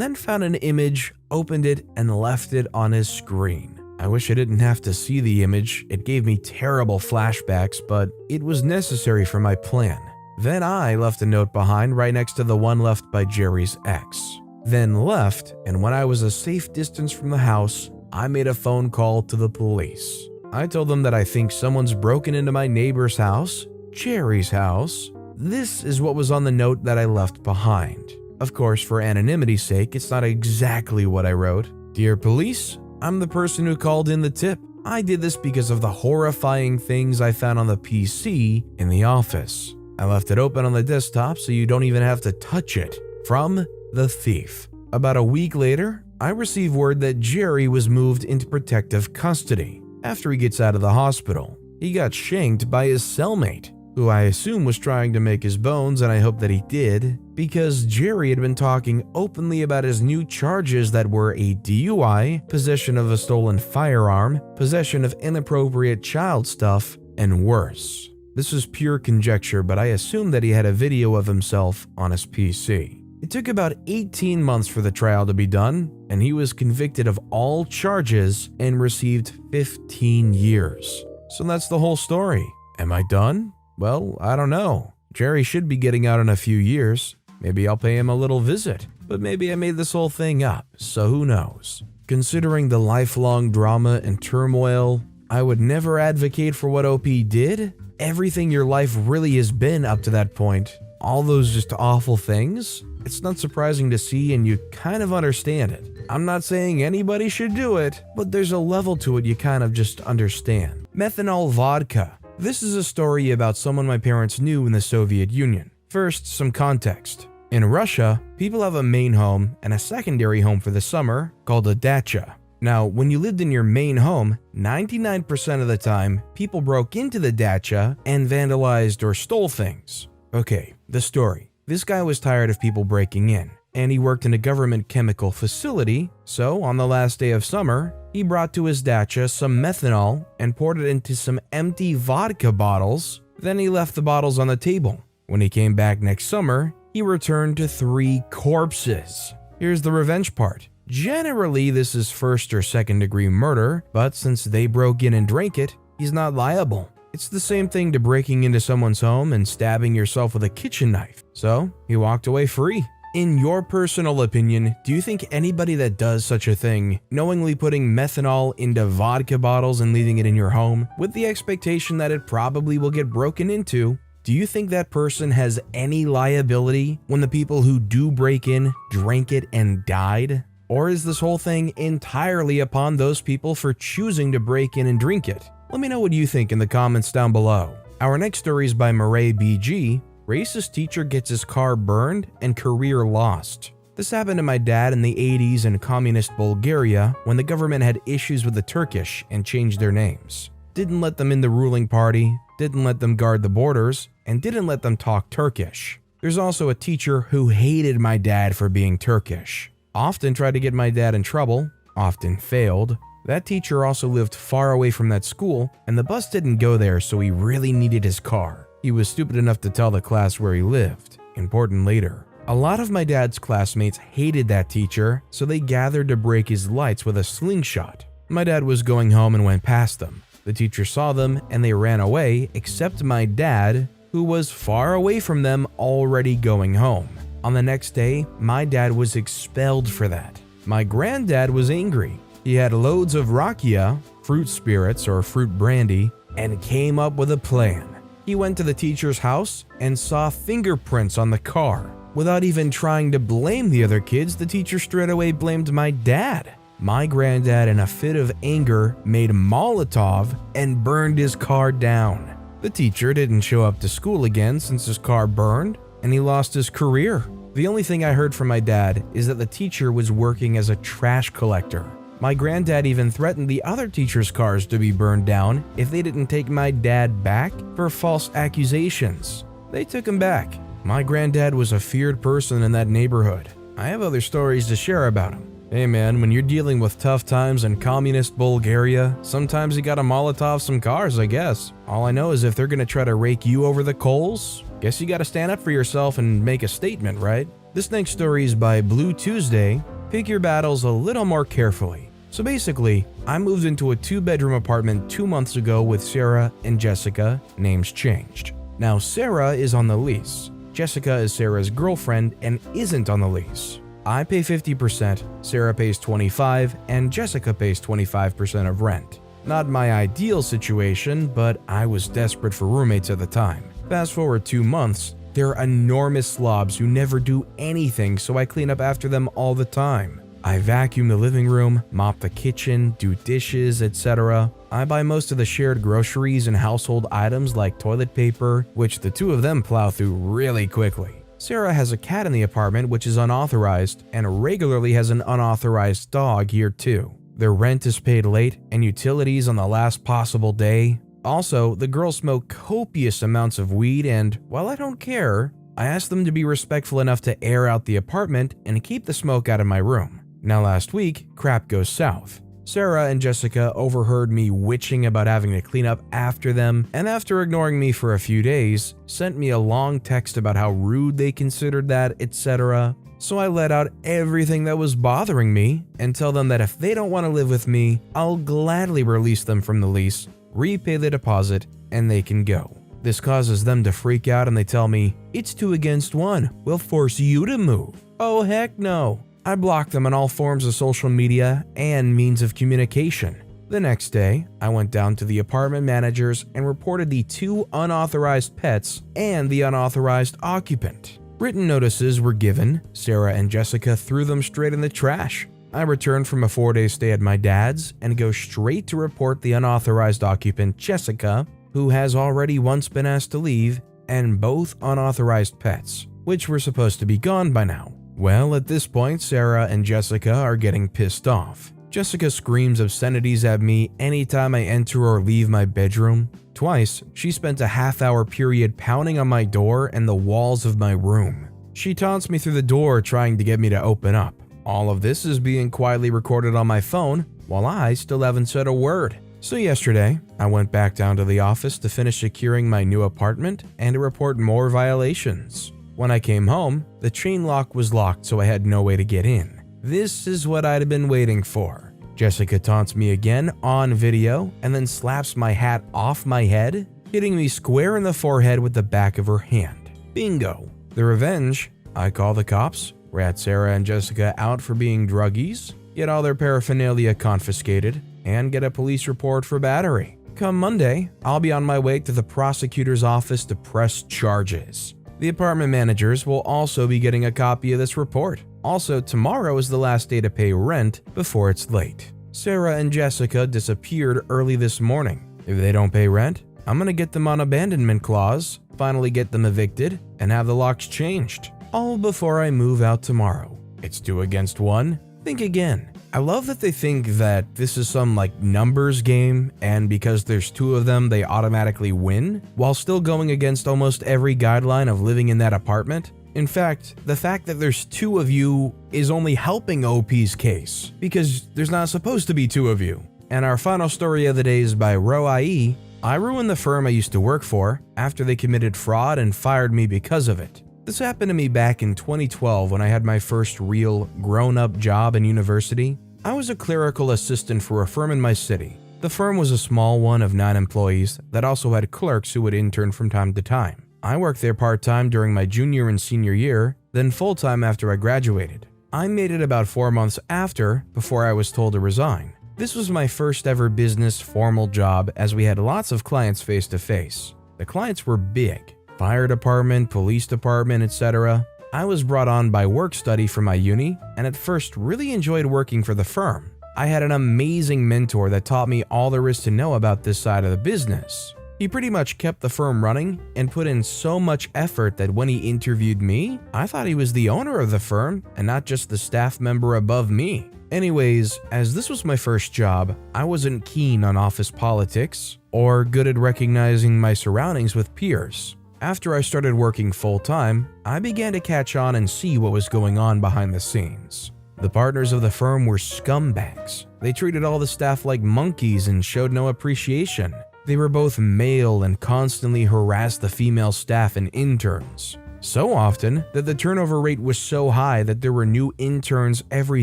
then found an image, opened it, and left it on his screen. I wish I didn't have to see the image. It gave me terrible flashbacks, but it was necessary for my plan. Then I left a note behind right next to the one left by Jerry's ex. Then left, and when I was a safe distance from the house, I made a phone call to the police. I told them that I think someone's broken into my neighbor's house, Jerry's house. This is what was on the note that I left behind. Of course, for anonymity's sake, it's not exactly what I wrote. "Dear police, I'm the person who called in the tip. I did this because of the horrifying things I found on the PC in the office. I left it open on the desktop so you don't even have to touch it. From the thief." About a week later, I received word that Jerry was moved into protective custody. After he gets out of the hospital, he got shanked by his cellmate, who I assume was trying to make his bones, and I hope that he did, because Jerry had been talking openly about his new charges that were a DUI, possession of a stolen firearm, possession of inappropriate child stuff, and worse. This is pure conjecture, but I assume that he had a video of himself on his PC. It took about 18 months for the trial to be done, and he was convicted of all charges and received 15 years. So that's the whole story. Am I done? Well, I don't know. Jerry should be getting out in a few years. Maybe I'll pay him a little visit. but maybe I made this whole thing up, so who knows. Considering the lifelong drama and turmoil, I would never advocate for what OP did. Everything your life really has been up to that point, all those just awful things, it's not surprising to see and you kind of understand it. I'm not saying anybody should do it, but there's a level to it you kind of just understand. Methanol vodka. This is a story about someone my parents knew in the Soviet Union. First, some context. In Russia, people have a main home and a secondary home for the summer called a dacha. Now, when you lived in your main home, 99% of the time, people broke into the dacha and vandalized or stole things. Okay, the story. This guy was tired of people breaking in, and he worked in a government chemical facility, so on the last day of summer, he brought to his dacha some methanol and poured it into some empty vodka bottles. Then he left the bottles on the table. When he came back next summer, he returned to 3 corpses. Here's the revenge part. Generally, this is first or second degree murder, but since they broke in and drank it, he's not liable. It's the same thing to breaking into someone's home and stabbing yourself with a kitchen knife. So, he walked away free. In your personal opinion, do you think anybody that does such a thing, knowingly putting methanol into vodka bottles and leaving it in your home, with the expectation that it probably will get broken into, do you think that person has any liability when the people who do break in drank it and died? Or is this whole thing entirely upon those people for choosing to break in and drink it? Let me know what you think in the comments down below. Our next story is by Murray BG. Racist teacher gets his car burned and career lost. This happened to my dad in the 80s in communist Bulgaria when the government had issues with the Turkish and changed their names. Didn't let them in the ruling party, didn't let them guard the borders, and didn't let them talk Turkish. There's also a teacher who hated my dad for being Turkish. Often tried to get my dad in trouble, often failed. That teacher also lived far away from that school, and the bus didn't go there, so he really needed his car. He was stupid enough to tell the class where he lived. Important later. A lot of my dad's classmates hated that teacher, so they gathered to break his lights with a slingshot. My dad was going home and went past them. The teacher saw them and they ran away, except my dad, who was far away from them, already going home. On the next day, my dad was expelled for that. My granddad was angry. He had loads of rakia, fruit spirits or fruit brandy, and came up with a plan. He went to the teacher's house and saw fingerprints on the car. Without even trying to blame the other kids, the teacher straight away blamed my dad. My granddad, in a fit of anger, made Molotov and burned his car down. The teacher didn't show up to school again since his car burned, and he lost his career. The only thing I heard from my dad is that the teacher was working as a trash collector. My granddad even threatened the other teachers' cars to be burned down if they didn't take my dad back for false accusations. They took him back. My granddad was a feared person in that neighborhood. I have other stories to share about him. Hey man, when you're dealing with tough times in communist Bulgaria, sometimes you gotta Molotov some cars, I guess. All I know is if they're gonna try to rake you over the coals, guess you gotta stand up for yourself and make a statement, right? This next story is by Blue Tuesday. Pick your battles a little more carefully. So basically, I moved into a 2-bedroom apartment 2 months ago with Sarah and Jessica, names changed. Now Sarah is on the lease. Jessica is Sarah's girlfriend and isn't on the lease. I pay 50%, Sarah pays 25%, and Jessica pays 25% of rent. Not my ideal situation, but I was desperate for roommates at the time. Fast forward 2 months, they're enormous slobs who never do anything, so I clean up after them all the time. I vacuum the living room, mop the kitchen, do dishes, etc. I buy most of the shared groceries and household items like toilet paper, which the two of them plow through really quickly. Sarah has a cat in the apartment which is unauthorized, and regularly has an unauthorized dog here too. Their rent is paid late and utilities on the last possible day. Also, the girls smoke copious amounts of weed, and while I don't care, I ask them to be respectful enough to air out the apartment and keep the smoke out of my room. Now last week, crap goes south. Sarah and Jessica overheard me witching about having to clean up after them, and after ignoring me for a few days, sent me a long text about how rude they considered that, etc. So I let out everything that was bothering me and tell them that if they don't want to live with me, I'll gladly release them from the lease, repay the deposit, and they can go. This causes them to freak out and they tell me, "It's 2 against 1, we'll force you to move." Oh heck no. I blocked them on all forms of social media and means of communication. The next day, I went down to the apartment managers and reported the 2 unauthorized pets and the unauthorized occupant. Written notices were given. Sarah and Jessica threw them straight in the trash. I returned from a 4-day stay at my dad's and go straight to report the unauthorized occupant, Jessica, who has already once been asked to leave, and both unauthorized pets, which were supposed to be gone by now. Well, at this point, Sarah and Jessica are getting pissed off. Jessica screams obscenities at me anytime I enter or leave my bedroom. Twice, she spent a half-hour period pounding on my door and the walls of my room. She taunts me through the door trying to get me to open up. All of this is being quietly recorded on my phone while I still haven't said a word. So yesterday, I went back down to the office to finish securing my new apartment and to report more violations. When I came home, the chain lock was locked, so I had no way to get in. This is what I'd been waiting for. Jessica taunts me again on video and then slaps my hat off my head, hitting me square in the forehead with the back of her hand. Bingo. The revenge: I call the cops, rat Sarah and Jessica out for being druggies, get all their paraphernalia confiscated, and get a police report for battery. Come Monday, I'll be on my way to the prosecutor's office to press charges. The apartment managers will also be getting a copy of this report. Also, tomorrow is the last day to pay rent before it's late. Sarah and Jessica disappeared early this morning. If they don't pay rent, I'm gonna get them on abandonment clause, finally get them evicted, and have the locks changed. All before I move out tomorrow. It's 2 against 1. Think again. I love that they think that this is some numbers game, and because there's 2 of them, they automatically win, while still going against almost every guideline of living in that apartment. In fact, the fact that there's 2 of you is only helping OP's case, because there's not supposed to be 2 of you. And our final story of the day is by Ro.ie. I ruined the firm I used to work for after they committed fraud and fired me because of it. This happened to me back in 2012 when I had my first real grown-up job in university. I was a clerical assistant for a firm in my city. The firm was a small one of 9 employees that also had clerks who would intern from time to time. I worked there part-time during my junior and senior year, then full-time after I graduated. I made it about 4 months after before I was told to resign. This was my first ever business formal job, as we had lots of clients face-to-face. The clients were big: fire department, police department, etc. I was brought on by work study from my uni, and at first really enjoyed working for the firm. I had an amazing mentor that taught me all there is to know about this side of the business. He pretty much kept the firm running and put in so much effort that when he interviewed me, I thought he was the owner of the firm and not just the staff member above me. Anyways, as this was my first job, I wasn't keen on office politics or good at recognizing my surroundings with peers. After I started working full-time, I began to catch on and see what was going on behind the scenes. The partners of the firm were scumbags. They treated all the staff like monkeys and showed no appreciation. They were both male and constantly harassed the female staff and interns. So often that the turnover rate was so high that there were new interns every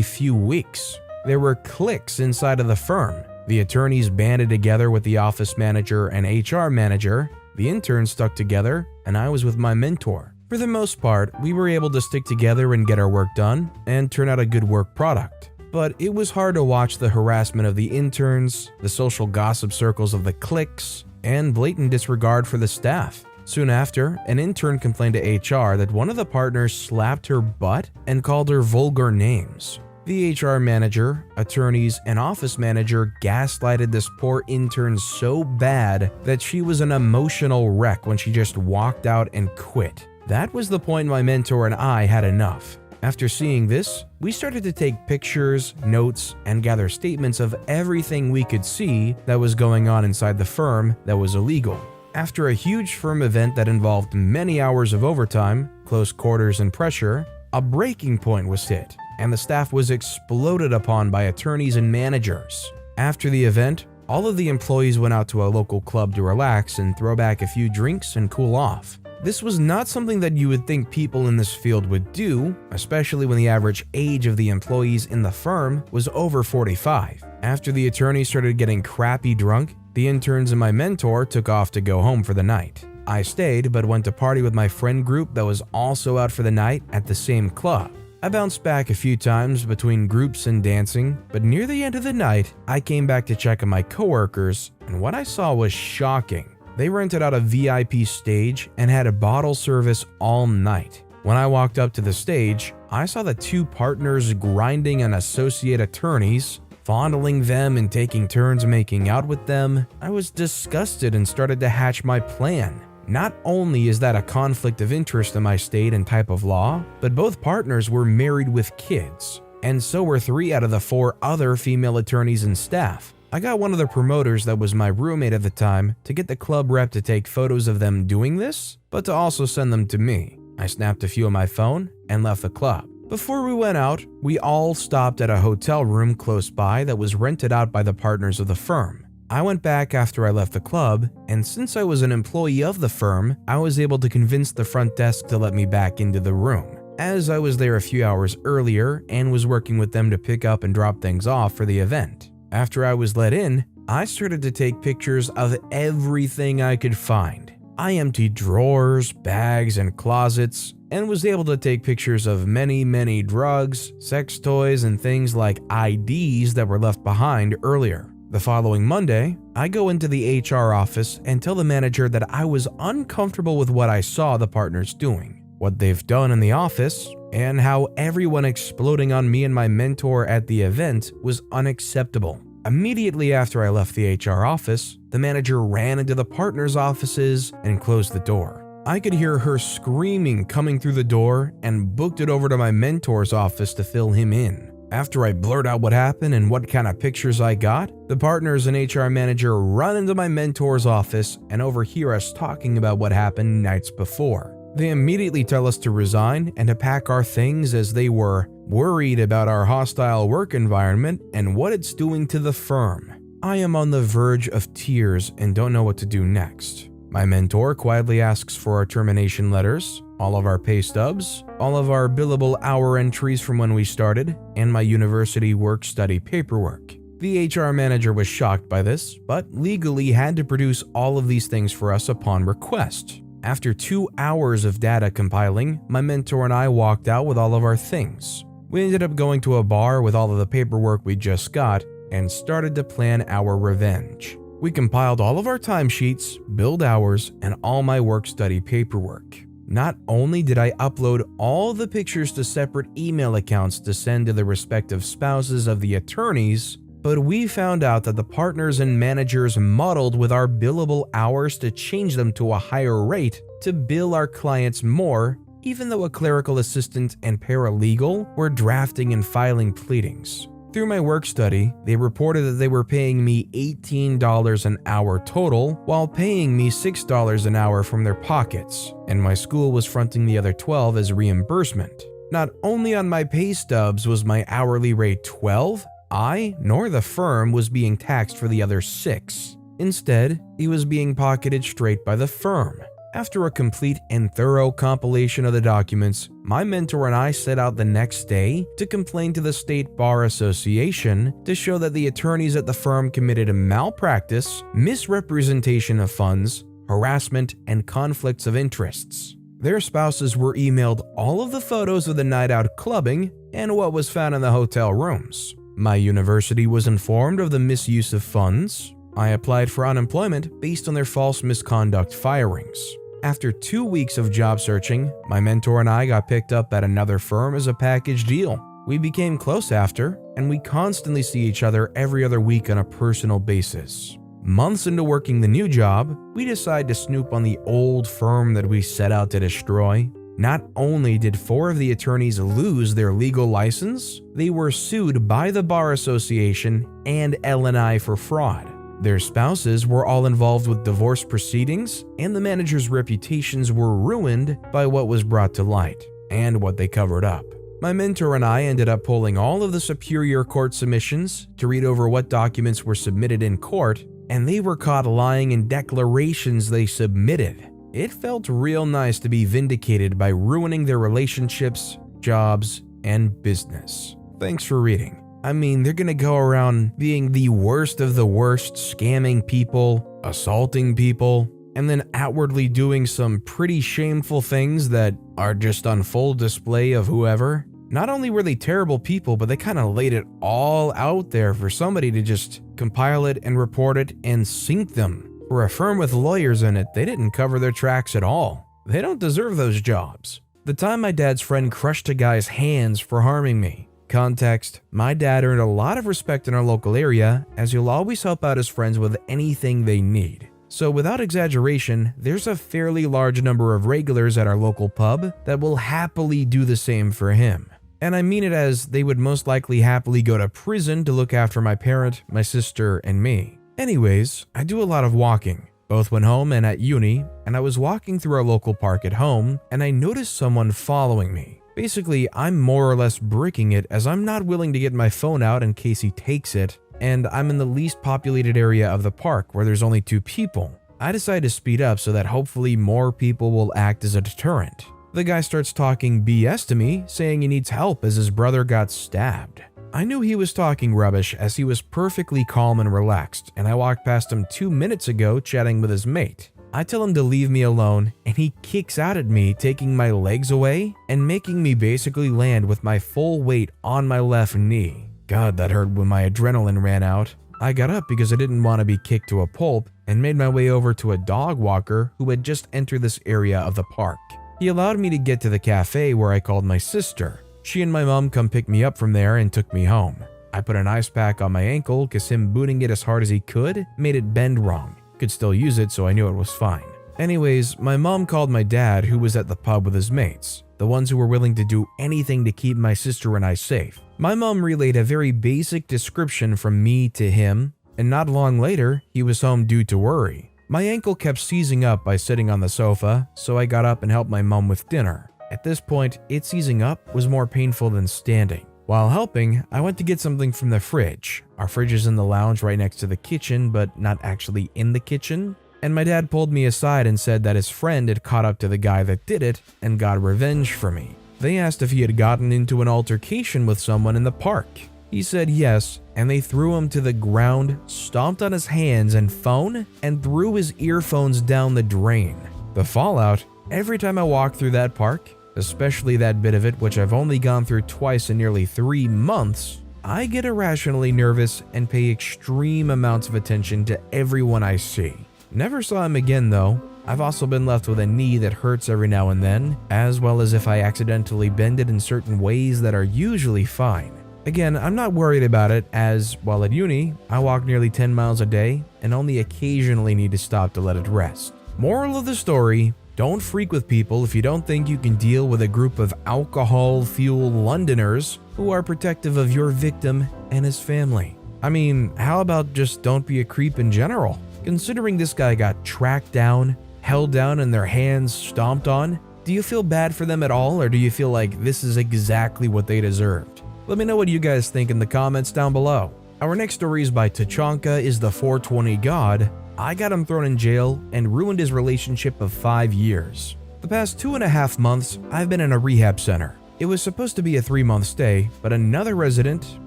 few weeks. There were cliques inside of the firm. The attorneys banded together with the office manager and HR manager. The interns stuck together, and I was with my mentor. For the most part, we were able to stick together and get our work done and turn out a good work product. But it was hard to watch the harassment of the interns, the social gossip circles of the cliques, and blatant disregard for the staff. Soon after, an intern complained to HR that one of the partners slapped her butt and called her vulgar names. The HR manager, attorneys, and office manager gaslighted this poor intern so bad that she was an emotional wreck when she just walked out and quit. That was the point my mentor and I had enough. After seeing this, we started to take pictures, notes, and gather statements of everything we could see that was going on inside the firm that was illegal. After a huge firm event that involved many hours of overtime, close quarters, and pressure, a breaking point was hit, and the staff was exploded upon by attorneys and managers. After the event, all of the employees went out to a local club to relax and throw back a few drinks and cool off. This was not something that you would think people in this field would do, especially when the average age of the employees in the firm was over 45. After the attorneys started getting crappy drunk, the interns and my mentor took off to go home for the night. I stayed but went to party with my friend group that was also out for the night at the same club. I bounced back a few times between groups and dancing, but near the end of the night, I came back to check on my coworkers, and what I saw was shocking. They rented out a VIP stage and had a bottle service all night. When I walked up to the stage, I saw the two partners grinding on associate attorneys, fondling them and taking turns making out with them. I was disgusted and started to hatch my plan. Not only is that a conflict of interest in my state and type of law, but both partners were married with kids, and so were 3 out of the 4 other female attorneys and staff. I got one of the promoters that was my roommate at the time to get the club rep to take photos of them doing this, but to also send them to me. I snapped a few on my phone and left the club. Before we went out, we all stopped at a hotel room close by that was rented out by the partners of the firm. I went back after I left the club, and since I was an employee of the firm, I was able to convince the front desk to let me back into the room, as I was there a few hours earlier and was working with them to pick up and drop things off for the event. After I was let in, I started to take pictures of everything I could find. I emptied drawers, bags, and closets, and was able to take pictures of many drugs, sex toys, and things like IDs that were left behind earlier. The following Monday, I go into the HR office and tell the manager that I was uncomfortable with what I saw the partners doing, what they've done in the office, and how everyone exploding on me and my mentor at the event was unacceptable. Immediately after I left the HR office, the manager ran into the partners' offices and closed the door. I could hear her screaming coming through the door and booked it over to my mentor's office to fill him in. After I blurt out what happened and what kind of pictures I got, the partners and HR manager run into my mentor's office and overhear us talking about what happened nights before. They immediately tell us to resign and to pack our things as they were worried about our hostile work environment and what it's doing to the firm. I am on the verge of tears and don't know what to do next. My mentor quietly asks for our termination letters, all of our pay stubs, all of our billable hour entries from when we started, and my university work-study paperwork. The HR manager was shocked by this, but legally had to produce all of these things for us upon request. After 2 hours of data compiling, my mentor and I walked out with all of our things. We ended up going to a bar with all of the paperwork we just got and started to plan our revenge. We compiled all of our timesheets, billed hours, and all my work-study paperwork. Not only did I upload all the pictures to separate email accounts to send to the respective spouses of the attorneys, but we found out that the partners and managers muddled with our billable hours to change them to a higher rate to bill our clients more, even though a clerical assistant and paralegal were drafting and filing pleadings. Through my work study, they reported that they were paying me $18 an hour total while paying me $6 an hour from their pockets, and my school was fronting the other $12 as reimbursement. Not only on my pay stubs was my hourly rate $12, I nor the firm was being taxed for the other $6. Instead, it was being pocketed straight by the firm. After a complete and thorough compilation of the documents, my mentor and I set out the next day to complain to the State Bar Association to show that the attorneys at the firm committed malpractice, misrepresentation of funds, harassment, and conflicts of interests. Their spouses were emailed all of the photos of the night out clubbing and what was found in the hotel rooms. My university was informed of the misuse of funds. I applied for unemployment based on their false misconduct firings. After 2 weeks of job searching, my mentor and I got picked up at another firm as a package deal. We became close after, and we constantly see each other every other week on a personal basis. Months into working the new job, we decide to snoop on the old firm that we set out to destroy. Not only did 4 of the attorneys lose their legal license, they were sued by the Bar Association and L&I for fraud. Their spouses were all involved with divorce proceedings, and the managers' reputations were ruined by what was brought to light and what they covered up. My mentor and I ended up pulling all of the Superior Court submissions to read over what documents were submitted in court, and they were caught lying in declarations they submitted. It felt real nice to be vindicated by ruining their relationships, jobs, and business. Thanks for reading. I mean, they're gonna go around being the worst of the worst, scamming people, assaulting people, and then outwardly doing some pretty shameful things that are just on full display of whoever. Not only were they terrible people, but they kind of laid it all out there for somebody to just compile it and report it and sink them. For a firm with lawyers in it, they didn't cover their tracks at all. They don't deserve those jobs. The time my dad's friend crushed a guy's hands for harming me. Context: my dad earned a lot of respect in our local area, as he'll always help out his friends with anything they need. So without exaggeration, there's a fairly large number of regulars at our local pub that will happily do the same for him. And I mean it as they would most likely happily go to prison to look after my parent, my sister, and me. Anyways, I do a lot of walking, both when home and at uni, and I was walking through our local park at home, and I noticed someone following me. Basically, I'm more or less bricking it as I'm not willing to get my phone out in case he takes it, and I'm in the least populated area of the park where there's only 2 people. I decide to speed up so that hopefully more people will act as a deterrent. The guy starts talking BS to me, saying he needs help as his brother got stabbed. I knew he was talking rubbish as he was perfectly calm and relaxed, and I walked past him 2 minutes ago chatting with his mate. I tell him to leave me alone, and he kicks out at me, taking my legs away and making me basically land with my full weight on my left knee. God, that hurt when my adrenaline ran out. I got up because I didn't want to be kicked to a pulp and made my way over to a dog walker who had just entered this area of the park. He allowed me to get to the cafe where I called my sister. She and my mom come pick me up from there and took me home. I put an ice pack on my ankle because him booting it as hard as he could made it bend wrong. Could still use it, so I knew it was fine. Anyways, my mom called my dad, who was at the pub with his mates, the ones who were willing to do anything to keep my sister and I safe. My mom relayed a very basic description from me to him, and not long later, he was home due to worry. My ankle kept seizing up by sitting on the sofa, so I got up and helped my mom with dinner. At this point, it seizing up was more painful than standing. While helping, I went to get something from the fridge. Our fridge is in the lounge right next to the kitchen, but not actually in the kitchen. And my dad pulled me aside and said that his friend had caught up to the guy that did it and got revenge for me. They asked if he had gotten into an altercation with someone in the park. He said yes, and they threw him to the ground, stomped on his hands and phone, and threw his earphones down the drain. The fallout: every time I walk through that park, especially that bit of it which I've only gone through twice in nearly 3 months, I get irrationally nervous and pay extreme amounts of attention to everyone I see. Never saw him again though. I've also been left with a knee that hurts every now and then, as well as if I accidentally bend it in certain ways that are usually fine. Again, I'm not worried about it as, while at uni, I walk nearly 10 miles a day and only occasionally need to stop to let it rest. Moral of the story: don't freak with people if you don't think you can deal with a group of alcohol-fueled Londoners who are protective of your victim and his family. I mean, how about just don't be a creep in general? Considering this guy got tracked down, held down, and their hands stomped on, do you feel bad for them at all, or do you feel like this is exactly what they deserved? Let me know what you guys think in the comments down below. Our next story is by Tachanka is the 420 God. I got him thrown in jail and ruined his relationship of 5 years. The past 2.5 months, I've been in a rehab center. It was supposed to be a 3-month stay, but another resident,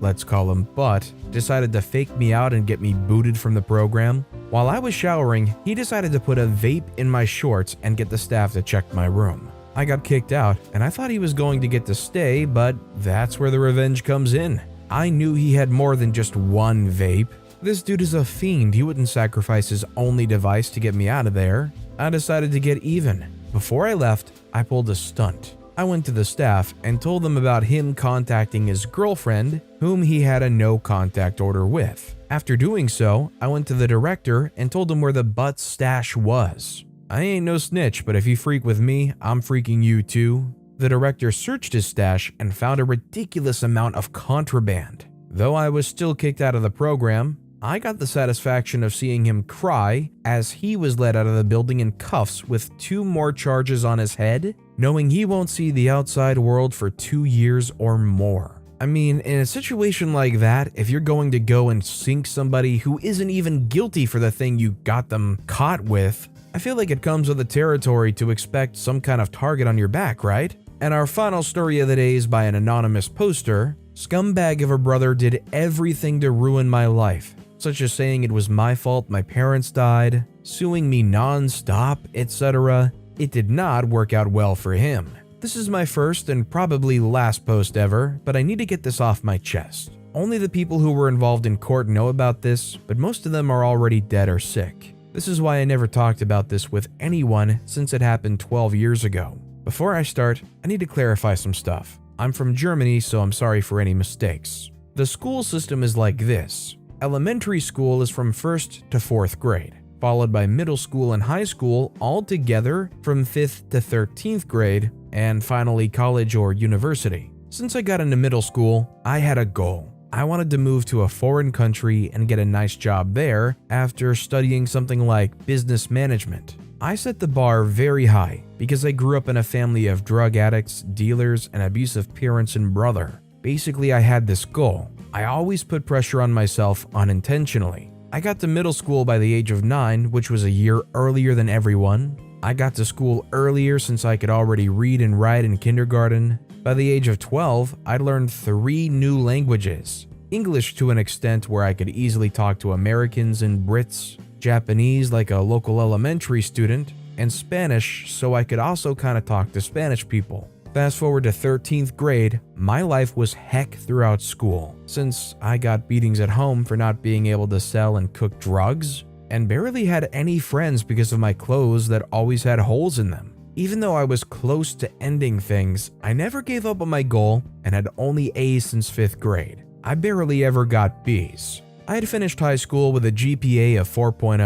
let's call him Butt, decided to fake me out and get me booted from the program. While I was showering, he decided to put a vape in my shorts and get the staff to check my room. I got kicked out, and I thought he was going to get to stay, but that's where the revenge comes in. I knew he had more than just one vape. This dude is a fiend. He wouldn't sacrifice his only device to get me out of there. I decided to get even. Before I left, I pulled a stunt. I went to the staff and told them about him contacting his girlfriend, whom he had a no contact order with. After doing so, I went to the director and told him where the Butt stash was. I ain't no snitch, but if you freak with me, I'm freaking you too. The director searched his stash and found a ridiculous amount of contraband. Though I was still kicked out of the program, I got the satisfaction of seeing him cry as he was led out of the building in cuffs with 2 more charges on his head, knowing he won't see the outside world for 2 years or more. I mean, in a situation like that, if you're going to go and sink somebody who isn't even guilty for the thing you got them caught with, I feel like it comes with the territory to expect some kind of target on your back, right? And our final story of the day is by an anonymous poster. Scumbag of a brother did everything to ruin my life, such as saying it was my fault my parents died, suing me non-stop, etc. It did not work out well for him. This is my first and probably last post ever, but I need to get this off my chest. Only the people who were involved in court know about this, but most of them are already dead or sick. This is why I never talked about this with anyone since it happened 12 years ago. Before I start, I need to clarify some stuff. I'm from Germany, so I'm sorry for any mistakes. The school system is like this. Elementary school is from 1st to 4th grade, followed by middle school and high school all together from 5th to 13th grade, and finally college or university. Since I got into middle school, I had a goal. I wanted to move to a foreign country and get a nice job there after studying something like business management. I set the bar very high because I grew up in a family of drug addicts, dealers, and abusive parents and brother. Basically, I had this goal. I always put pressure on myself unintentionally. I got to middle school by the age of 9, which was a year earlier than everyone. I got to school earlier since I could already read and write in kindergarten. By the age of 12, I'd learned 3 new languages. English to an extent where I could easily talk to Americans and Brits, Japanese like a local elementary student, and Spanish so I could also kind of talk to Spanish people. Fast forward to 13th grade, my life was heck throughout school, since I got beatings at home for not being able to sell and cook drugs, and barely had any friends because of my clothes that always had holes in them. Even though I was close to ending things, I never gave up on my goal and had only A's since 5th grade. I barely ever got B's. I had finished high school with a GPA of 4.0.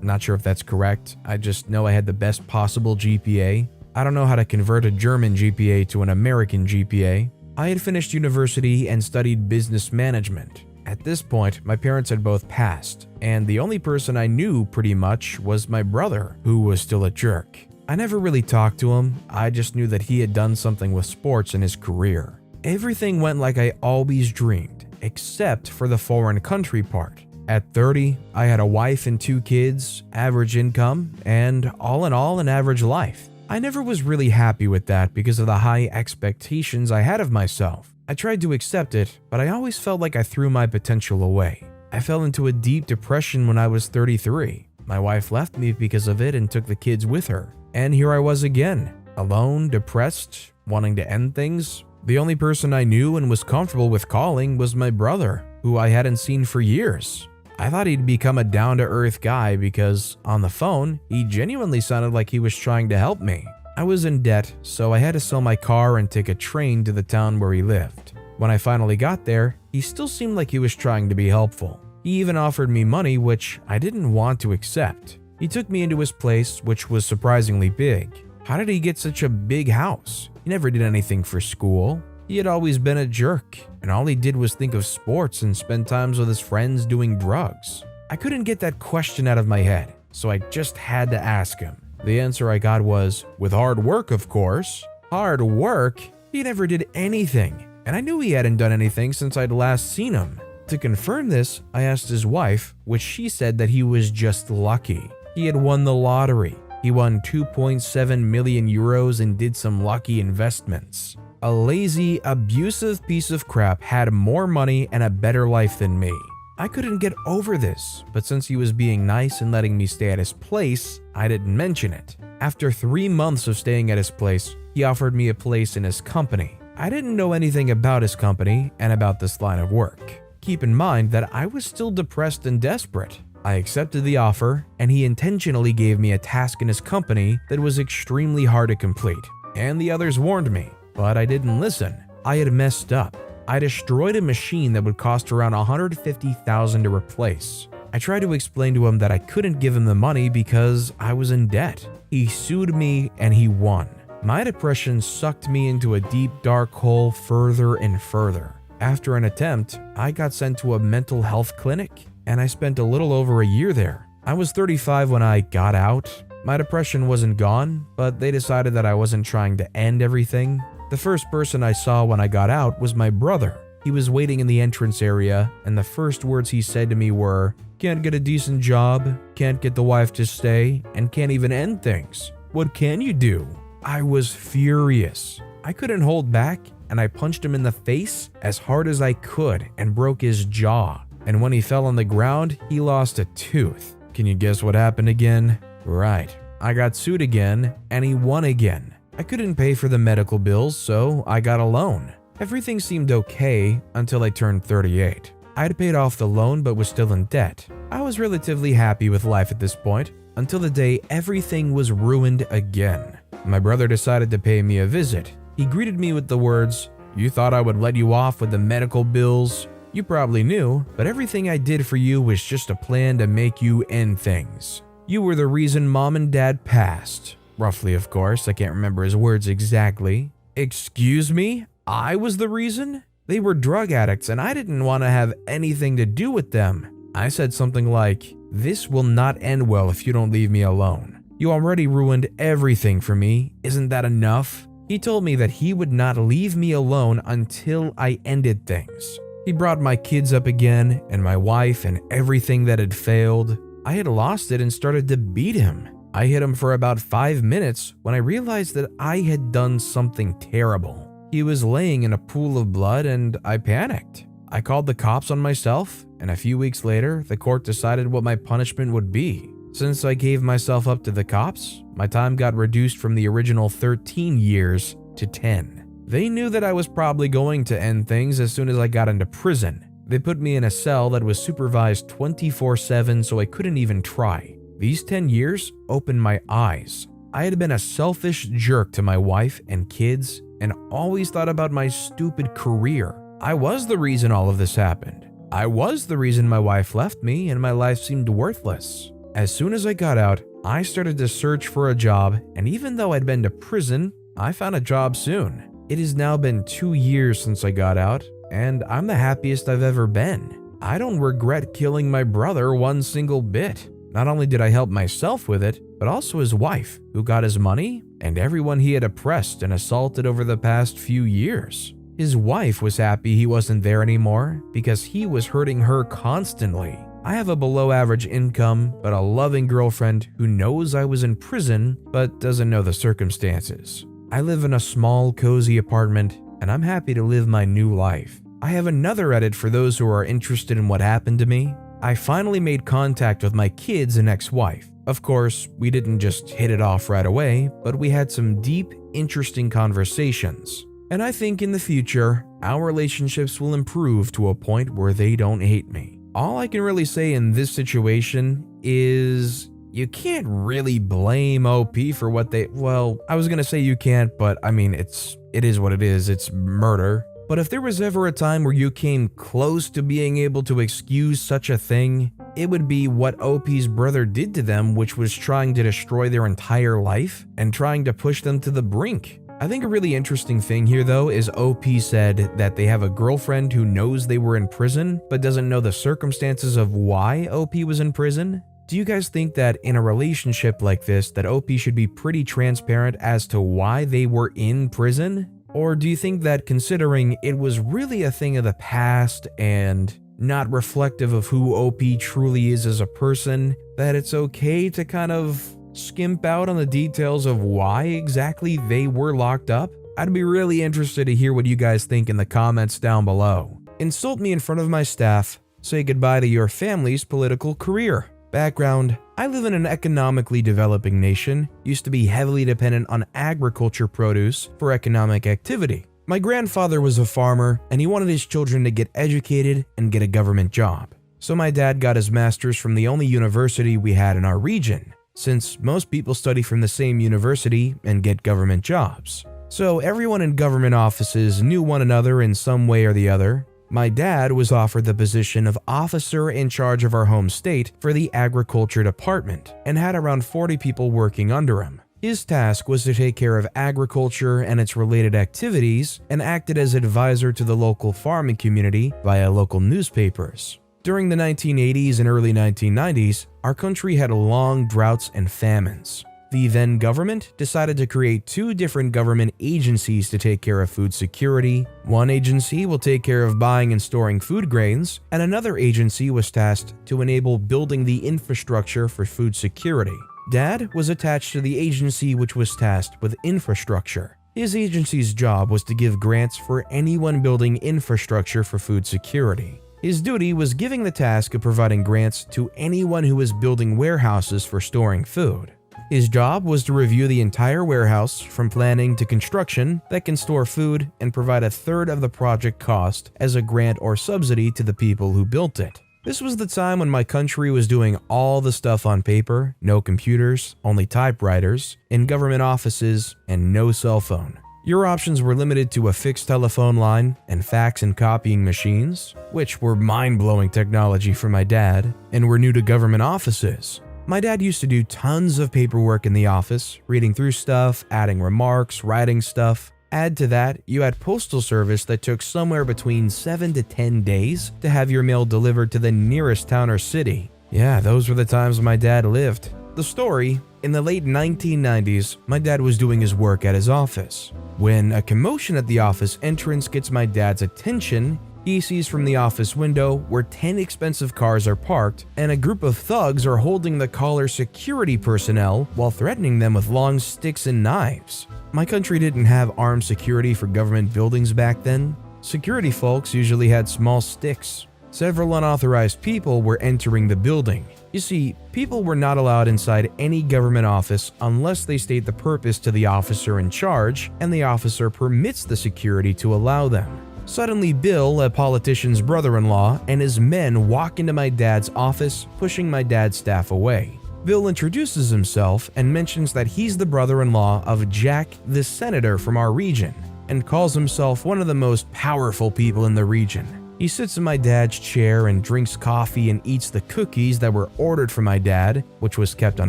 I'm not sure if that's correct, I just know I had the best possible GPA. I don't know how to convert a German GPA to an American GPA. I had finished university and studied business management. At this point, my parents had both passed, and the only person I knew pretty much was my brother, who was still a jerk. I never really talked to him, I just knew that he had done something with sports in his career. Everything went like I always dreamed, except for the foreign country part. At 30, I had a wife and 2 kids, average income, and all in all, an average life. I never was really happy with that because of the high expectations I had of myself. I tried to accept it, but I always felt like I threw my potential away. I fell into a deep depression when I was 33. My wife left me because of it and took the kids with her. And here I was again, alone, depressed, wanting to end things. The only person I knew and was comfortable with calling was my brother, who I hadn't seen for years. I thought he'd become a down-to-earth guy because, on the phone, he genuinely sounded like he was trying to help me. I was in debt, so I had to sell my car and take a train to the town where he lived. When I finally got there, he still seemed like he was trying to be helpful. He even offered me money, which I didn't want to accept. He took me into his place, which was surprisingly big. How did he get such a big house? He never did anything for school. He had always been a jerk, and all he did was think of sports and spend times with his friends doing drugs. I couldn't get that question out of my head, so I just had to ask him. The answer I got was, with hard work, of course. Hard work? He never did anything, and I knew he hadn't done anything since I'd last seen him. To confirm this, I asked his wife, which she said that he was just lucky. He had won the lottery. He won 2.7 million euros and did some lucky investments. A lazy, abusive piece of crap had more money and a better life than me. I couldn't get over this, but since he was being nice and letting me stay at his place, I didn't mention it. After 3 months of staying at his place, he offered me a place in his company. I didn't know anything about his company and about this line of work. Keep in mind that I was still depressed and desperate. I accepted the offer, and he intentionally gave me a task in his company that was extremely hard to complete. And the others warned me, but I didn't listen. I had messed up. I destroyed a machine that would cost around $150,000 to replace. I tried to explain to him that I couldn't give him the money because I was in debt. He sued me and he won. My depression sucked me into a deep dark hole further and further. After an attempt, I got sent to a mental health clinic, and I spent a little over a year there. I was 35 when I got out. My depression wasn't gone, but they decided that I wasn't trying to end everything. The first person I saw when I got out was my brother. He was waiting in the entrance area, and the first words he said to me were, "Can't get a decent job, can't get the wife to stay, and can't even end things. What can you do?" I was furious. I couldn't hold back, and I punched him in the face as hard as I could and broke his jaw. And when he fell on the ground, he lost a tooth. Can you guess what happened again? Right. I got sued again, and he won again. I couldn't pay for the medical bills, so I got a loan. Everything seemed okay until I turned 38. I had paid off the loan but was still in debt. I was relatively happy with life at this point, until the day everything was ruined again. My brother decided to pay me a visit. He greeted me with the words, "You thought I would let you off with the medical bills? You probably knew, but everything I did for you was just a plan to make you end things. You were the reason Mom and Dad passed." Roughly, of course, I can't remember his words exactly. Excuse me? I was the reason? They were drug addicts and I didn't want to have anything to do with them. I said something like, "This will not end well if you don't leave me alone. You already ruined everything for me. Isn't that enough?" He told me that he would not leave me alone until I ended things. He brought my kids up again and my wife and everything that had failed. I had lost it and started to beat him. I hit him for about 5 minutes when I realized that I had done something terrible. He was laying in a pool of blood and I panicked. I called the cops on myself, and a few weeks later, the court decided what my punishment would be. Since I gave myself up to the cops, my time got reduced from the original 13 years to 10. They knew that I was probably going to end things as soon as I got into prison. They put me in a cell that was supervised 24/7 so I couldn't even try. These 10 years opened my eyes. I had been a selfish jerk to my wife and kids and always thought about my stupid career. I was the reason all of this happened. I was the reason my wife left me and my life seemed worthless. As soon as I got out, I started to search for a job, and even though I'd been to prison, I found a job soon. It has now been 2 years since I got out, and I'm the happiest I've ever been. I don't regret killing my brother one single bit. Not only did I help myself with it, but also his wife, who got his money, and everyone he had oppressed and assaulted over the past few years. His wife was happy he wasn't there anymore because he was hurting her constantly. I have a below average income, but a loving girlfriend who knows I was in prison but doesn't know the circumstances. I live in a small, cozy apartment, and I'm happy to live my new life. I have another edit for those who are interested in what happened to me. I finally made contact with my kids and ex-wife. Of course, we didn't just hit it off right away, but we had some deep, interesting conversations. And I think in the future, our relationships will improve to a point where they don't hate me. All I can really say in this situation is you can't really blame OP for what I was gonna say you can't, but I mean, it is what it is. It's murder. But if there was ever a time where you came close to being able to excuse such a thing, it would be what OP's brother did to them, which was trying to destroy their entire life and trying to push them to the brink. I think a really interesting thing here though is OP said that they have a girlfriend who knows they were in prison but doesn't know the circumstances of why OP was in prison. Do you guys think that in a relationship like this that OP should be pretty transparent as to why they were in prison? Or do you think that considering it was really a thing of the past and not reflective of who OP truly is as a person, that it's okay to kind of skimp out on the details of why exactly they were locked up? I'd be really interested to hear what you guys think in the comments down below. Insult me in front of my staff, say goodbye to your family's political career. Background: I live in an economically developing nation, used to be heavily dependent on agriculture produce for economic activity. My grandfather was a farmer and he wanted his children to get educated and get a government job. So my dad got his master's from the only university we had in our region, since most people study from the same university and get government jobs. So everyone in government offices knew one another in some way or the other. My dad was offered the position of officer in charge of our home state for the agriculture department and had around 40 people working under him. His task was to take care of agriculture and its related activities and acted as advisor to the local farming community via local newspapers. During the 1980s and early 1990s, our country had long droughts and famines. The then government decided to create 2 different government agencies to take care of food security. One agency will take care of buying and storing food grains, and another agency was tasked to enable building the infrastructure for food security. Dad was attached to the agency which was tasked with infrastructure. His agency's job was to give grants for anyone building infrastructure for food security. His duty was giving the task of providing grants to anyone who was building warehouses for storing food. His job was to review the entire warehouse from planning to construction that can store food and provide a third of the project cost as a grant or subsidy to the people who built it. This was the time when my country was doing all the stuff on paper, no computers, only typewriters, in government offices, and no cell phone. Your options were limited to a fixed telephone line and fax and copying machines, which were mind-blowing technology for my dad, and were new to government offices. My dad used to do tons of paperwork in the office, reading through stuff, adding remarks, writing stuff. Add to that, you had postal service that took somewhere between 7 to 10 days to have your mail delivered to the nearest town or city. Yeah, those were the times my dad lived. The story: in the late 1990s, my dad was doing his work at his office. When a commotion at the office entrance gets my dad's attention, he sees from the office window where 10 expensive cars are parked and a group of thugs are holding the caller's security personnel while threatening them with long sticks and knives. My country didn't have armed security for government buildings back then. Security folks usually had small sticks. Several unauthorized people were entering the building. You see, people were not allowed inside any government office unless they state the purpose to the officer in charge and the officer permits the security to allow them. Suddenly, Bill, a politician's brother-in-law, and his men walk into my dad's office, pushing my dad's staff away. Bill introduces himself and mentions that he's the brother-in-law of Jack, the senator from our region, and calls himself one of the most powerful people in the region. He sits in my dad's chair and drinks coffee and eats the cookies that were ordered for my dad, which was kept on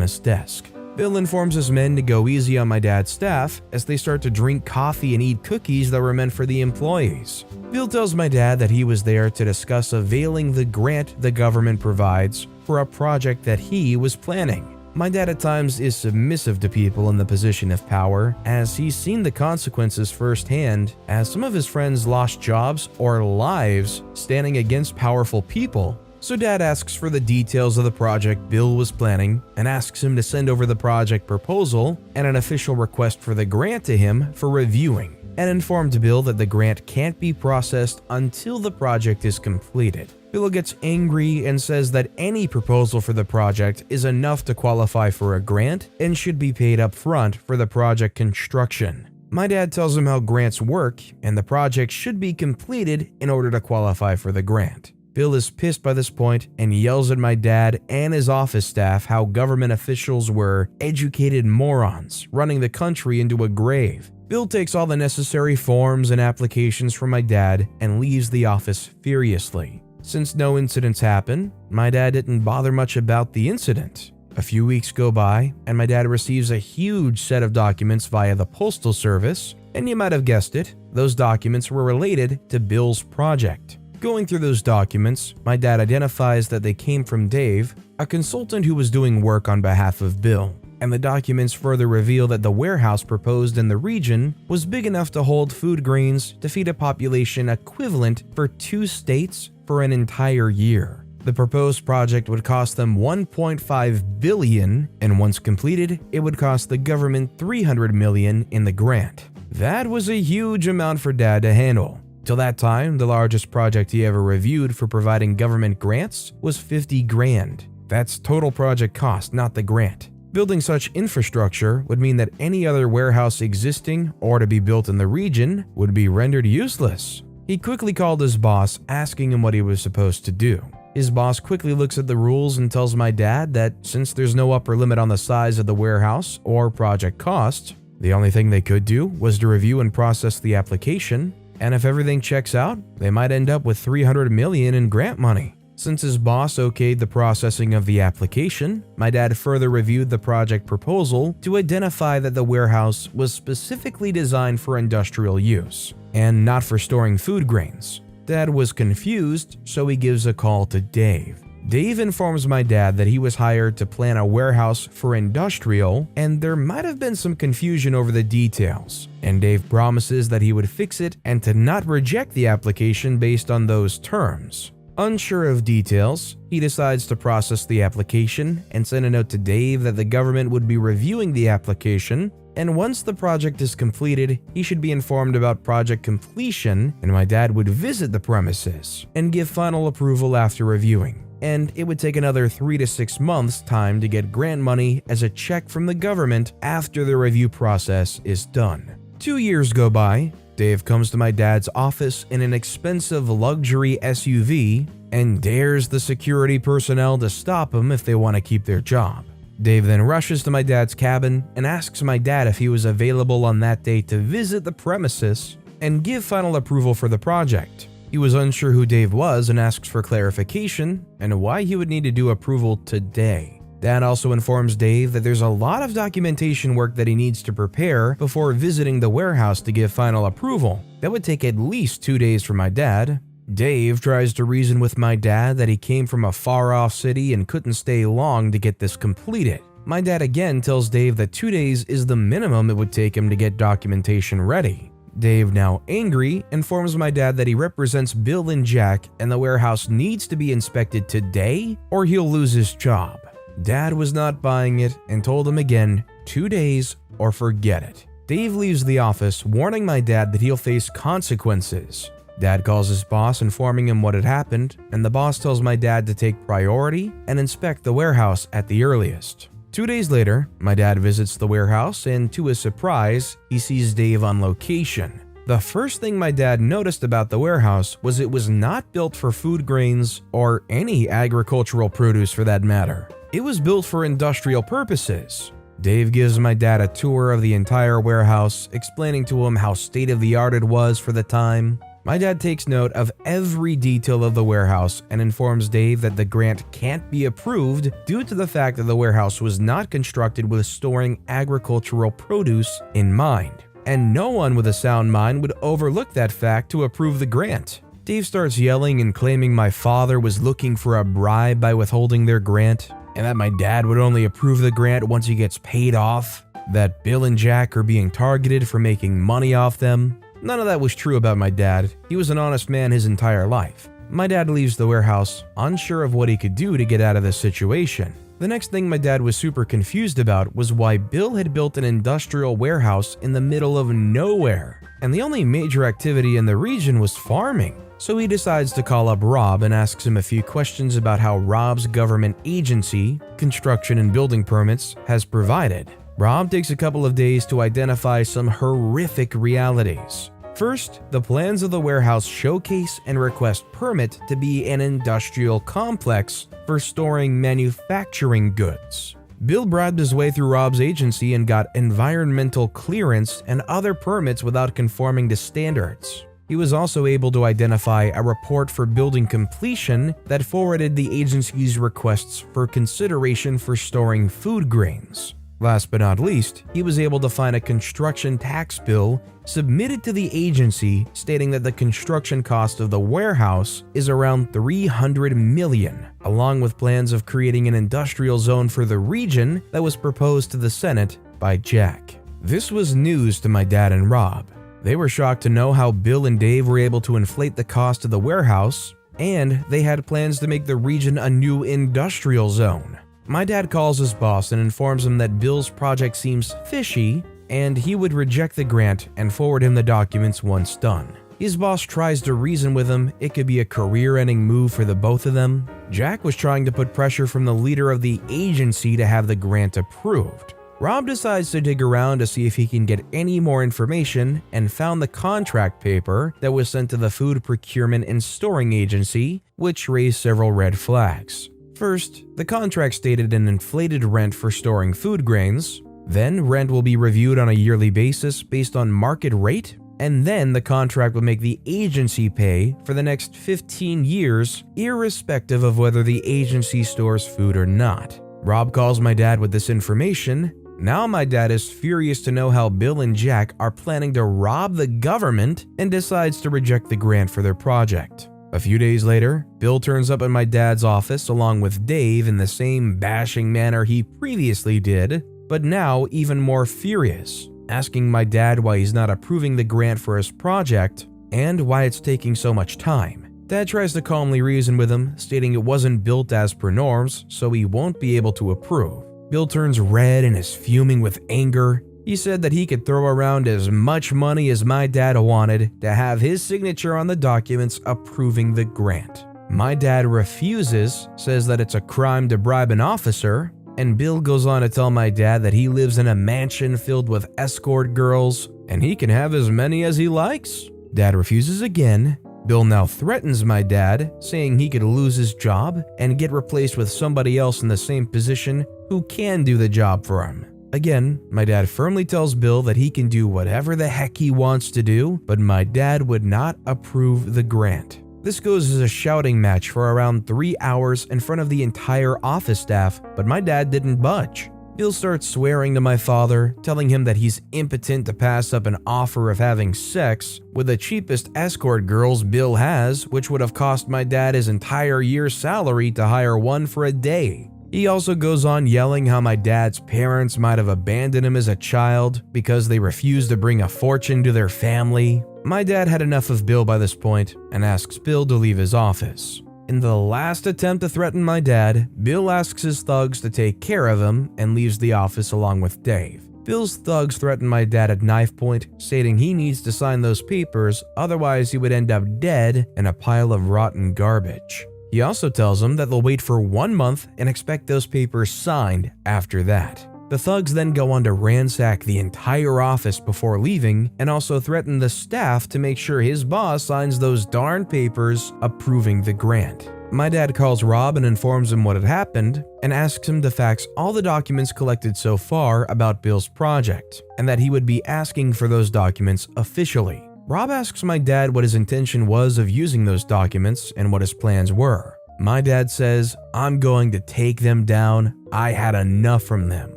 his desk. Bill informs his men to go easy on my dad's staff as they start to drink coffee and eat cookies that were meant for the employees. Bill tells my dad that he was there to discuss availing the grant the government provides for a project that he was planning. My dad at times is submissive to people in the position of power, as he's seen the consequences firsthand, as some of his friends lost jobs or lives standing against powerful people. So Dad asks for the details of the project Bill was planning and asks him to send over the project proposal and an official request for the grant to him for reviewing, and informed Bill that the grant can't be processed until the project is completed. Bill gets angry and says that any proposal for the project is enough to qualify for a grant and should be paid up front for the project construction. My dad tells him how grants work and the project should be completed in order to qualify for the grant. Bill is pissed by this point and yells at my dad and his office staff how government officials were educated morons running the country into a grave. Bill takes all the necessary forms and applications from my dad and leaves the office furiously. Since no incidents happen, my dad didn't bother much about the incident. A few weeks go by and my dad receives a huge set of documents via the postal service, and you might have guessed it, those documents were related to Bill's project. Going through those documents, my dad identifies that they came from Dave, a consultant who was doing work on behalf of Bill, and the documents further reveal that the warehouse proposed in the region was big enough to hold food grains to feed a population equivalent for 2 states for an entire year. The proposed project would cost them $1.5 billion, and once completed, it would cost the government $300 million in the grant. That was a huge amount for Dad to handle. Till that time, the largest project he ever reviewed for providing government grants was $50 grand. That's total project cost, not the grant. Building such infrastructure would mean that any other warehouse existing or to be built in the region would be rendered useless. He quickly called his boss, asking him what he was supposed to do. His boss quickly looks at the rules and tells my dad that since there's no upper limit on the size of the warehouse or project cost, the only thing they could do was to review and process the application, and if everything checks out, they might end up with $300 million in grant money. Since his boss okayed the processing of the application, my dad further reviewed the project proposal to identify that the warehouse was specifically designed for industrial use and not for storing food grains. Dad was confused, so he gives a call to Dave. Dave informs my dad that he was hired to plan a warehouse for industrial, and there might have been some confusion over the details, and Dave promises that he would fix it and to not reject the application based on those terms. Unsure of details, he decides to process the application and send a note to Dave that the government would be reviewing the application, and once the project is completed, he should be informed about project completion, and my dad would visit the premises and give final approval after reviewing. and it would take another 3 to 6 months time to get grant money as a check from the government after the review process is done. 2 years go by. Dave comes to my dad's office in an expensive luxury SUV and dares the security personnel to stop him if they want to keep their job. Dave then rushes to my dad's cabin and asks my dad if he was available on that day to visit the premises and give final approval for the project. He was unsure who Dave was and asks for clarification and why he would need to do approval today. Dad also informs Dave that there's a lot of documentation work that he needs to prepare before visiting the warehouse to give final approval. That would take at least 2 days for my dad. Dave tries to reason with my dad that he came from a far-off city and couldn't stay long to get this completed. My dad again tells Dave that 2 days is the minimum it would take him to get documentation ready. Dave, now angry, informs my dad that he represents Bill and Jack and the warehouse needs to be inspected today or he'll lose his job. Dad was not buying it and told him again, 2 days or forget it. Dave leaves the office, warning my dad that he'll face consequences. Dad calls his boss, informing him what had happened, and the boss tells my dad to take priority and inspect the warehouse at the earliest. 2 days later, my dad visits the warehouse, and to his surprise, he sees Dave on location. The first thing my dad noticed about the warehouse was it was not built for food grains or any agricultural produce for that matter. It was built for industrial purposes. Dave gives my dad a tour of the entire warehouse, explaining to him how state-of-the-art it was for the time. My dad takes note of every detail of the warehouse and informs Dave that the grant can't be approved due to the fact that the warehouse was not constructed with storing agricultural produce in mind, and no one with a sound mind would overlook that fact to approve the grant. Dave starts yelling and claiming my father was looking for a bribe by withholding their grant, and that my dad would only approve the grant once he gets paid off, that Bill and Jack are being targeted for making money off them. None of that was true about my dad. He was an honest man his entire life. My dad leaves the warehouse, unsure of what he could do to get out of this situation. The next thing my dad was super confused about was why Bill had built an industrial warehouse in the middle of nowhere, and the only major activity in the region was farming. So he decides to call up Rob and asks him a few questions about how Rob's government agency, construction and building permits, has provided. Rob takes a couple of days to identify some horrific realities. First, the plans of the warehouse showcase and request permit to be an industrial complex for storing manufacturing goods. Bill bribed his way through Rob's agency and got environmental clearance and other permits without conforming to standards. He was also able to identify a report for building completion that forwarded the agency's requests for consideration for storing food grains. Last but not least, he was able to find a construction tax bill submitted to the agency stating that the construction cost of the warehouse is around $300 million, along with plans of creating an industrial zone for the region that was proposed to the Senate by Jack. This was news to my dad and Rob. They were shocked to know how Bill and Dave were able to inflate the cost of the warehouse, and they had plans to make the region a new industrial zone. My dad calls his boss and informs him that Bill's project seems fishy and he would reject the grant and forward him the documents once done. His boss tries to reason with him it could be a career-ending move for the both of them. Jack was trying to put pressure from the leader of the agency to have the grant approved. Rob decides to dig around to see if he can get any more information and found the contract paper that was sent to the Food Procurement and Storing Agency, which raised several red flags. First, the contract stated an inflated rent for storing food grains, then rent will be reviewed on a yearly basis based on market rate, and then the contract will make the agency pay for the next 15 years, irrespective of whether the agency stores food or not. Rob calls my dad with this information. Now my dad is furious to know how Bill and Jack are planning to rob the government and decides to reject the grant for their project. A few days later, Bill turns up at my dad's office along with Dave in the same bashing manner he previously did, but now even more furious, asking my dad why he's not approving the grant for his project and why it's taking so much time. Dad tries to calmly reason with him, stating it wasn't built as per norms, so he won't be able to approve. Bill turns red and is fuming with anger. He said that he could throw around as much money as my dad wanted to have his signature on the documents approving the grant. My dad refuses, says that it's a crime to bribe an officer, and Bill goes on to tell my dad that he lives in a mansion filled with escort girls and he can have as many as he likes. Dad refuses again. Bill now threatens my dad, saying he could lose his job and get replaced with somebody else in the same position who can do the job for him. Again, my dad firmly tells Bill that he can do whatever the heck he wants to do, but my dad would not approve the grant. This goes as a shouting match for around 3 hours in front of the entire office staff, but my dad didn't budge. Bill starts swearing to my father, telling him that he's impotent to pass up an offer of having sex with the cheapest escort girls Bill has, which would have cost my dad his entire year's salary to hire one for a day. He also goes on yelling how my dad's parents might have abandoned him as a child because they refused to bring a fortune to their family. My dad had enough of Bill by this point and asks Bill to leave his office. In the last attempt to threaten my dad, Bill asks his thugs to take care of him and leaves the office along with Dave. Bill's thugs threaten my dad at knife point, stating he needs to sign those papers, otherwise he would end up dead in a pile of rotten garbage. He also tells him that they'll wait for 1 month and expect those papers signed after that. The thugs then go on to ransack the entire office before leaving and also threaten the staff to make sure his boss signs those darn papers approving the grant. My dad calls Rob and informs him what had happened and asks him to fax all the documents collected so far about Bill's project and that he would be asking for those documents officially. Rob asks my dad what his intention was of using those documents and what his plans were. My dad says, "I'm going to take them down. I had enough from them."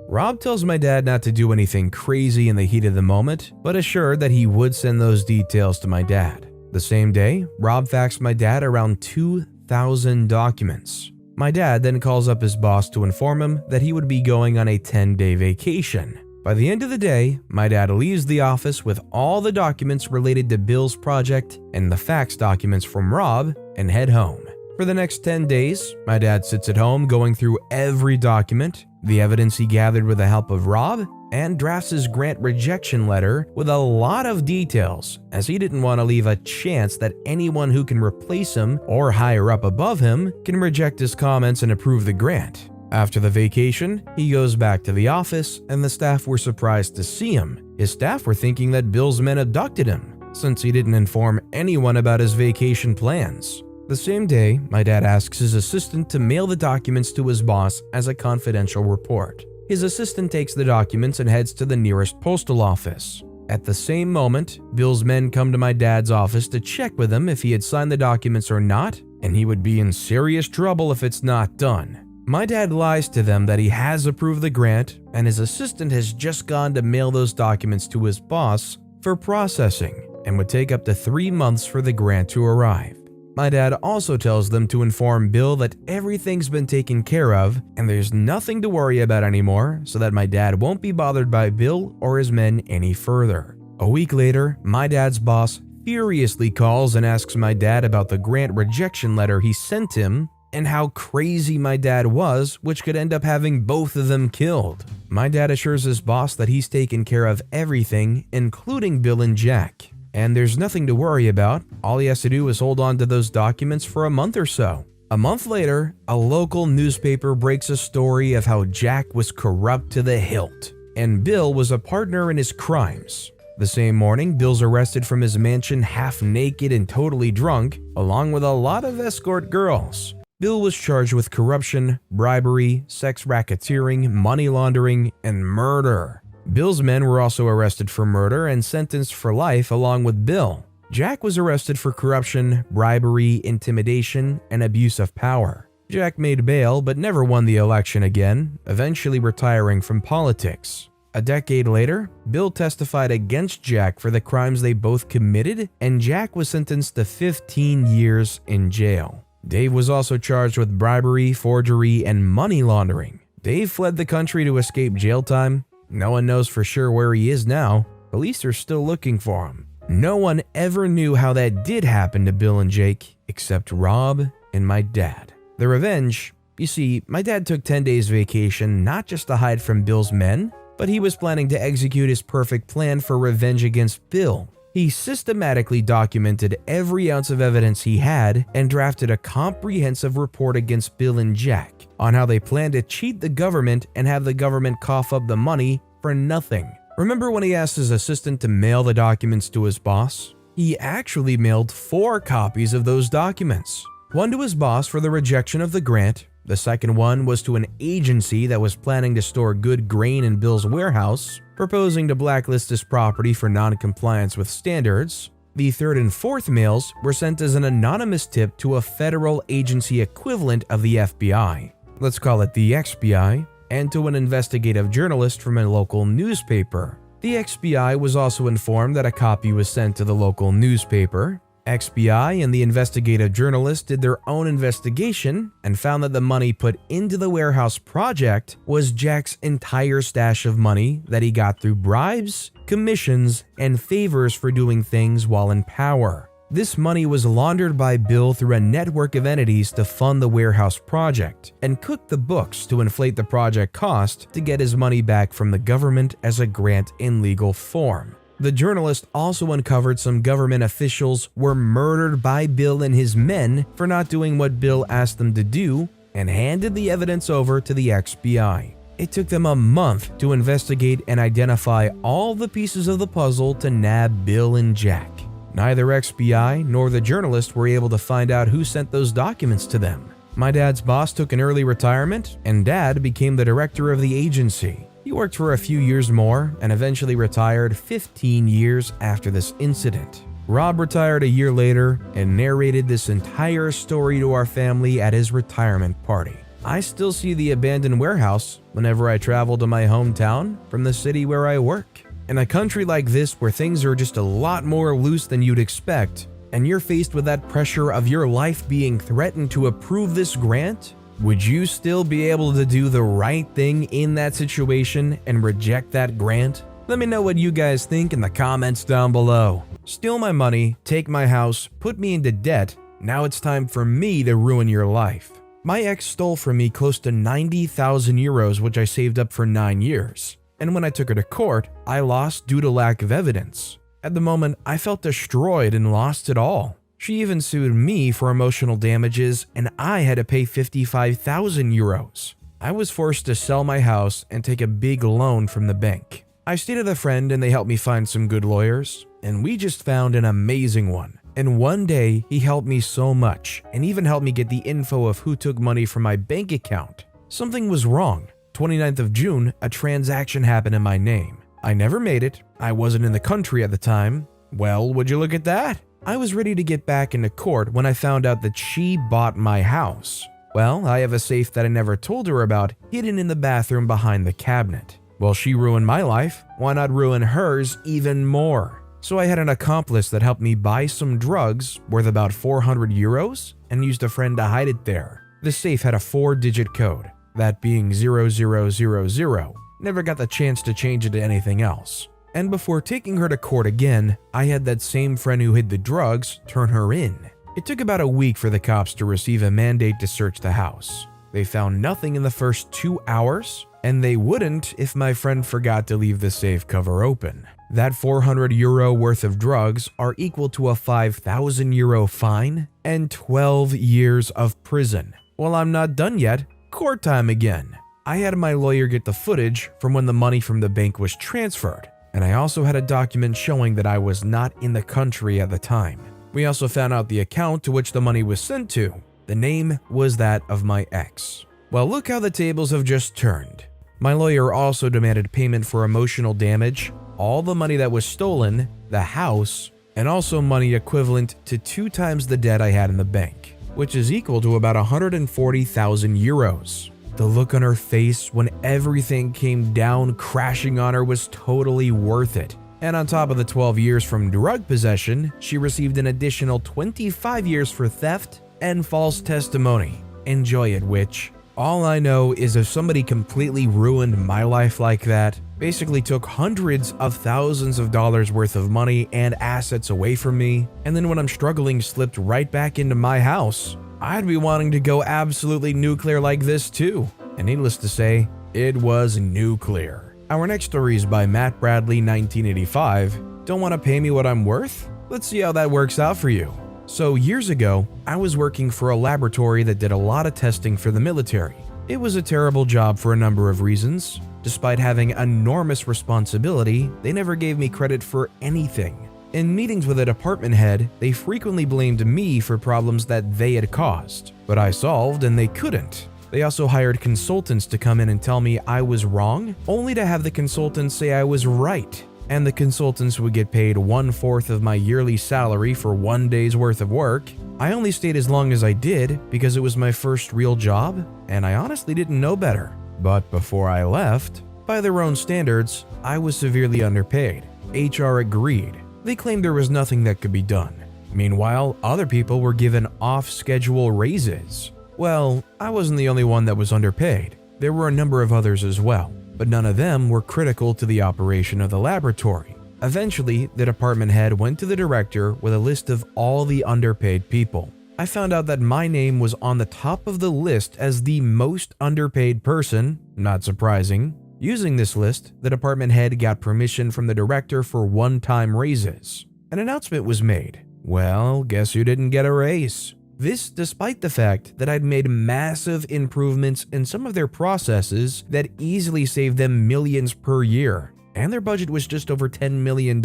Rob tells my dad not to do anything crazy in the heat of the moment, but assured that he would send those details to my dad. The same day, Rob faxed my dad around 2,000 documents. My dad then calls up his boss to inform him that he would be going on a 10-day vacation. By the end of the day, my dad leaves the office with all the documents related to Bill's project and the fax documents from Rob and head home. For the next 10 days, my dad sits at home going through every document, the evidence he gathered with the help of Rob, and drafts his grant rejection letter with a lot of details, as he didn't want to leave a chance that anyone who can replace him or higher up above him can reject his comments and approve the grant. After the vacation, he goes back to the office and the staff were surprised to see him. His staff were thinking that Bill's men abducted him, since he didn't inform anyone about his vacation plans. The same day, my dad asks his assistant to mail the documents to his boss as a confidential report. His assistant takes the documents and heads to the nearest postal office. At the same moment, Bill's men come to my dad's office to check with him if he had signed the documents or not, and he would be in serious trouble if it's not done. My dad lies to them that he has approved the grant and his assistant has just gone to mail those documents to his boss for processing and would take up to 3 months for the grant to arrive. My dad also tells them to inform Bill that everything's been taken care of and there's nothing to worry about anymore, so that my dad won't be bothered by Bill or his men any further. A week later, my dad's boss furiously calls and asks my dad about the grant rejection letter he sent him and how crazy my dad was, which could end up having both of them killed. My dad assures his boss that he's taken care of everything, including Bill and Jack, and there's nothing to worry about. All he has to do is hold on to those documents for a month or so. A month later, a local newspaper breaks a story of how Jack was corrupt to the hilt, and Bill was a partner in his crimes. The same morning, Bill's arrested from his mansion half naked and totally drunk, along with a lot of escort girls. Bill was charged with corruption, bribery, sex racketeering, money laundering, and murder. Bill's men were also arrested for murder and sentenced for life along with Bill. Jack was arrested for corruption, bribery, intimidation, and abuse of power. Jack made bail but never won the election again, eventually retiring from politics. A decade later, Bill testified against Jack for the crimes they both committed, and Jack was sentenced to 15 years in jail. Dave was also charged with bribery, forgery, and money laundering. Dave fled the country to escape jail time. No one knows for sure where he is now. Police are still looking for him. No one ever knew how that did happen to Bill and Jake, except Rob and my dad. The revenge, you see, my dad took 10 days vacation not just to hide from Bill's men, but he was planning to execute his perfect plan for revenge against Bill. He systematically documented every ounce of evidence he had and drafted a comprehensive report against Bill and Jack on how they planned to cheat the government and have the government cough up the money for nothing. Remember when he asked his assistant to mail the documents to his boss? He actually mailed 4 copies of those documents. One to his boss for the rejection of the grant. The second one was to an agency that was planning to store good grain in Bill's warehouse, proposing to blacklist his property for non-compliance with standards. The third and fourth mails were sent as an anonymous tip to a federal agency equivalent of the FBI, let's call it the XBI, and to an investigative journalist from a local newspaper. The XBI was also informed that a copy was sent to the local newspaper. XBI and the investigative journalist did their own investigation and found that the money put into the warehouse project was Jack's entire stash of money that he got through bribes, commissions, and favors for doing things while in power. This money was laundered by Bill through a network of entities to fund the warehouse project and cooked the books to inflate the project cost to get his money back from the government as a grant in legal form. The journalist also uncovered some government officials were murdered by Bill and his men for not doing what Bill asked them to do and handed the evidence over to the XBI. It took them a month to investigate and identify all the pieces of the puzzle to nab Bill and Jack. Neither XBI nor the journalist were able to find out who sent those documents to them. My dad's boss took an early retirement, and Dad became the director of the agency. He worked for a few years more and eventually retired 15 years after this incident. Rob retired a year later and narrated this entire story to our family at his retirement party. I still see the abandoned warehouse whenever I travel to my hometown from the city where I work. In a country like this where things are just a lot more loose than you'd expect, and you're faced with that pressure of your life being threatened to approve this grant, would you still be able to do the right thing in that situation and reject that grant? Let me know what you guys think in the comments down below. Steal my money, take my house, put me into debt. Now it's time for me to ruin your life. My ex stole from me close to 90,000 euros, which I saved up for 9 years. And when I took her to court, I lost due to lack of evidence. At the moment, I felt destroyed and lost it all. She even sued me for emotional damages, and I had to pay 55,000 euros. I was forced to sell my house and take a big loan from the bank. I stayed with a friend and they helped me find some good lawyers, and we just found an amazing one. And one day, he helped me so much and even helped me get the info of who took money from my bank account. Something was wrong. 29th of June, a transaction happened in my name. I never made it. I wasn't in the country at the time. Well, would you look at that? I was ready to get back into court when I found out that she bought my house. Well, I have a safe that I never told her about hidden in the bathroom behind the cabinet. Well, she ruined my life. Why not ruin hers even more? So I had an accomplice that helped me buy some drugs worth about 400 euros and used a friend to hide it there. The safe had a 4-digit code, that being 0000. Never got the chance to change it to anything else. And before taking her to court again, I had that same friend who hid the drugs turn her in. It took about a week for the cops to receive a mandate to search the house. They found nothing in the first 2 hours, and they wouldn't if my friend forgot to leave the safe cover open. That 400 euro worth of drugs are equal to a 5,000 euro fine and 12 years of prison. Well, I'm not done yet. Court time again. I had my lawyer get the footage from when the money from the bank was transferred. And I also had a document showing that I was not in the country at the time. We also found out the account to which the money was sent to. The name was that of my ex. Well, look how the tables have just turned. My lawyer also demanded payment for emotional damage, all the money that was stolen, the house, and also money equivalent to 2 times the debt I had in the bank, which is equal to about 140,000 euros. The look on her face when everything came down crashing on her was totally worth it. And on top of the 12 years from drug possession, she received an additional 25 years for theft and false testimony. Enjoy it, witch. All I know is if somebody completely ruined my life like that, basically took hundreds of thousands of dollars worth of money and assets away from me, and then when I'm struggling slipped right back into my house, I'd be wanting to go absolutely nuclear like this too. And needless to say, it was nuclear. Our next story is by Matt Bradley 1985. Don't want to pay me what I'm worth? Let's see how that works out for you. So years ago, I was working for a laboratory that did a lot of testing for the military. It was a terrible job for a number of reasons. Despite having enormous responsibility, they never gave me credit for anything. In meetings with a department head, they frequently blamed me for problems that they had caused, but I solved and they couldn't. They also hired consultants to come in and tell me I was wrong, only to have the consultants say I was right. And the consultants would get paid 1/4 of my yearly salary for 1 day's worth of work. I only stayed as long as I did because it was my first real job, and I honestly didn't know better. But before I left, by their own standards, I was severely underpaid. HR agreed. They claimed there was nothing that could be done. Meanwhile, other people were given off-schedule raises. Well, I wasn't the only one that was underpaid. There were a number of others as well, but none of them were critical to the operation of the laboratory. Eventually, the department head went to the director with a list of all the underpaid people. I found out that my name was on the top of the list as the most underpaid person, not surprising. Using this list, the department head got permission from the director for one-time raises. An announcement was made. Well, guess who didn't get a raise? This despite the fact that I'd made massive improvements in some of their processes that easily saved them millions per year, and their budget was just over $10 million.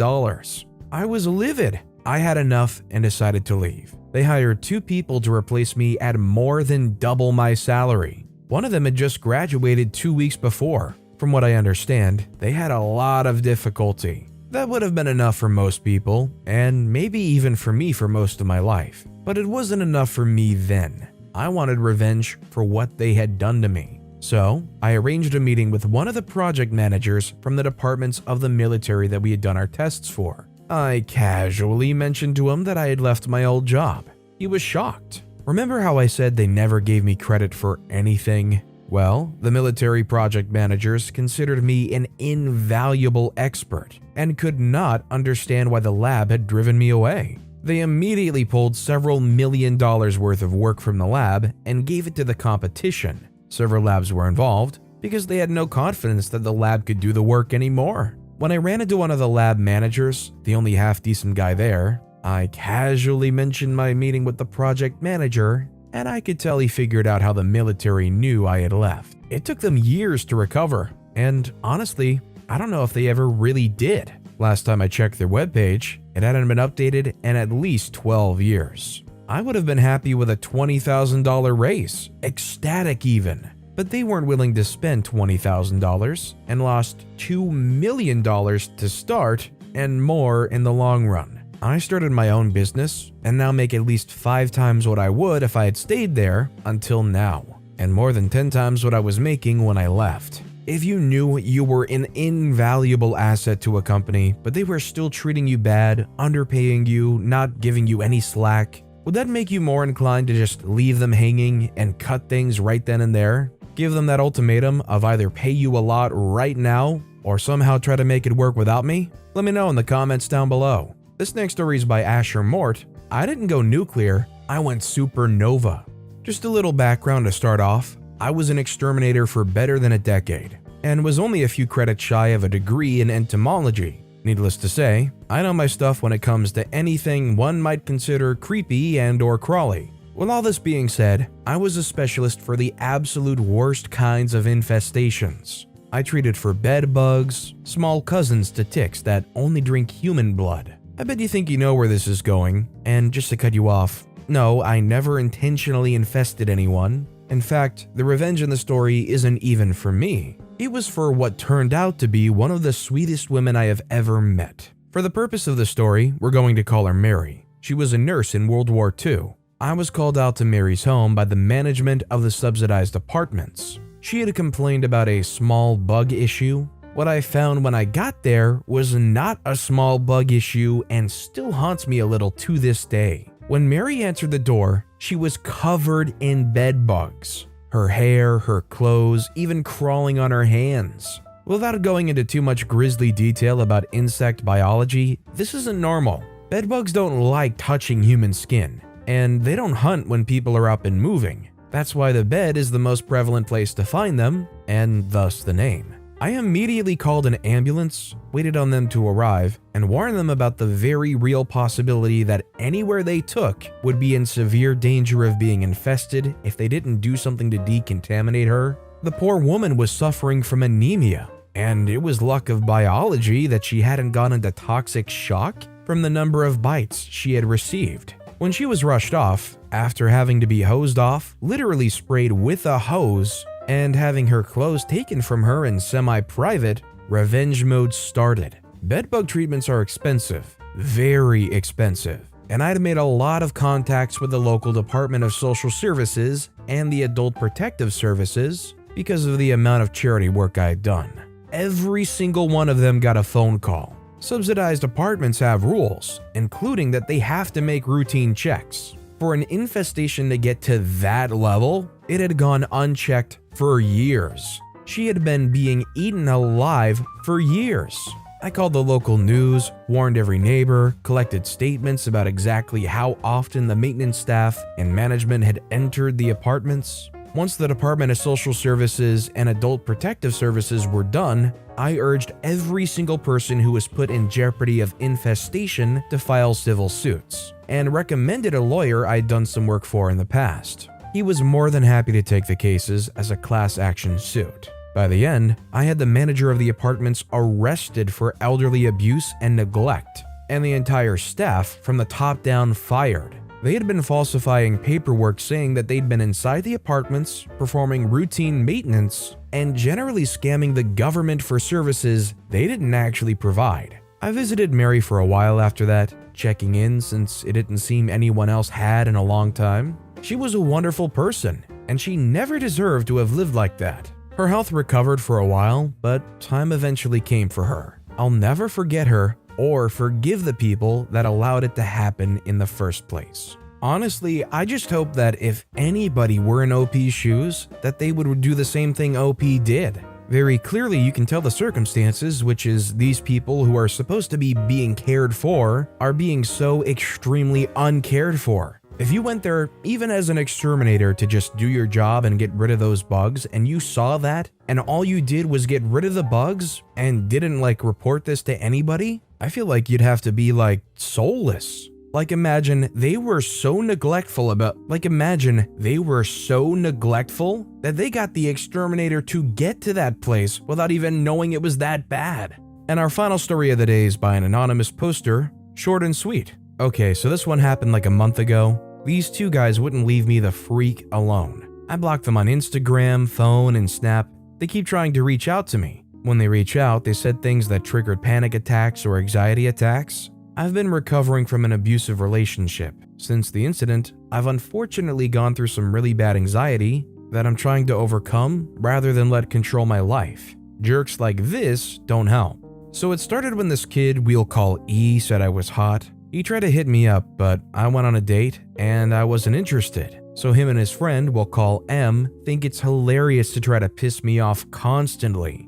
I was livid. I had enough and decided to leave. They hired 2 people to replace me at more than double my salary. One of them had just graduated 2 weeks before. From what I understand, they had a lot of difficulty. That would have been enough for most people, and maybe even for me for most of my life. But it wasn't enough for me then. I wanted revenge for what they had done to me. So, I arranged a meeting with one of the project managers from the departments of the military that we had done our tests for. I casually mentioned to him that I had left my old job. He was shocked. Remember how I said they never gave me credit for anything? Well, the military project managers considered me an invaluable expert and could not understand why the lab had driven me away. They immediately pulled several $1 million worth of work from the lab and gave it to the competition. Several labs were involved because they had no confidence that the lab could do the work anymore. When I ran into one of the lab managers, the only half-decent guy there, I casually mentioned my meeting with the project manager, and I could tell he figured out how the military knew I had left. It took them years to recover, and honestly, I don't know if they ever really did. Last time I checked their webpage, it hadn't been updated in at least 12 years. I would have been happy with a $20,000 raise, ecstatic even. But they weren't willing to spend $20,000 and lost $2 million to start and more in the long run. I started my own business and now make at least 5 times what I would if I had stayed there until now, and more than 10 times what I was making when I left. If you knew you were an invaluable asset to a company, but they were still treating you bad, underpaying you, not giving you any slack, would that make you more inclined to just leave them hanging and cut things right then and there? Give them that ultimatum of either pay you a lot right now or somehow try to make it work without me? Let me know in the comments down below. This next story is by Asher Mort. I didn't go nuclear, I went supernova. Just a little background to start off. I was an exterminator for better than a decade and was only a few credits shy of a degree in entomology. Needless to say, I know my stuff when it comes to anything one might consider creepy and/or crawly. With all this being said, I was a specialist for the absolute worst kinds of infestations. I treated for bed bugs, small cousins to ticks that only drink human blood. I bet you think you know where this is going, and just to cut you off, no, I never intentionally infested anyone. In fact, the revenge in the story isn't even for me. It was for what turned out to be one of the sweetest women I have ever met. For the purpose of the story, we're going to call her Mary. She was a nurse in World War II. I was called out to Mary's home by the management of the subsidized apartments. She had complained about a small bug issue. What I found when I got there was not a small bug issue and still haunts me a little to this day. When Mary answered the door, she was covered in bed bugs. Her hair, her clothes, even crawling on her hands. Without going into too much grisly detail about insect biology, this isn't normal. Bedbugs don't like touching human skin, and they don't hunt when people are up and moving. That's why the bed is the most prevalent place to find them, and thus the name. I immediately called an ambulance, waited on them to arrive, and warned them about the very real possibility that anywhere they took would be in severe danger of being infested if they didn't do something to decontaminate her. The poor woman was suffering from anemia, and it was luck of biology that she hadn't gone into toxic shock from the number of bites she had received. When she was rushed off, after having to be hosed off, literally sprayed with a hose, and having her clothes taken from her in semi-private, revenge mode started. Bedbug treatments are expensive, very expensive, and I'd made a lot of contacts with the local Department of Social Services and the Adult Protective Services because of the amount of charity work I'd done. Every single one of them got a phone call. Subsidized apartments have rules, including that they have to make routine checks. For an infestation to get to that level, it had gone unchecked for years. She had been being eaten alive for years. I called the local news, warned every neighbor, collected statements about exactly how often the maintenance staff and management had entered the apartments. Once the Department of Social Services and Adult Protective Services were done, I urged every single person who was put in jeopardy of infestation to file civil suits, and recommended a lawyer I'd done some work for in the past. He was more than happy to take the cases as a class action suit. By the end, I had the manager of the apartments arrested for elderly abuse and neglect, and the entire staff from the top down fired. They had been falsifying paperwork saying that they'd been inside the apartments, performing routine maintenance, and generally scamming the government for services they didn't actually provide. I visited Mary for a while after that, checking in since it didn't seem anyone else had in a long time. She was a wonderful person, and she never deserved to have lived like that. Her health recovered for a while, but time eventually came for her. I'll never forget her or forgive the people that allowed it to happen in the first place. Honestly, I just hope that if anybody were in OP's shoes, that they would do the same thing OP did. Very clearly, you can tell the circumstances, which is these people who are supposed to be being cared for are being so extremely uncared for. If you went there, even as an exterminator, to just do your job and get rid of those bugs, and you saw that, and all you did was get rid of the bugs, and didn't report this to anybody, I feel like you'd have to be soulless. Imagine they were so neglectful that they got the exterminator to get to that place without even knowing it was that bad. And our final story of the day is by an anonymous poster, short and sweet. Okay, so this one happened a month ago. These two guys wouldn't leave me the freak alone. I blocked them on Instagram, phone, and Snap. They keep trying to reach out to me. When they reach out, they said things that triggered panic attacks or anxiety attacks. I've been recovering from an abusive relationship. Since the incident, I've unfortunately gone through some really bad anxiety that I'm trying to overcome rather than let control my life. Jerks like this don't help. So it started when this kid we'll call E said I was hot. He tried to hit me up, but I went on a date and I wasn't interested. So him and his friend we'll call M think it's hilarious to try to piss me off constantly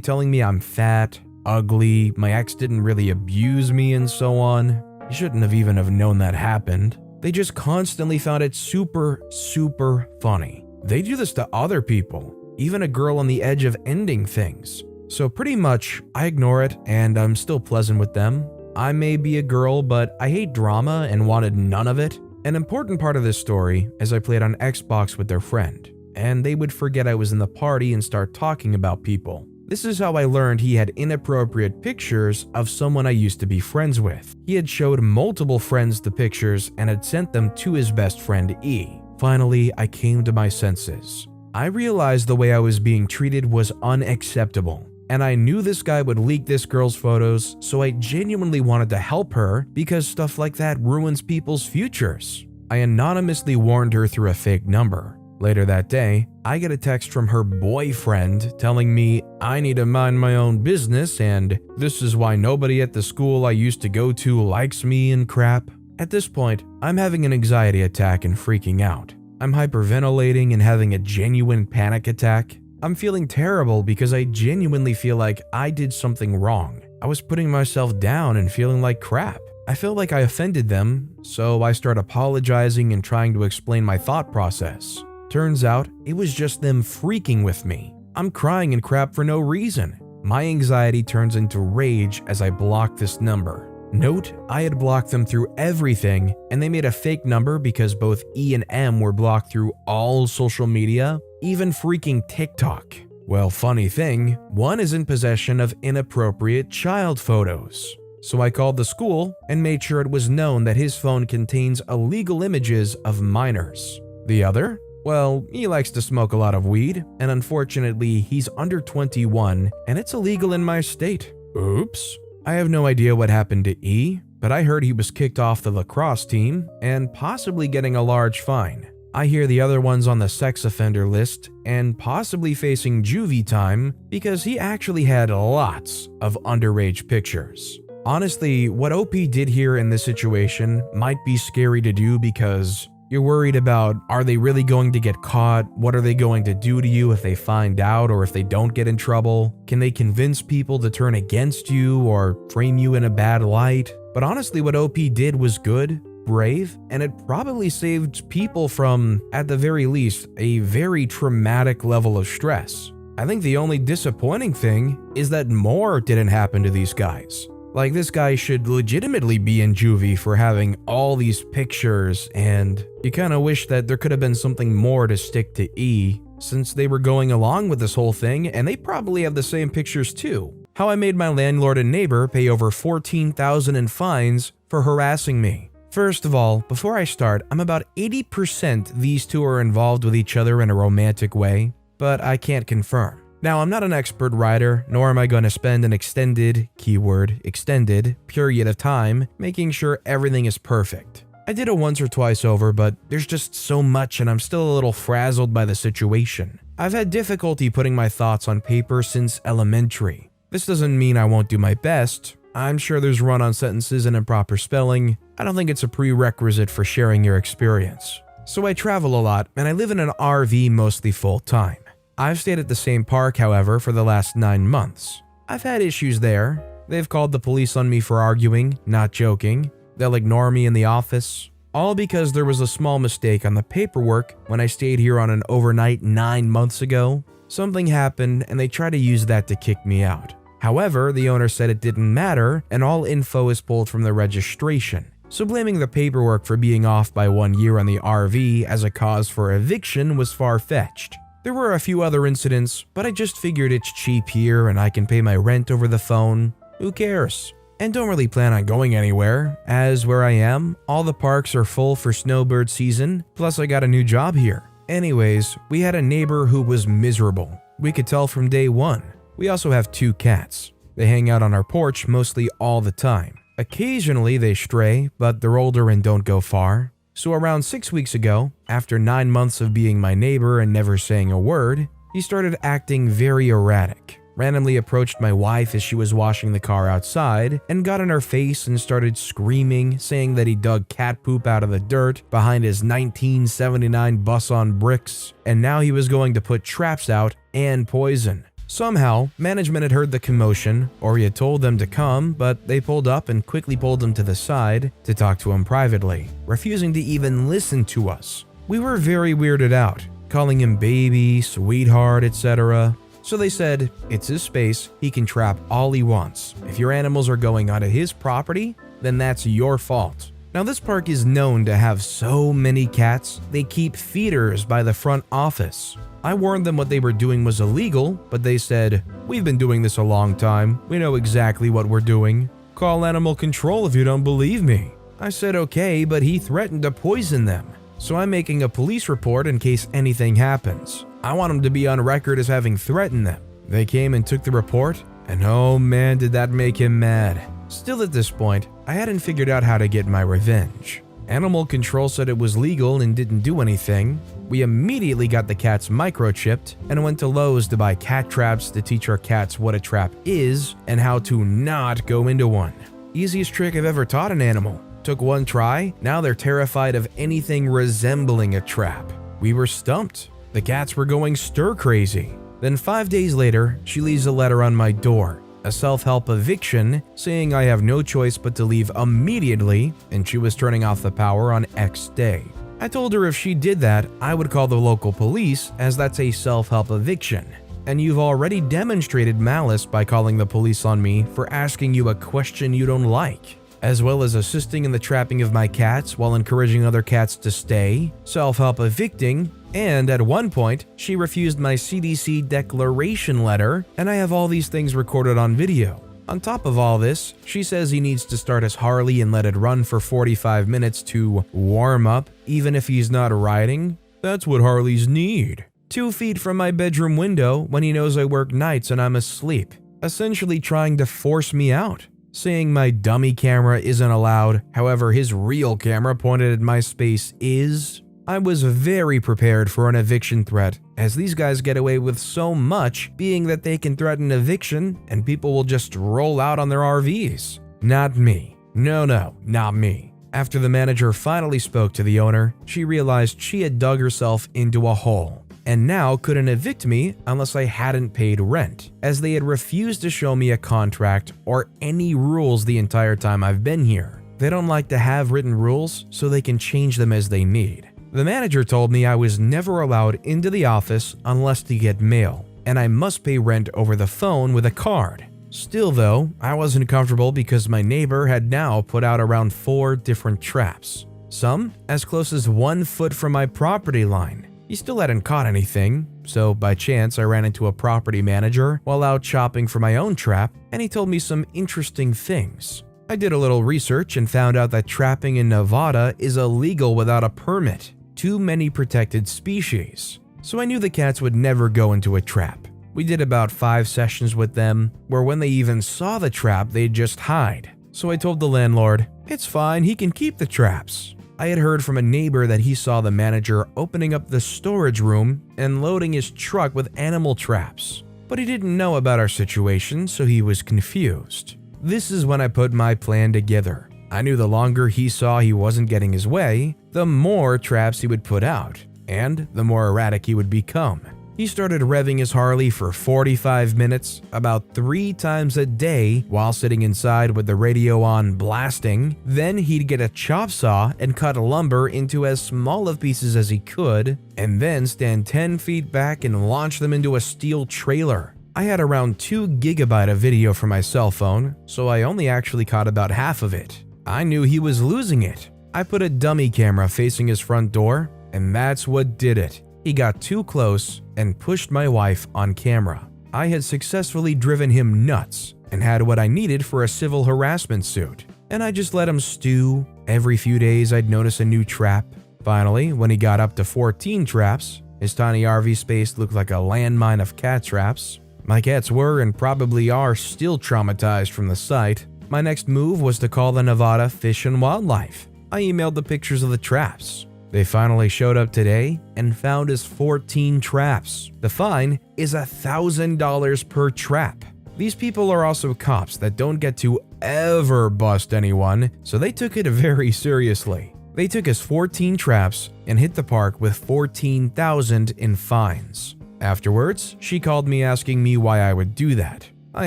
telling me I'm fat, ugly, my ex didn't really abuse me, and so on. You shouldn't have even have known that happened. They just constantly found it super funny. They do this to other people, even a girl on the edge of ending things. So pretty much, I ignore it and I'm still pleasant with them. I may be a girl, but I hate drama and wanted none of it. An important part of this story is I played on Xbox with their friend, and they would forget I was in the party and start talking about people. This is how I learned he had inappropriate pictures of someone I used to be friends with. He had showed multiple friends the pictures and had sent them to his best friend E. Finally, I came to my senses. I realized the way I was being treated was unacceptable, and I knew this guy would leak this girl's photos, so I genuinely wanted to help her because stuff like that ruins people's futures. I anonymously warned her through a fake number. Later that day, I get a text from her boyfriend telling me I need to mind my own business and this is why nobody at the school I used to go to likes me and crap. At this point, I'm having an anxiety attack and freaking out. I'm hyperventilating and having a genuine panic attack. I'm feeling terrible because I genuinely feel like I did something wrong. I was putting myself down and feeling like crap. I feel like I offended them, so I start apologizing and trying to explain my thought process. Turns out, it was just them freaking with me. I'm crying and crap for no reason. My anxiety turns into rage as I block this number. Note, I had blocked them through everything, and they made a fake number because both E and M were blocked through all social media, even freaking TikTok. Well, funny thing, one is in possession of inappropriate child photos. So I called the school and made sure it was known that his phone contains illegal images of minors. The other? Well, he likes to smoke a lot of weed, and unfortunately, he's under 21, and it's illegal in my state. Oops. I have no idea what happened to E, but I heard he was kicked off the lacrosse team and possibly getting a large fine. I hear the other one's on the sex offender list and possibly facing juvie time because he actually had lots of underage pictures. Honestly, what OP did here in this situation might be scary to do because you're worried about, are they really going to get caught? What are they going to do to you if they find out or if they don't get in trouble? Can they convince people to turn against you or frame you in a bad light? But honestly, what OP did was good, brave, and it probably saved people from, at the very least, a very traumatic level of stress. I think the only disappointing thing is that more didn't happen to these guys. Like, this guy should legitimately be in juvie for having all these pictures, and you kinda wish that there could have been something more to stick to E, since they were going along with this whole thing, and they probably have the same pictures too. How I made my landlord and neighbor pay over $14,000 in fines for harassing me. First of all, before I start, I'm about 80% these two are involved with each other in a romantic way, but I can't confirm. Now, I'm not an expert writer, nor am I going to spend an extended, keyword extended, period of time making sure everything is perfect. I did it once or twice over, but there's just so much and I'm still a little frazzled by the situation. I've had difficulty putting my thoughts on paper since elementary. This doesn't mean I won't do my best. I'm sure there's run-on sentences and improper spelling. I don't think it's a prerequisite for sharing your experience. So I travel a lot, and I live in an RV mostly full-time. I've stayed at the same park, however, for the last 9 months. I've had issues there. They've called the police on me for arguing, not joking. They'll ignore me in the office. All because there was a small mistake on the paperwork when I stayed here on an overnight 9 months ago. Something happened and they tried to use that to kick me out. However, the owner said it didn't matter and all info is pulled from the registration. So blaming the paperwork for being off by 1 year on the RV as a cause for eviction was far-fetched. There were a few other incidents, but I just figured it's cheap here and I can pay my rent over the phone. Who cares? And don't really plan on going anywhere, as where I am, all the parks are full for snowbird season, plus I got a new job here. Anyways, we had a neighbor who was miserable. We could tell from day one. We also have 2 cats. They hang out on our porch mostly all the time. Occasionally they stray, but they're older and don't go far. So around 6 weeks ago, after 9 months of being my neighbor and never saying a word, he started acting very erratic. Randomly approached my wife as she was washing the car outside and got in her face and started screaming, saying that he dug cat poop out of the dirt behind his 1979 bus on bricks, and now he was going to put traps out and poison. Somehow, management had heard the commotion, or he had told them to come, but they pulled up and quickly pulled him to the side to talk to him privately, refusing to even listen to us. We were very weirded out, calling him baby, sweetheart, etc. So they said, it's his space, he can trap all he wants. If your animals are going onto his property, then that's your fault. Now this park is known to have so many cats, they keep feeders by the front office. I warned them what they were doing was illegal, but they said, we've been doing this a long time, we know exactly what we're doing. Call animal control if you don't believe me. I said okay, but he threatened to poison them. So I'm making a police report in case anything happens. I want him to be on record as having threatened them. They came and took the report, and oh man did that make him mad. Still at this point, I hadn't figured out how to get my revenge. Animal control said it was legal and didn't do anything. We immediately got the cats microchipped and went to Lowe's to buy cat traps to teach our cats what a trap is and how to not go into one. Easiest trick I've ever taught an animal. Took one try, now they're terrified of anything resembling a trap. We were stumped. The cats were going stir crazy. Then 5 days later, she leaves a letter on my door. A self-help eviction, saying I have no choice but to leave immediately, and she was turning off the power on X day. I told her if she did that, I would call the local police, as that's a self-help eviction. and you've already demonstrated malice by calling the police on me for asking you a question you don't like, as well as assisting in the trapping of my cats while encouraging other cats to stay, self-help evicting, and at one point, she refused my CDC declaration letter, and I have all these things recorded on video. On top of all this, she says he needs to start his Harley and let it run for 45 minutes to warm up, even if he's not riding. That's what Harleys need. 2 feet from my bedroom window when he knows I work nights and I'm asleep, essentially trying to force me out. Saying my dummy camera isn't allowed, however his real camera pointed at my space is. I was very prepared for an eviction threat, as these guys get away with so much, being that they can threaten eviction and people will just roll out on their RVs. Not me. No, not me. After the manager finally spoke to the owner, she realized she had dug herself into a hole, and now couldn't evict me unless I hadn't paid rent, as they had refused to show me a contract or any rules the entire time I've been here. They don't like to have written rules, so they can change them as they need. The manager told me I was never allowed into the office unless to get mail, and I must pay rent over the phone with a card. Still though, I wasn't comfortable because my neighbor had now put out around 4 different traps, some as close as 1 foot from my property line. He still hadn't caught anything, so by chance I ran into a property manager while out shopping for my own trap, and he told me some interesting things. I did a little research and found out that trapping in Nevada is illegal without a permit. Too many protected species, so I knew the cats would never go into a trap. We did about 5 sessions with them, where when they even saw the trap, they'd just hide. So I told the landlord, it's fine, he can keep the traps. I had heard from a neighbor that he saw the manager opening up the storage room and loading his truck with animal traps, but he didn't know about our situation, so he was confused. This is when I put my plan together. I knew the longer he saw he wasn't getting his way, the more traps he would put out, and the more erratic he would become. He started revving his Harley for 45 minutes, about 3 times a day, while sitting inside with the radio on blasting. Then he'd get a chop saw and cut lumber into as small of pieces as he could, and then stand 10 feet back and launch them into a steel trailer. I had around 2 gigabytes of video from my cell phone, so I only actually caught about half of it. I knew he was losing it. I put a dummy camera facing his front door, and that's what did it. He got too close and pushed my wife on camera. I had successfully driven him nuts and had what I needed for a civil harassment suit, and I just let him stew. Every few days I'd notice a new trap. Finally, when he got up to 14 traps, his tiny RV space looked like a landmine of cat traps. My cats were and probably are still traumatized from the sight. My next move was to call the Nevada Fish and Wildlife. I emailed the pictures of the traps. They finally showed up today and found his 14 traps. The fine is $1,000 per trap. These people are also cops that don't get to ever bust anyone, so they took it very seriously. They took his 14 traps and hit the park with $14,000 in fines. Afterwards, she called me asking me why I would do that. I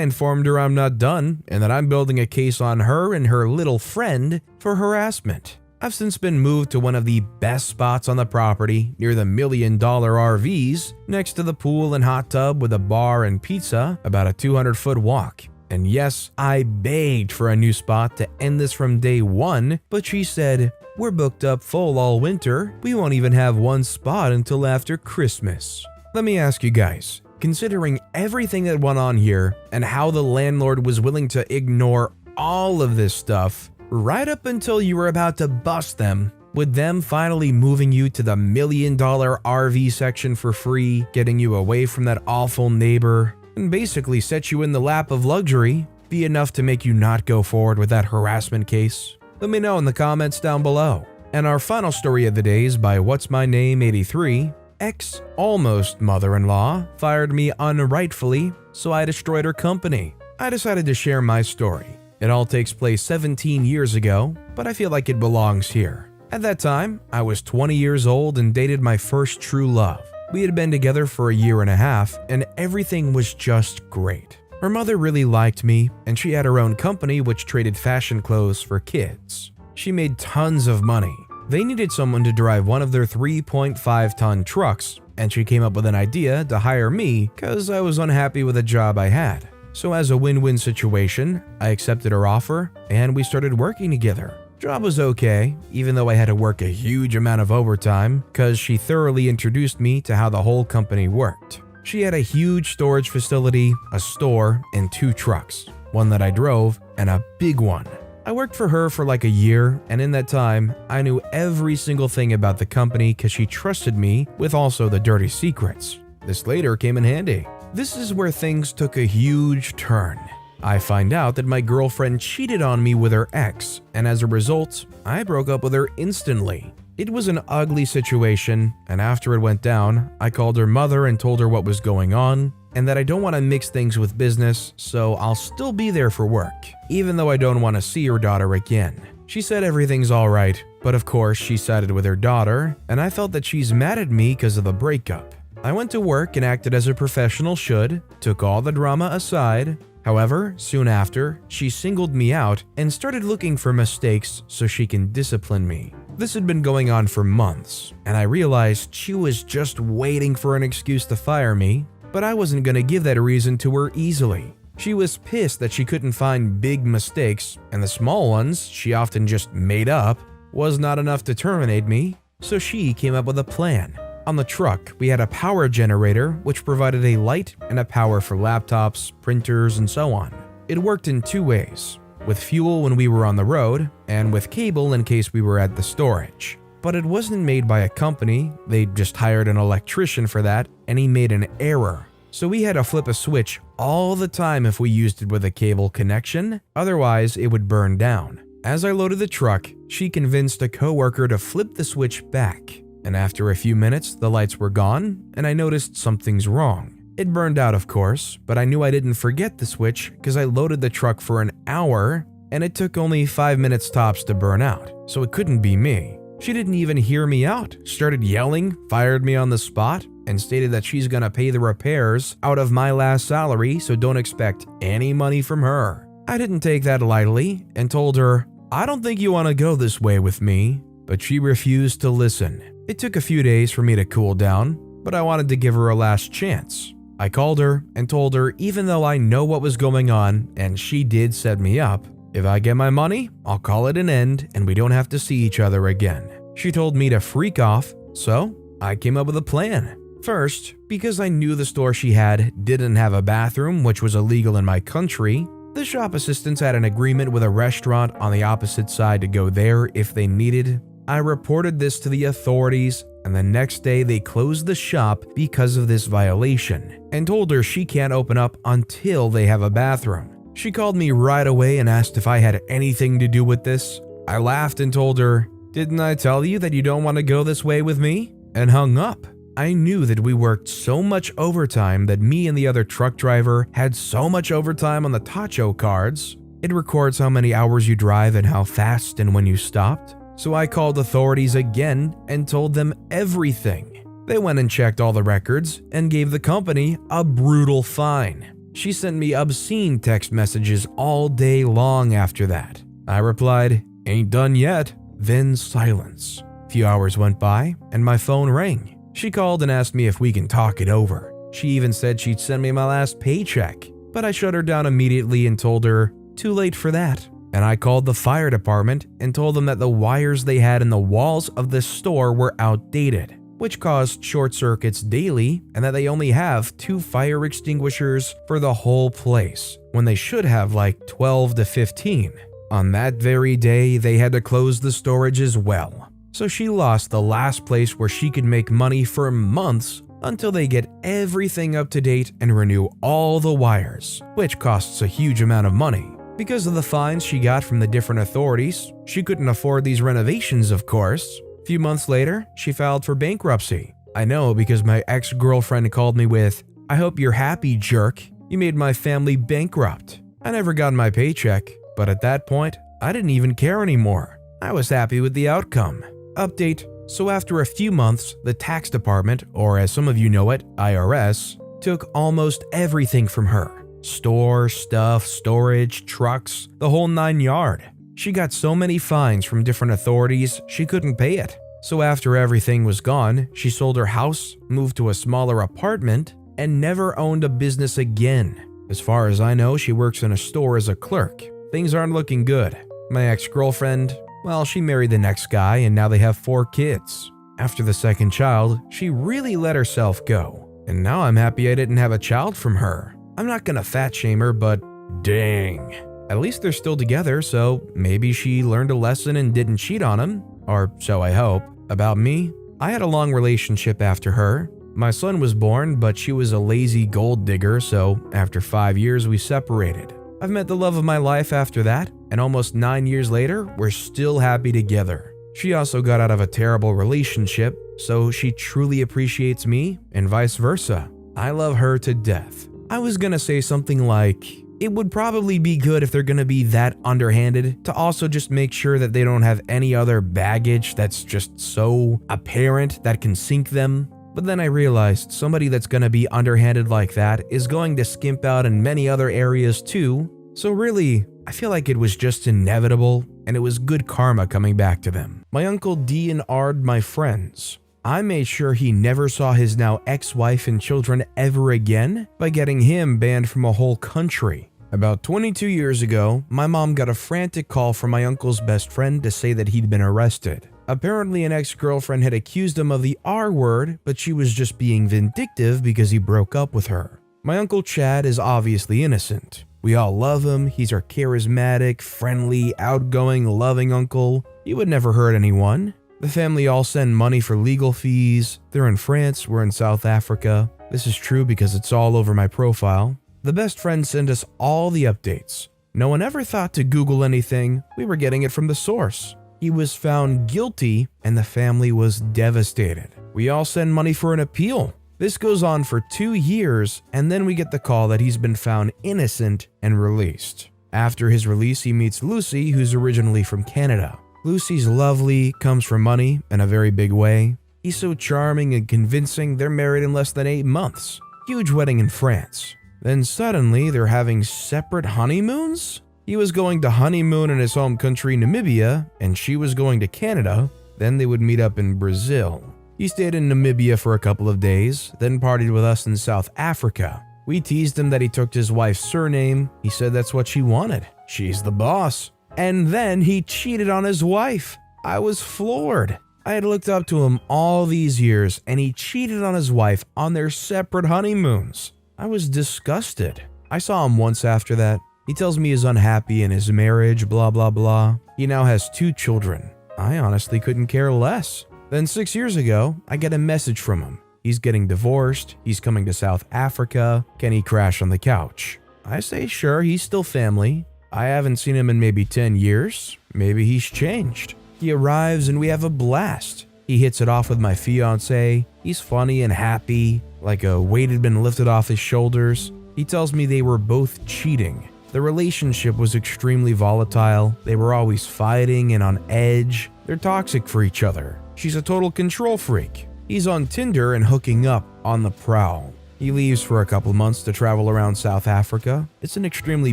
informed her I'm not done and that I'm building a case on her and her little friend for harassment. I've since been moved to one of the best spots on the property near the $1 million RVs, next to the pool and hot tub with a bar and pizza, about a 200-foot walk. And yes, I begged for a new spot to end this from day one, but she said, we're booked up full all winter. We won't even have one spot until after Christmas. Let me ask you guys, considering everything that went on here and how the landlord was willing to ignore all of this stuff, right up until you were about to bust them, with them finally moving you to the $1 million RV section for free, getting you away from that awful neighbor, and basically set you in the lap of luxury, be enough to make you not go forward with that harassment case? Let me know in the comments down below. And our final story of the day is by What's My Name 83. Ex-almost mother-in-law fired me unrightfully, so I destroyed her company. I decided to share my story. It all takes place 17 years ago, but I feel like it belongs here. At that time, I was 20 years old and dated my first true love. We had been together for a year and a half, and everything was just great. Her mother really liked me, and she had her own company which traded fashion clothes for kids. She made tons of money. They needed someone to drive one of their 3.5-ton trucks, and she came up with an idea to hire me because I was unhappy with the job I had. So as a win-win situation, I accepted her offer and we started working together. Job was okay, even though I had to work a huge amount of overtime because she thoroughly introduced me to how the whole company worked. She had a huge storage facility, a store, and 2 trucks, one that I drove, and a big one. I worked for her for like a year, and in that time, I knew every single thing about the company because she trusted me with also the dirty secrets. This later came in handy. This is where things took a huge turn. I find out that my girlfriend cheated on me with her ex, and as a result, I broke up with her instantly. It was an ugly situation, and after it went down, I called her mother and told her what was going on, and that I don't want to mix things with business, so I'll still be there for work, even though I don't want to see her daughter again. She said everything's alright, but of course she sided with her daughter, and I felt that she's mad at me because of the breakup. I went to work and acted as a professional should, took all the drama aside. However, soon after, she singled me out and started looking for mistakes so she can discipline me. This had been going on for months, and I realized she was just waiting for an excuse to fire me, but I wasn't gonna give that reason to her easily. She was pissed that she couldn't find big mistakes, and the small ones she often just made up was not enough to terminate me, so she came up with a plan. On the truck, we had a power generator which provided a light and a power for laptops, printers, and so on. It worked in 2 ways, with fuel when we were on the road and with cable in case we were at the storage. But it wasn't made by a company, they just hired an electrician for that and he made an error. So we had to flip a switch all the time if we used it with a cable connection, otherwise it would burn down. As I loaded the truck, she convinced a coworker to flip the switch back. And after a few minutes, the lights were gone, and I noticed something's wrong. It burned out, of course, but I knew I didn't forget the switch because I loaded the truck for an hour, and it took only 5 minutes tops to burn out, so it couldn't be me. She didn't even hear me out, started yelling, fired me on the spot, and stated that she's gonna pay the repairs out of my last salary, so don't expect any money from her. I didn't take that lightly and told her, I don't think you wanna go this way with me, but she refused to listen. It took a few days for me to cool down, but I wanted to give her a last chance. I called her and told her even though I know what was going on and she did set me up, if I get my money, I'll call it an end and we don't have to see each other again. She told me to freak off, so I came up with a plan. First, because I knew the store she had didn't have a bathroom, which was illegal in my country, the shop assistants had an agreement with a restaurant on the opposite side to go there if they needed. I reported this to the authorities, and the next day they closed the shop because of this violation and told her she can't open up until they have a bathroom. She called me right away and asked if I had anything to do with this. I laughed and told her, "Didn't I tell you that you don't want to go this way with me?" and hung up. I knew that we worked so much overtime that me and the other truck driver had so much overtime on the Tacho cards. It records how many hours you drive and how fast and when you stopped. So I called authorities again and told them everything. They went and checked all the records and gave the company a brutal fine. She sent me obscene text messages all day long after that. I replied, "Ain't done yet." Then silence. A few hours went by and my phone rang. She called and asked me if we can talk it over. She even said she'd send me my last paycheck, but I shut her down immediately and told her, too late for that. And I called the fire department and told them that the wires they had in the walls of the store were outdated, which caused short circuits daily, and that they only have 2 fire extinguishers for the whole place, when they should have like 12 to 15. On that very day, they had to close the storage as well. So she lost the last place where she could make money for months until they get everything up to date and renew all the wires, which costs a huge amount of money. Because of the fines she got from the different authorities, she couldn't afford these renovations, of course. A few months later, she filed for bankruptcy. I know because my ex-girlfriend called me with, "I hope you're happy, jerk. You made my family bankrupt." I never got my paycheck, but at that point, I didn't even care anymore. I was happy with the outcome. Update: so after a few months, the tax department, or as some of you know it, IRS, took almost everything from her. Store, stuff, storage, trucks, the whole 9 yards. She got so many fines from different authorities, she couldn't pay it. So after everything was gone, she sold her house, moved to a smaller apartment, and never owned a business again. As far as I know, she works in a store as a clerk. Things aren't looking good. My ex-girlfriend, well, she married the next guy and now they have 4 kids. After the second child, she really let herself go. And now I'm happy I didn't have a child from her. I'm not gonna fat shame her, but dang. At least they're still together, so maybe she learned a lesson and didn't cheat on him. Or so I hope. About me, I had a long relationship after her. My son was born, but she was a lazy gold digger, so after 5 years we separated. I've met the love of my life after that, and almost 9 years later, we're still happy together. She also got out of a terrible relationship, so she truly appreciates me, and vice versa. I love her to death. I was gonna say something like, it would probably be good if they're gonna be that underhanded to also just make sure that they don't have any other baggage that's just so apparent that can sink them. But then I realized somebody that's gonna be underhanded like that is going to skimp out in many other areas too. So really, I feel like it was just inevitable and it was good karma coming back to them. My uncle D and R'd my friends. I made sure he never saw his now ex-wife and children ever again by getting him banned from a whole country. About 22 years ago, my mom got a frantic call from my uncle's best friend to say that he'd been arrested. Apparently an ex-girlfriend had accused him of the R word, but she was just being vindictive because he broke up with her. My uncle Chad is obviously innocent. We all love him, he's our charismatic, friendly, outgoing, loving uncle. He would never hurt anyone. The family all send money for legal fees. They're in France, we're in South Africa. This is true because it's all over my profile. The best friends send us all the updates. No one ever thought to Google anything, we were getting it from the source. He was found guilty and the family was devastated. We all send money for an appeal. This goes on for 2 years and then we get the call that he's been found innocent and released. After his release, he meets Lucy, who's originally from Canada. Lucy's lovely, comes from money in a very big way. He's so charming and convincing, they're married in less than 8 months. Huge wedding in France. Then suddenly they're having separate honeymoons? He was going to honeymoon in his home country Namibia and she was going to Canada, then they would meet up in Brazil. He stayed in Namibia for a couple of days, then partied with us in South Africa. We teased him that he took his wife's surname, he said that's what she wanted. She's the boss. And then he cheated on his wife. I was floored. I had looked up to him all these years and he cheated on his wife on their separate honeymoons. I was disgusted. I saw him once after that. He tells me he's unhappy in his marriage, blah blah blah. He now has 2 children. I honestly couldn't care less. Then 6 years ago, I get a message from him. He's getting divorced, he's coming to South Africa, can he crash on the couch? I say sure, he's still family. I haven't seen him in maybe 10 years. Maybe he's changed. He arrives and we have a blast. He hits it off with my fiance. He's funny and happy, like a weight had been lifted off his shoulders. He tells me they were both cheating. The relationship was extremely volatile. They were always fighting and on edge. They're toxic for each other. She's a total control freak. He's on Tinder and hooking up on the prowl. He leaves for a couple months to travel around South Africa. It's an extremely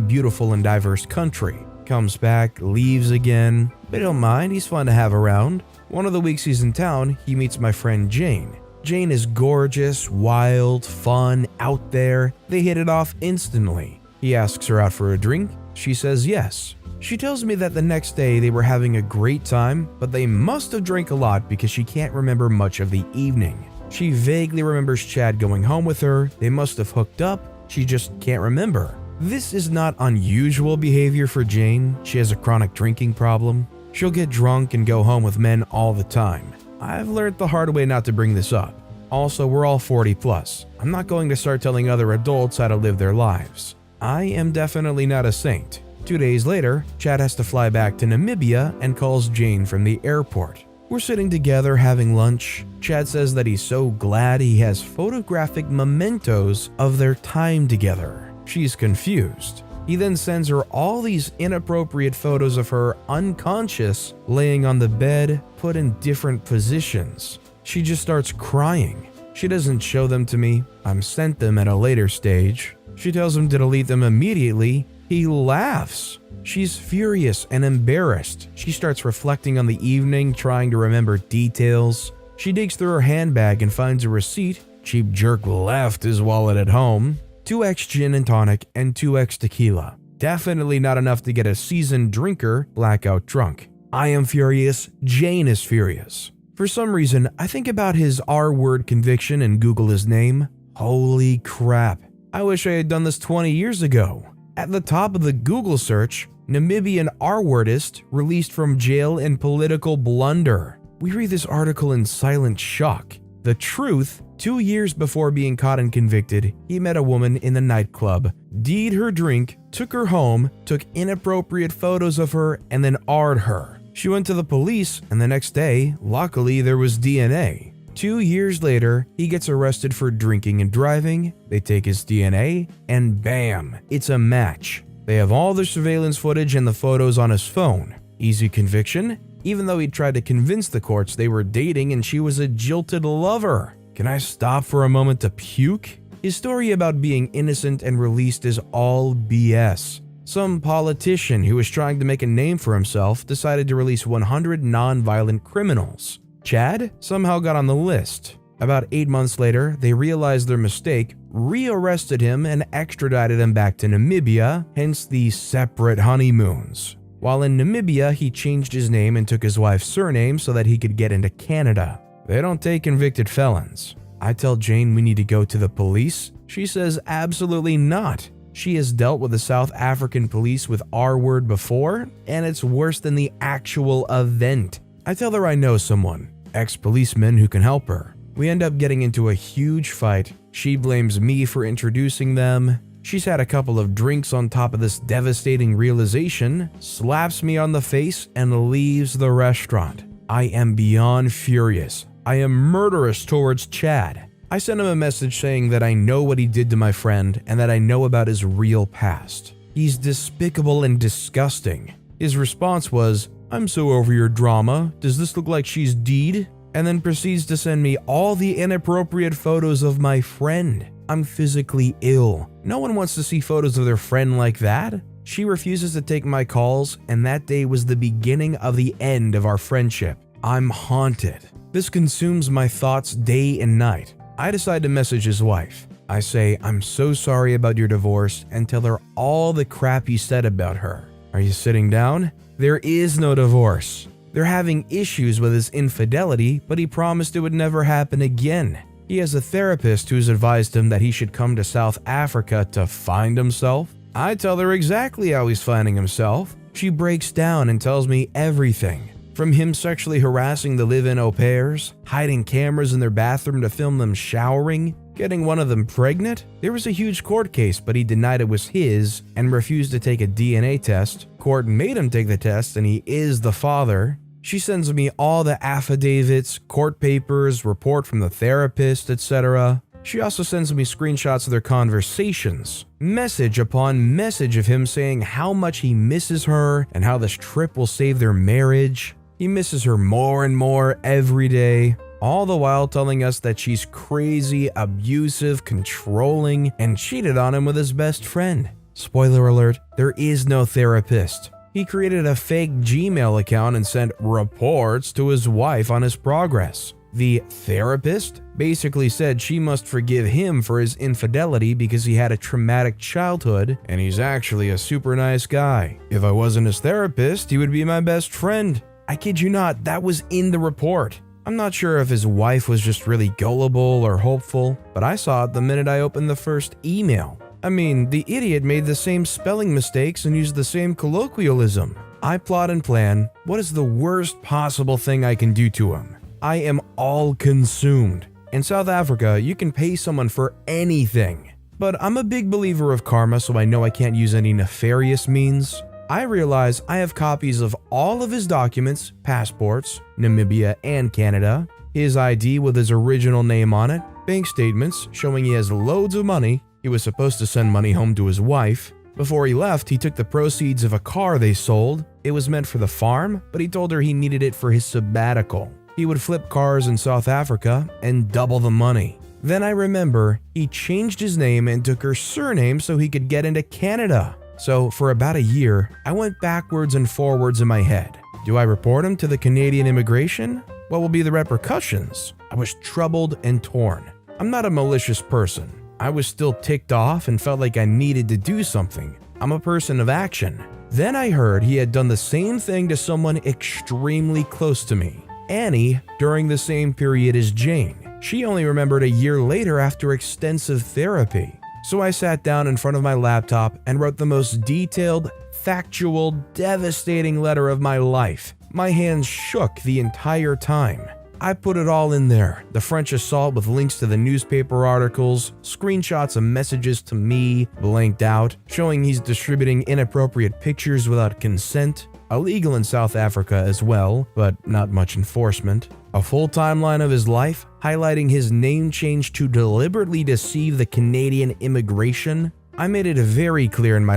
beautiful and diverse country. Comes back, leaves again. They don't mind, he's fun to have around. One of the weeks he's in town, he meets my friend Jane. Jane is gorgeous, wild, fun, out there. They hit it off instantly. He asks her out for a drink. She says yes. She tells me that the next day they were having a great time, but they must have drank a lot because she can't remember much of the evening. She vaguely remembers Chad going home with her. They must have hooked up. She just can't remember. This is not unusual behavior for Jane. She has a chronic drinking problem. She'll get drunk and go home with men all the time. I've learned the hard way not to bring this up. Also, we're all 40 plus. I'm not going to start telling other adults how to live their lives. I am definitely not a saint. 2 days later, Chad has to fly back to Namibia and calls Jane from the airport. We're sitting together having lunch. Chad says that he's so glad he has photographic mementos of their time together. She's confused. He then sends her all these inappropriate photos of her unconscious, laying on the bed, put in different positions. She just starts crying. She doesn't show them to me. I'm sent them at a later stage. She tells him to delete them immediately. He laughs. She's furious and embarrassed. She starts reflecting on the evening, trying to remember details. She digs through her handbag and finds a receipt. Cheap jerk left his wallet at home. 2x gin and tonic and 2x tequila. Definitely not enough to get a seasoned drinker blackout drunk. I am furious. Jane is furious. For some reason, I think about his R-word conviction and Google his name. Holy crap. I wish I had done this 20 years ago. At the top of the Google search, Namibian R-wordist released from jail in political blunder. We read this article in silent shock. The truth, 2 years before being caught and convicted, he met a woman in the nightclub, D'd her drink, took her home, took inappropriate photos of her, and then R'd her. She went to the police, and the next day, luckily there was DNA. 2 years later, he gets arrested for drinking and driving. They take his DNA, and bam, it's a match. They have all the surveillance footage and the photos on his phone. Easy conviction, even though he tried to convince the courts they were dating and she was a jilted lover. Can I stop for a moment to puke? His story about being innocent and released is all BS. Some politician who was trying to make a name for himself decided to release 100 non-violent criminals. Chad somehow got on the list. About 8 months later, they realized their mistake, re-arrested him, and extradited him back to Namibia, hence the separate honeymoons. While in Namibia, he changed his name and took his wife's surname so that he could get into Canada. They don't take convicted felons. I tell Jane we need to go to the police. She says absolutely not. She has dealt with the South African police with R-word before, and it's worse than the actual event. I tell her I know someone, ex-policeman who can help her. We end up getting into a huge fight. She blames me for introducing them. She's had a couple of drinks on top of this devastating realization, slaps me on the face, and leaves the restaurant. I am beyond furious. I am murderous towards Chad. I sent him a message saying that I know what he did to my friend and that I know about his real past. He's despicable and disgusting. His response was, "I'm so over your drama. Does this look like she's D'd?" And then proceeds to send me all the inappropriate photos of my friend. I'm physically ill. No one wants to see photos of their friend like that. She refuses to take my calls, and that day was the beginning of the end of our friendship. I'm haunted. This consumes my thoughts day and night. I decide to message his wife. I say, "I'm so sorry about your divorce," and tell her all the crap you said about her. Are you sitting down? There is no divorce. They're having issues with his infidelity, but he promised it would never happen again. He has a therapist who's advised him that he should come to South Africa to find himself. I tell her exactly how he's finding himself. She breaks down and tells me everything. From him sexually harassing the live-in au pairs, hiding cameras in their bathroom to film them showering, getting one of them pregnant. There was a huge court case, but he denied it was his and refused to take a DNA test. Court made him take the test and he is the father. She sends me all the affidavits, court papers, report from the therapist, etc. She also sends me screenshots of their conversations. Message upon message of him saying how much he misses her and how this trip will save their marriage. He misses her more and more every day, all the while telling us that she's crazy, abusive, controlling, and cheated on him with his best friend. Spoiler alert, there is no therapist. He created a fake Gmail account and sent reports to his wife on his progress. The therapist basically said she must forgive him for his infidelity because he had a traumatic childhood and he's actually a super nice guy. If I wasn't his therapist, he would be my best friend. I kid you not, that was in the report. I'm not sure if his wife was just really gullible or hopeful, but I saw it the minute I opened the first email. I mean, the idiot made the same spelling mistakes and used the same colloquialism. I plot and plan, what is the worst possible thing I can do to him? I am all consumed. In South Africa, you can pay someone for anything. But I'm a big believer of karma, so I know I can't use any nefarious means. I realize I have copies of all of his documents, passports, Namibia and Canada, his ID with his original name on it, bank statements showing he has loads of money. He was supposed to send money home to his wife. Before he left, he took the proceeds of a car they sold. It was meant for the farm, but he told her he needed it for his sabbatical. He would flip cars in South Africa and double the money. Then I remember he changed his name and took her surname so he could get into Canada. So for about a year, I went backwards and forwards in my head. Do I report him to the Canadian immigration? What will be the repercussions? I was troubled and torn. I'm not a malicious person. I was still ticked off and felt like I needed to do something. I'm a person of action. Then I heard he had done the same thing to someone extremely close to me, Annie, during the same period as Jane. She only remembered a year later after extensive therapy. So I sat down in front of my laptop and wrote the most detailed, factual, devastating letter of my life. My hands shook the entire time. I put it all in there, the French assault with links to the newspaper articles, screenshots of messages to me, blanked out, showing he's distributing inappropriate pictures without consent, illegal in South Africa as well, but not much enforcement, a full timeline of his life, highlighting his name change to deliberately deceive the Canadian immigration. I made it very clear in my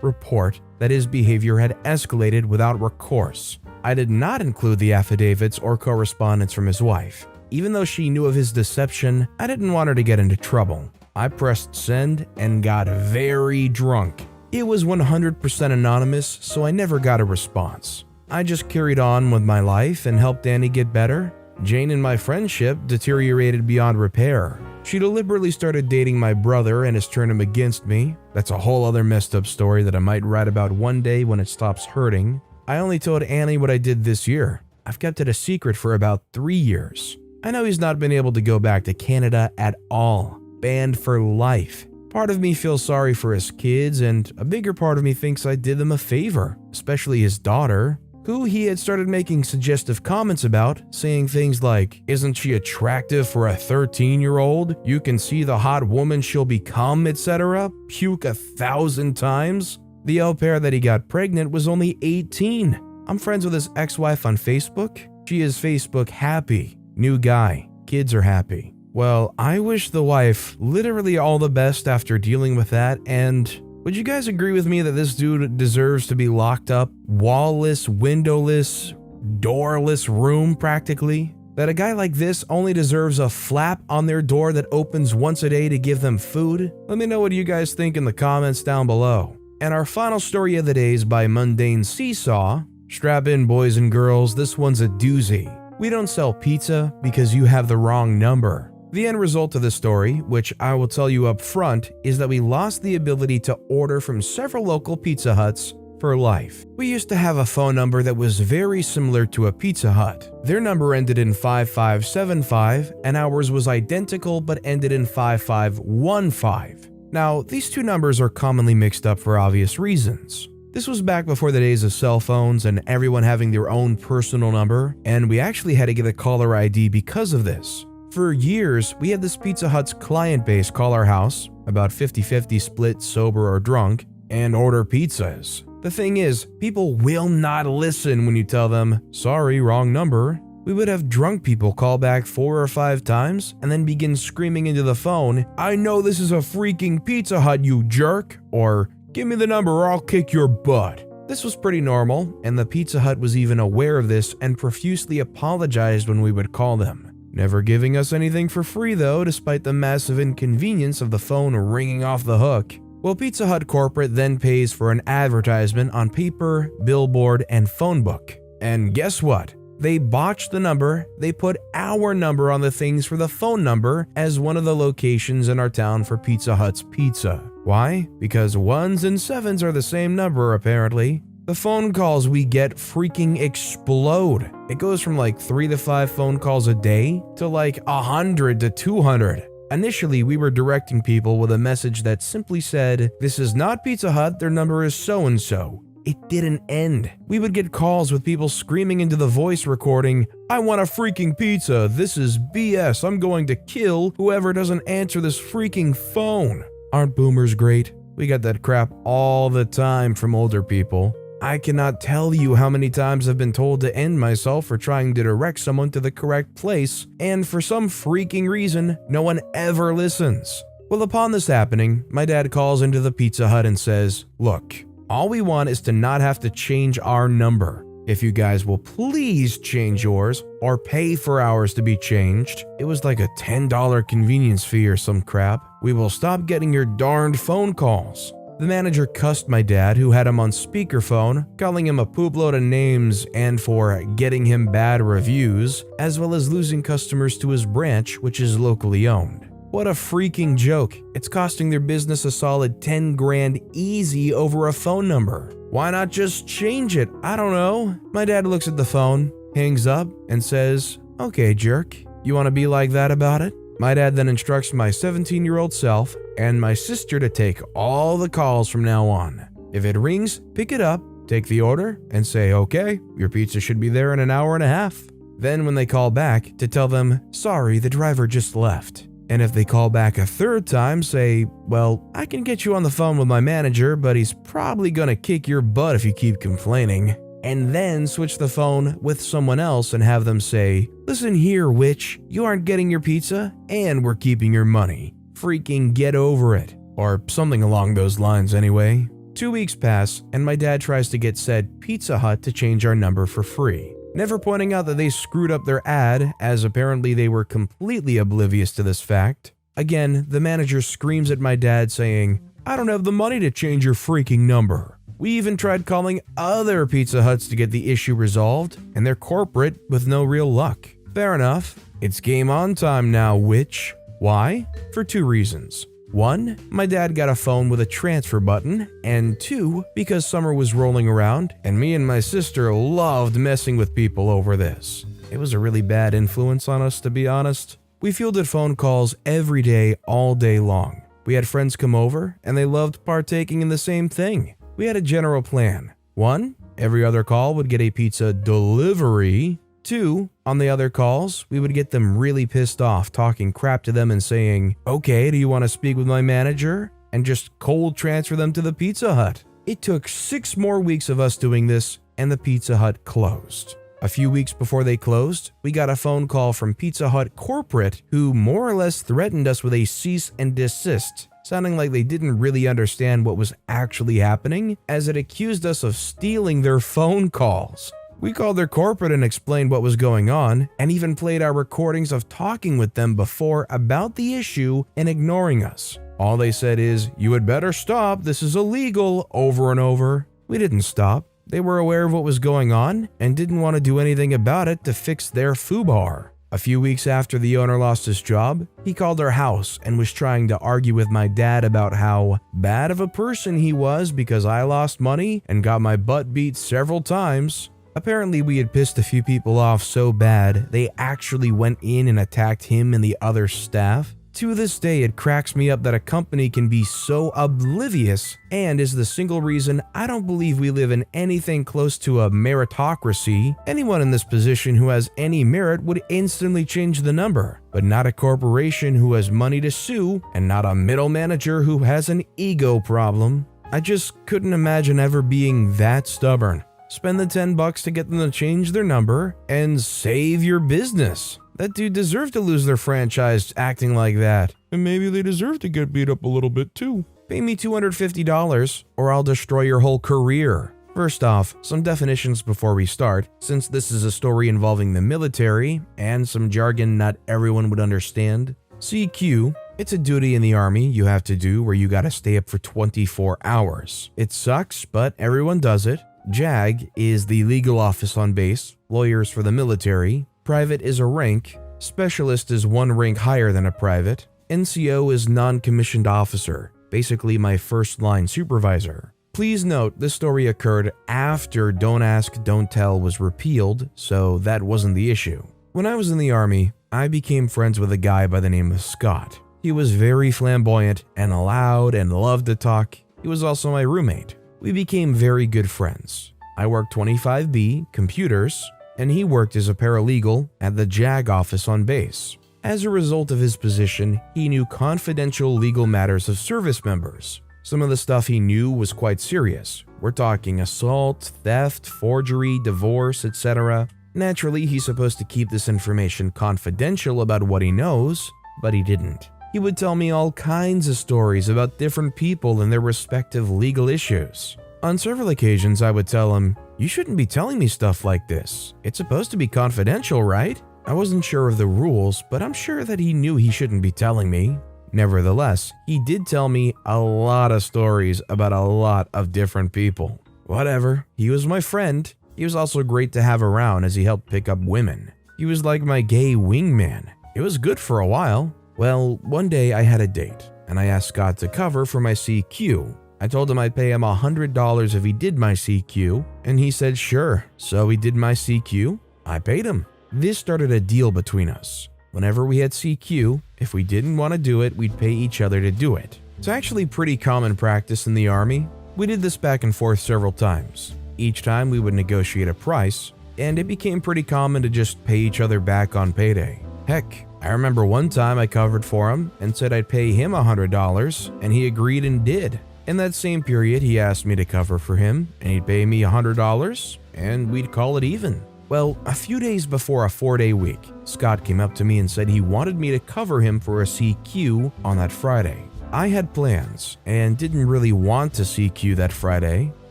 report, that his behavior had escalated without recourse. I did not include the affidavits or correspondence from his wife. Even though she knew of his deception, I didn't want her to get into trouble. I pressed send and got very drunk. It was 100% anonymous, so I never got a response. I just carried on with my life and helped Annie get better. Jane and my friendship deteriorated beyond repair. She deliberately started dating my brother and has turned him against me. That's a whole other messed up story that I might write about one day when it stops hurting. I only told Annie what I did this year. I've kept it a secret for about 3 years. I know he's not been able to go back to Canada at all. Banned for life. Part of me feels sorry for his kids, and a bigger part of me thinks I did them a favor, especially his daughter, who he had started making suggestive comments about, saying things like, "Isn't she attractive for a 13-year-old? You can see the hot woman she'll become, etc. Puke 1,000 times. The au pair that he got pregnant was only 18. I'm friends with his ex-wife on Facebook. She is Facebook happy. New guy. Kids are happy. Well, I wish the wife literally all the best after dealing with that, and would you guys agree with me that this dude deserves to be locked up? Wall-less, windowless, doorless room practically? That a guy like this only deserves a flap on their door that opens once a day to give them food? Let me know what you guys think in the comments down below. And our final story of the day is by Mundane Seesaw. Strap in, boys and girls, this one's a doozy. We don't sell pizza because you have the wrong number. The end result of this story, which I will tell you up front, is that we lost the ability to order from several local Pizza Huts for life. We used to have a phone number that was very similar to a Pizza Hut. Their number ended in 5575, and ours was identical but ended in 5515. Now, these two numbers are commonly mixed up for obvious reasons. This was back before the days of cell phones and everyone having their own personal number, and we actually had to get a caller ID because of this. For years, we had this Pizza Hut's client base call our house, about 50-50 split sober or drunk, and order pizzas. The thing is, people will not listen when you tell them, "Sorry, wrong number." We would have drunk people call back 4 or 5 times and then begin screaming into the phone, "I know this is a freaking Pizza Hut, you jerk," or "Give me the number or I'll kick your butt." This was pretty normal, and the Pizza Hut was even aware of this and profusely apologized when we would call them. Never giving us anything for free though, despite the massive inconvenience of the phone ringing off the hook. Well, Pizza Hut corporate then pays for an advertisement on paper, billboard, and phone book. And guess what? They botched the number. They put our number on the things for the phone number as one of the locations in our town for Pizza Hut's pizza. Why? Because 1s and 7s are the same number apparently. The phone calls we get freaking explode. It goes from like 3 to 5 phone calls a day to like 100 to 200. Initially, we were directing people with a message that simply said, "This is not Pizza Hut, their number is so-and-so." It didn't end. We would get calls with people screaming into the voice recording, "I want a freaking pizza, this is BS, I'm going to kill whoever doesn't answer this freaking phone." Aren't boomers great? We got that crap all the time from older people. I cannot tell you how many times I've been told to end myself for trying to direct someone to the correct place, and for some freaking reason, no one ever listens. Well, upon this happening, my dad calls into the Pizza Hut and says, "Look, all we want is to not have to change our number. If you guys will please change yours or pay for ours to be changed," it was like a $10 convenience fee or some crap, "we will stop getting your darned phone calls." The manager cussed my dad, who had him on speakerphone, calling him a poop load of names and for getting him bad reviews, as well as losing customers to his branch, which is locally owned. What a freaking joke. It's costing their business a solid 10 grand easy over a phone number. Why not just change it? I don't know. My dad looks at the phone, hangs up, and says, "Okay, jerk, you want to be like that about it?" My dad then instructs my 17-year-old self and my sister to take all the calls from now on. If it rings, pick it up, take the order, and say, "Okay, your pizza should be there in an hour and a half." Then when they call back, to tell them, "Sorry, the driver just left." And if they call back a third time, say, "Well, I can get you on the phone with my manager, but he's probably gonna kick your butt if you keep complaining." And then switch the phone with someone else and have them say, "Listen here, witch, you aren't getting your pizza, and we're keeping your money. Freaking get over it." Or something along those lines anyway. 2 weeks pass, and my dad tries to get said Pizza Hut to change our number for free, never pointing out that they screwed up their ad, as apparently they were completely oblivious to this fact. Again, the manager screams at my dad saying, "I don't have the money to change your freaking number." We even tried calling other Pizza Huts to get the issue resolved, and they're corporate with no real luck. Fair enough. It's game on time now, witch. Why? For 2 reasons. 1, my dad got a phone with a transfer button, and 2, because summer was rolling around, and me and my sister loved messing with people over this. It was a really bad influence on us, to be honest. We fielded phone calls every day, all day long. We had friends come over, and they loved partaking in the same thing. We had a general plan. 1, every other call would get a pizza delivery. 2, on the other calls, we would get them really pissed off, talking crap to them and saying, "Okay, do you want to speak with my manager?" and just cold transfer them to the Pizza Hut. It took 6 more weeks of us doing this, and the Pizza Hut closed. A few weeks before they closed, we got a phone call from Pizza Hut corporate, who more or less threatened us with a cease and desist, sounding like they didn't really understand what was actually happening, as it accused us of stealing their phone calls. We called their corporate and explained what was going on, and even played our recordings of talking with them before about the issue and ignoring us. All they said is, "You had better stop, this is illegal," over and over. We didn't stop. They were aware of what was going on and didn't want to do anything about it to fix their foobar. A few weeks after the owner lost his job, he called our house and was trying to argue with my dad about how bad of a person he was because I lost money and got my butt beat several times. Apparently, we had pissed a few people off so bad, they actually went in and attacked him and the other staff. To this day, it cracks me up that a company can be so oblivious, and is the single reason I don't believe we live in anything close to a meritocracy. Anyone in this position who has any merit would instantly change the number, but not a corporation who has money to sue, and not a middle manager who has an ego problem. I just couldn't imagine ever being that stubborn. Spend the $10 to get them to change their number and save your business. That dude deserved to lose their franchise acting like that. And maybe they deserve to get beat up a little bit too. Pay me $250 or I'll destroy your whole career. First off, some definitions before we start, since this is a story involving the military and some jargon not everyone would understand. CQ, it's a duty in the army you have to do where you gotta stay up for 24 hours. It sucks, but everyone does it. JAG is the legal office on base, lawyers for the military. Private is a rank. Specialist is 1 rank higher than a private. NCO is non-commissioned officer, basically my first-line supervisor. Please note, this story occurred after Don't Ask, Don't Tell was repealed, so that wasn't the issue. When I was in the army, I became friends with a guy by the name of Scott. He was very flamboyant and loud and loved to talk. He was also my roommate. We became very good friends. I worked 25B, computers, and he worked as a paralegal at the JAG office on base. As a result of his position, he knew confidential legal matters of service members. Some of the stuff he knew was quite serious. We're talking assault, theft, forgery, divorce, etc. Naturally, he's supposed to keep this information confidential about what he knows, but he didn't. He would tell me all kinds of stories about different people and their respective legal issues. On several occasions, I would tell him, "You shouldn't be telling me stuff like this. It's supposed to be confidential, right?" I wasn't sure of the rules, but I'm sure that he knew he shouldn't be telling me. Nevertheless, he did tell me a lot of stories about a lot of different people. Whatever, he was my friend. He was also great to have around as he helped pick up women. He was like my gay wingman. It was good for a while. Well, one day I had a date, and I asked Scott to cover for my CQ. I told him I'd pay him $100 if he did my CQ, and he said sure. So he did my CQ, I paid him. This started a deal between us. Whenever we had CQ, if we didn't want to do it, we'd pay each other to do it. It's actually pretty common practice in the Army. We did this back and forth several times. Each time we would negotiate a price, and it became pretty common to just pay each other back on payday. Heck, I remember one time I covered for him and said I'd pay him $100, and he agreed and did. In that same period, he asked me to cover for him, and he'd pay me $100, and we'd call it even. Well, a few days before a 4-day week, Scott came up to me and said he wanted me to cover him for a CQ on that Friday. I had plans and didn't really want to CQ that Friday,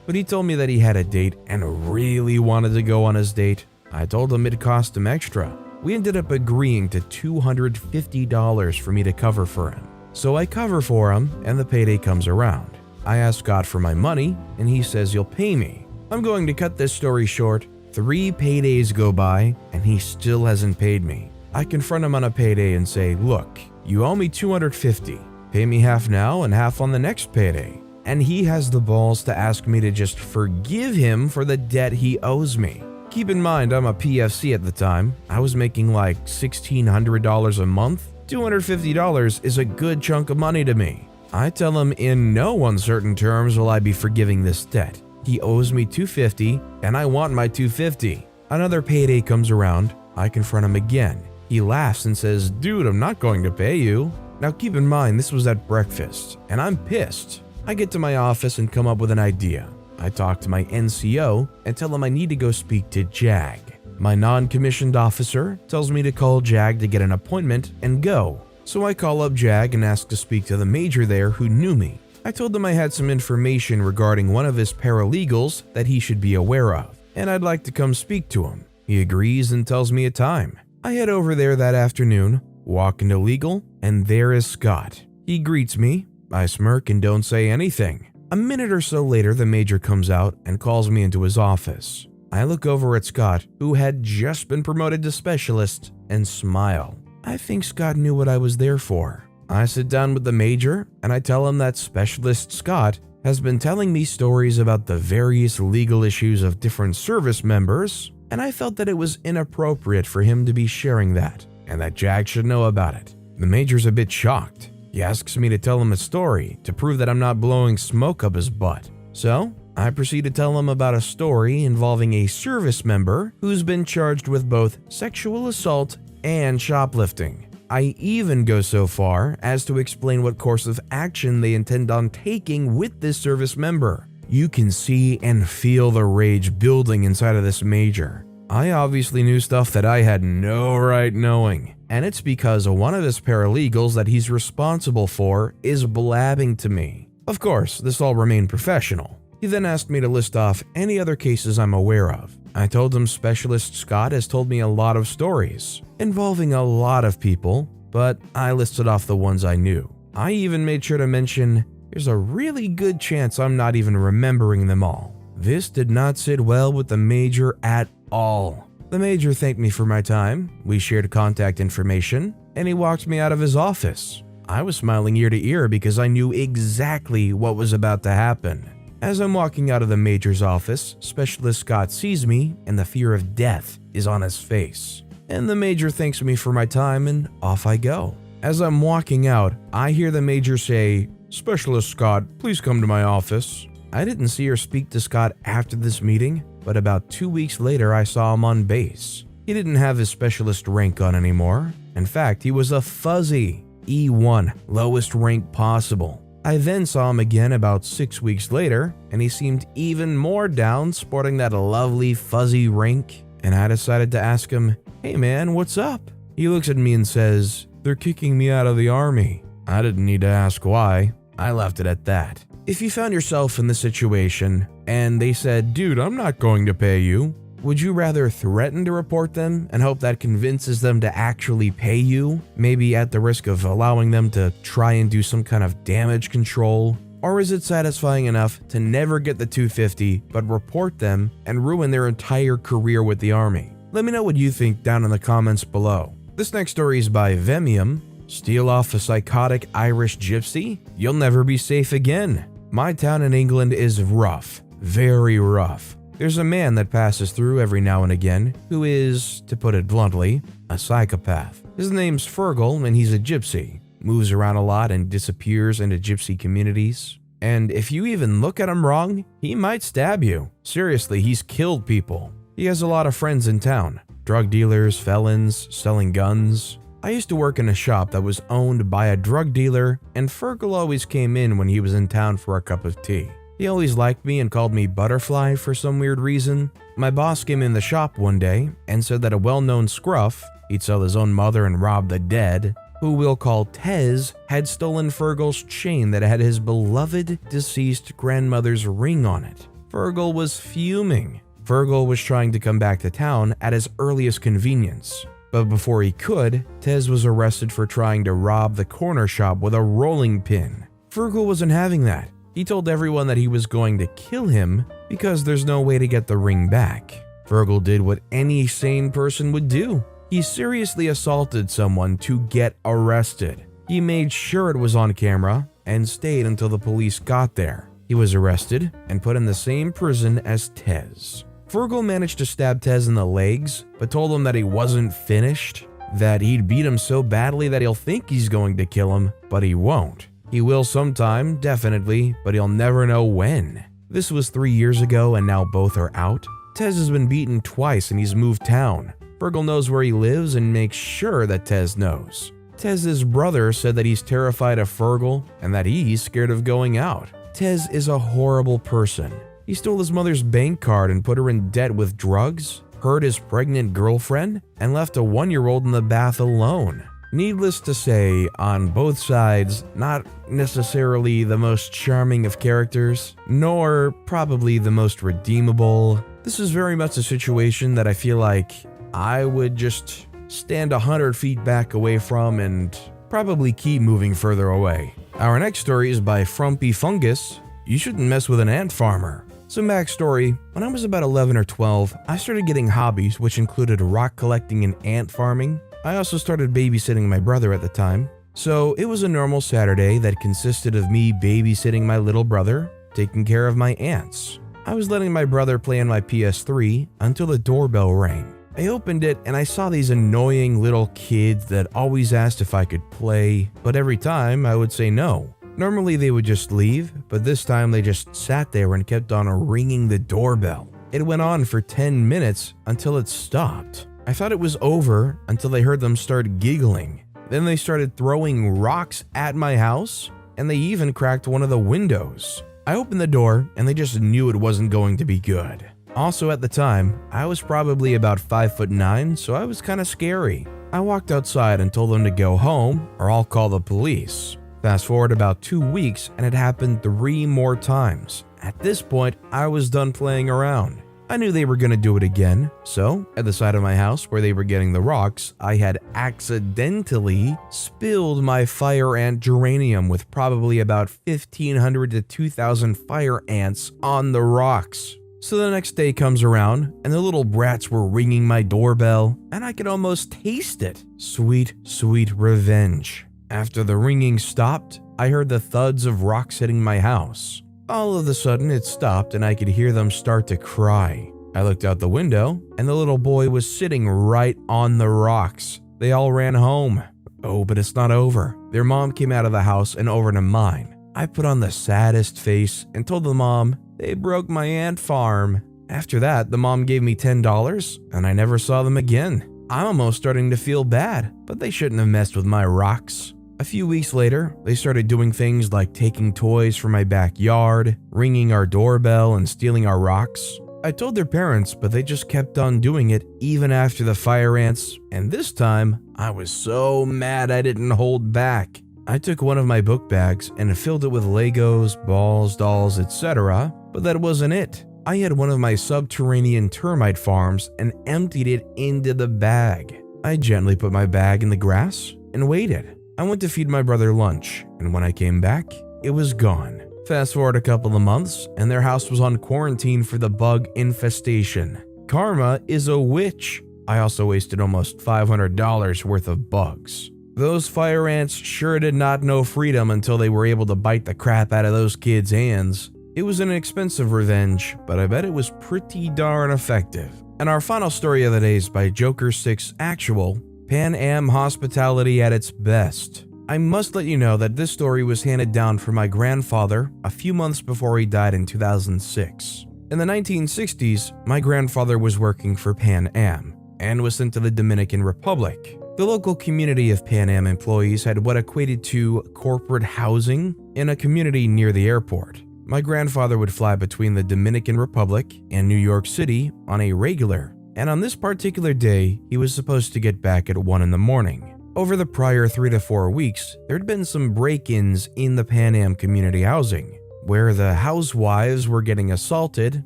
but he told me that he had a date and really wanted to go on his date. I told him it'd cost him extra. We ended up agreeing to $250 for me to cover for him. So I cover for him and the payday comes around. I ask Scott for my money and he says he'll pay me. I'm going to cut this story short. 3 paydays go by and he still hasn't paid me. I confront him on a payday and say, look, you owe me $250. Pay me half now and half on the next payday. And he has the balls to ask me to just forgive him for the debt he owes me. Keep in mind, I'm a PFC at the time. I was making like $1,600 a month. $250 is a good chunk of money to me. I tell him in no uncertain terms will I be forgiving this debt. He owes me $250 and I want my $250. Another payday comes around. I confront him again. He laughs and says, dude, I'm not going to pay you. Now keep in mind, this was at breakfast and I'm pissed. I get to my office and come up with an idea. I talk to my NCO and tell him I need to go speak to JAG. My non-commissioned officer tells me to call JAG to get an appointment and go. So I call up JAG and ask to speak to the major there who knew me. I told him I had some information regarding one of his paralegals that he should be aware of, and I'd like to come speak to him. He agrees and tells me a time. I head over there that afternoon, walk into legal, and there is Scott. He greets me. I smirk and don't say anything. A minute or so later, the major comes out and calls me into his office. I look over at Scott, who had just been promoted to specialist, and smile. I think Scott knew what I was there for. I sit down with the major and I tell him that Specialist Scott has been telling me stories about the various legal issues of different service members, and I felt that it was inappropriate for him to be sharing that, and that JAG should know about it. The major's a bit shocked. He asks me to tell him a story to prove that I'm not blowing smoke up his butt. So I proceed to tell him about a story involving a service member who's been charged with both sexual assault and shoplifting. I even go so far as to explain what course of action they intend on taking with this service member. You can see and feel the rage building inside of this major. I obviously knew stuff that I had no right knowing, and it's because one of his paralegals that he's responsible for is blabbing to me. Of course, this all remained professional. He then asked me to list off any other cases I'm aware of. I told him Specialist Scott has told me a lot of stories involving a lot of people, but I listed off the ones I knew. I even made sure to mention there's a really good chance I'm not even remembering them all. This did not sit well with the major at all. The major thanked me for my time, we shared contact information, and he walked me out of his office. I was smiling ear to ear because I knew exactly what was about to happen. As I'm walking out of the major's office, Specialist Scott sees me and the fear of death is on his face. And the major thanks me for my time and off I go. As I'm walking out, I hear the major say, Specialist Scott, please come to my office. I didn't see or speak to Scott after this meeting, but about 2 weeks later I saw him on base. He didn't have his specialist rank on anymore. In fact, he was a fuzzy E1, lowest rank possible. I then saw him again about 6 weeks later, and he seemed even more down, sporting that lovely fuzzy rank, and I decided to ask him, hey man, what's up? He looks at me and says, they're kicking me out of the army. I didn't need to ask why. I left it at that. If you found yourself in this situation, and they said, dude, I'm not going to pay you, Would you rather threaten to report them and hope that convinces them to actually pay you, maybe at the risk of allowing them to try and do some kind of damage control? Or is it satisfying enough to never get the $250 but report them and ruin their entire career with the army? Let me know what you think down in the comments below. This next story is by Vemium. Steal off a psychotic Irish gypsy? You'll never be safe again. My town in England is rough, very rough. There's a man that passes through every now and again who is, to put it bluntly, a psychopath. His name's Fergal and he's a gypsy. Moves around a lot and disappears into gypsy communities. And if you even look at him wrong, he might stab you. Seriously, he's killed people. He has a lot of friends in town. Drug dealers, felons, selling guns. I used to work in a shop that was owned by a drug dealer, and Fergal always came in when he was in town for a cup of tea. He always liked me and called me Butterfly for some weird reason. My boss came in the shop one day and said that a well-known scruff, he'd sell his own mother and rob the dead, who we'll call Tez, had stolen Fergal's chain that had his beloved deceased grandmother's ring on it. Fergal was fuming. Fergal was trying to come back to town at his earliest convenience. But before he could, Tez was arrested for trying to rob the corner shop with a rolling pin. Fergal wasn't having that. He told everyone that he was going to kill him because there's no way to get the ring back. Fergal did what any sane person would do. He seriously assaulted someone to get arrested. He made sure it was on camera and stayed until the police got there. He was arrested and put in the same prison as Tez. Fergal managed to stab Tez in the legs, but told him that he wasn't finished, that he'd beat him so badly that he'll think he's going to kill him, but he won't. He will sometime, definitely, but he'll never know when. This was 3 years ago and now both are out. Tez has been beaten twice and he's moved town. Fergal knows where he lives and makes sure that Tez knows. Tez's brother said that he's terrified of Fergal and that he's scared of going out. Tez is a horrible person. He stole his mother's bank card and put her in debt with drugs, hurt his pregnant girlfriend, and left a 1-year-old in the bath alone. Needless to say, on both sides, not necessarily the most charming of characters, nor probably the most redeemable. This is very much a situation that I feel like I would just stand 100 feet back away from and probably keep moving further away. Our next story is by Frumpy Fungus. You shouldn't mess with an ant farmer. Some backstory, when I was about 11 or 12, I started getting hobbies which included rock collecting and ant farming. I also started babysitting my brother at the time. So it was a normal Saturday that consisted of me babysitting my little brother, taking care of my ants. I was letting my brother play on my PS3 until the doorbell rang. I opened it and I saw these annoying little kids that always asked if I could play, but every time I would say no. Normally they would just leave, but this time they just sat there and kept on ringing the doorbell. It went on for 10 minutes until it stopped. I thought it was over until I heard them start giggling. Then they started throwing rocks at my house, and they even cracked one of the windows. I opened the door and they just knew it wasn't going to be good. Also at the time, I was probably about 5'9", so I was kind of scary. I walked outside and told them to go home or I'll call the police. Fast forward about 2 weeks and it happened 3 more times. At this point, I was done playing around. I knew they were going to do it again, so at the side of my house where they were getting the rocks, I had accidentally spilled my fire ant geranium with probably about 1,500 to 2,000 fire ants on the rocks. So the next day comes around and the little brats were ringing my doorbell and I could almost taste it. Sweet, sweet revenge. After the ringing stopped, I heard the thuds of rocks hitting my house. All of a sudden it stopped and I could hear them start to cry. I looked out the window and the little boy was sitting right on the rocks. They all ran home. Oh, but it's not over. Their mom came out of the house and over to mine. I put on the saddest face and told the mom, they broke my ant farm. After that, the mom gave me $10 and I never saw them again. I'm almost starting to feel bad, but they shouldn't have messed with my rocks. A few weeks later, they started doing things like taking toys from my backyard, ringing our doorbell, and stealing our rocks. I told their parents, but they just kept on doing it even after the fire ants, and this time, I was so mad I didn't hold back. I took one of my book bags and filled it with Legos, balls, dolls, etc., but that wasn't it. I had one of my subterranean termite farms and emptied it into the bag. I gently put my bag in the grass and waited. I went to feed my brother lunch, and when I came back, it was gone. Fast forward a couple of months, and their house was on quarantine for the bug infestation. Karma is a witch. I also wasted almost $500 worth of bugs. Those fire ants sure did not know freedom until they were able to bite the crap out of those kids' hands. It was an expensive revenge, but I bet it was pretty darn effective. And our final story of the day is by Joker6 Actual, Pan Am Hospitality at its best. I must let you know that this story was handed down from my grandfather a few months before he died in 2006. In the 1960s, my grandfather was working for Pan Am and was sent to the Dominican Republic. The local community of Pan Am employees had what equated to corporate housing in a community near the airport. My grandfather would fly between the Dominican Republic and New York City on a regular, and on this particular day, he was supposed to get back at 1 in the morning. Over the prior 3 to 4 weeks, there'd been some break-ins in the Pan Am community housing, where the housewives were getting assaulted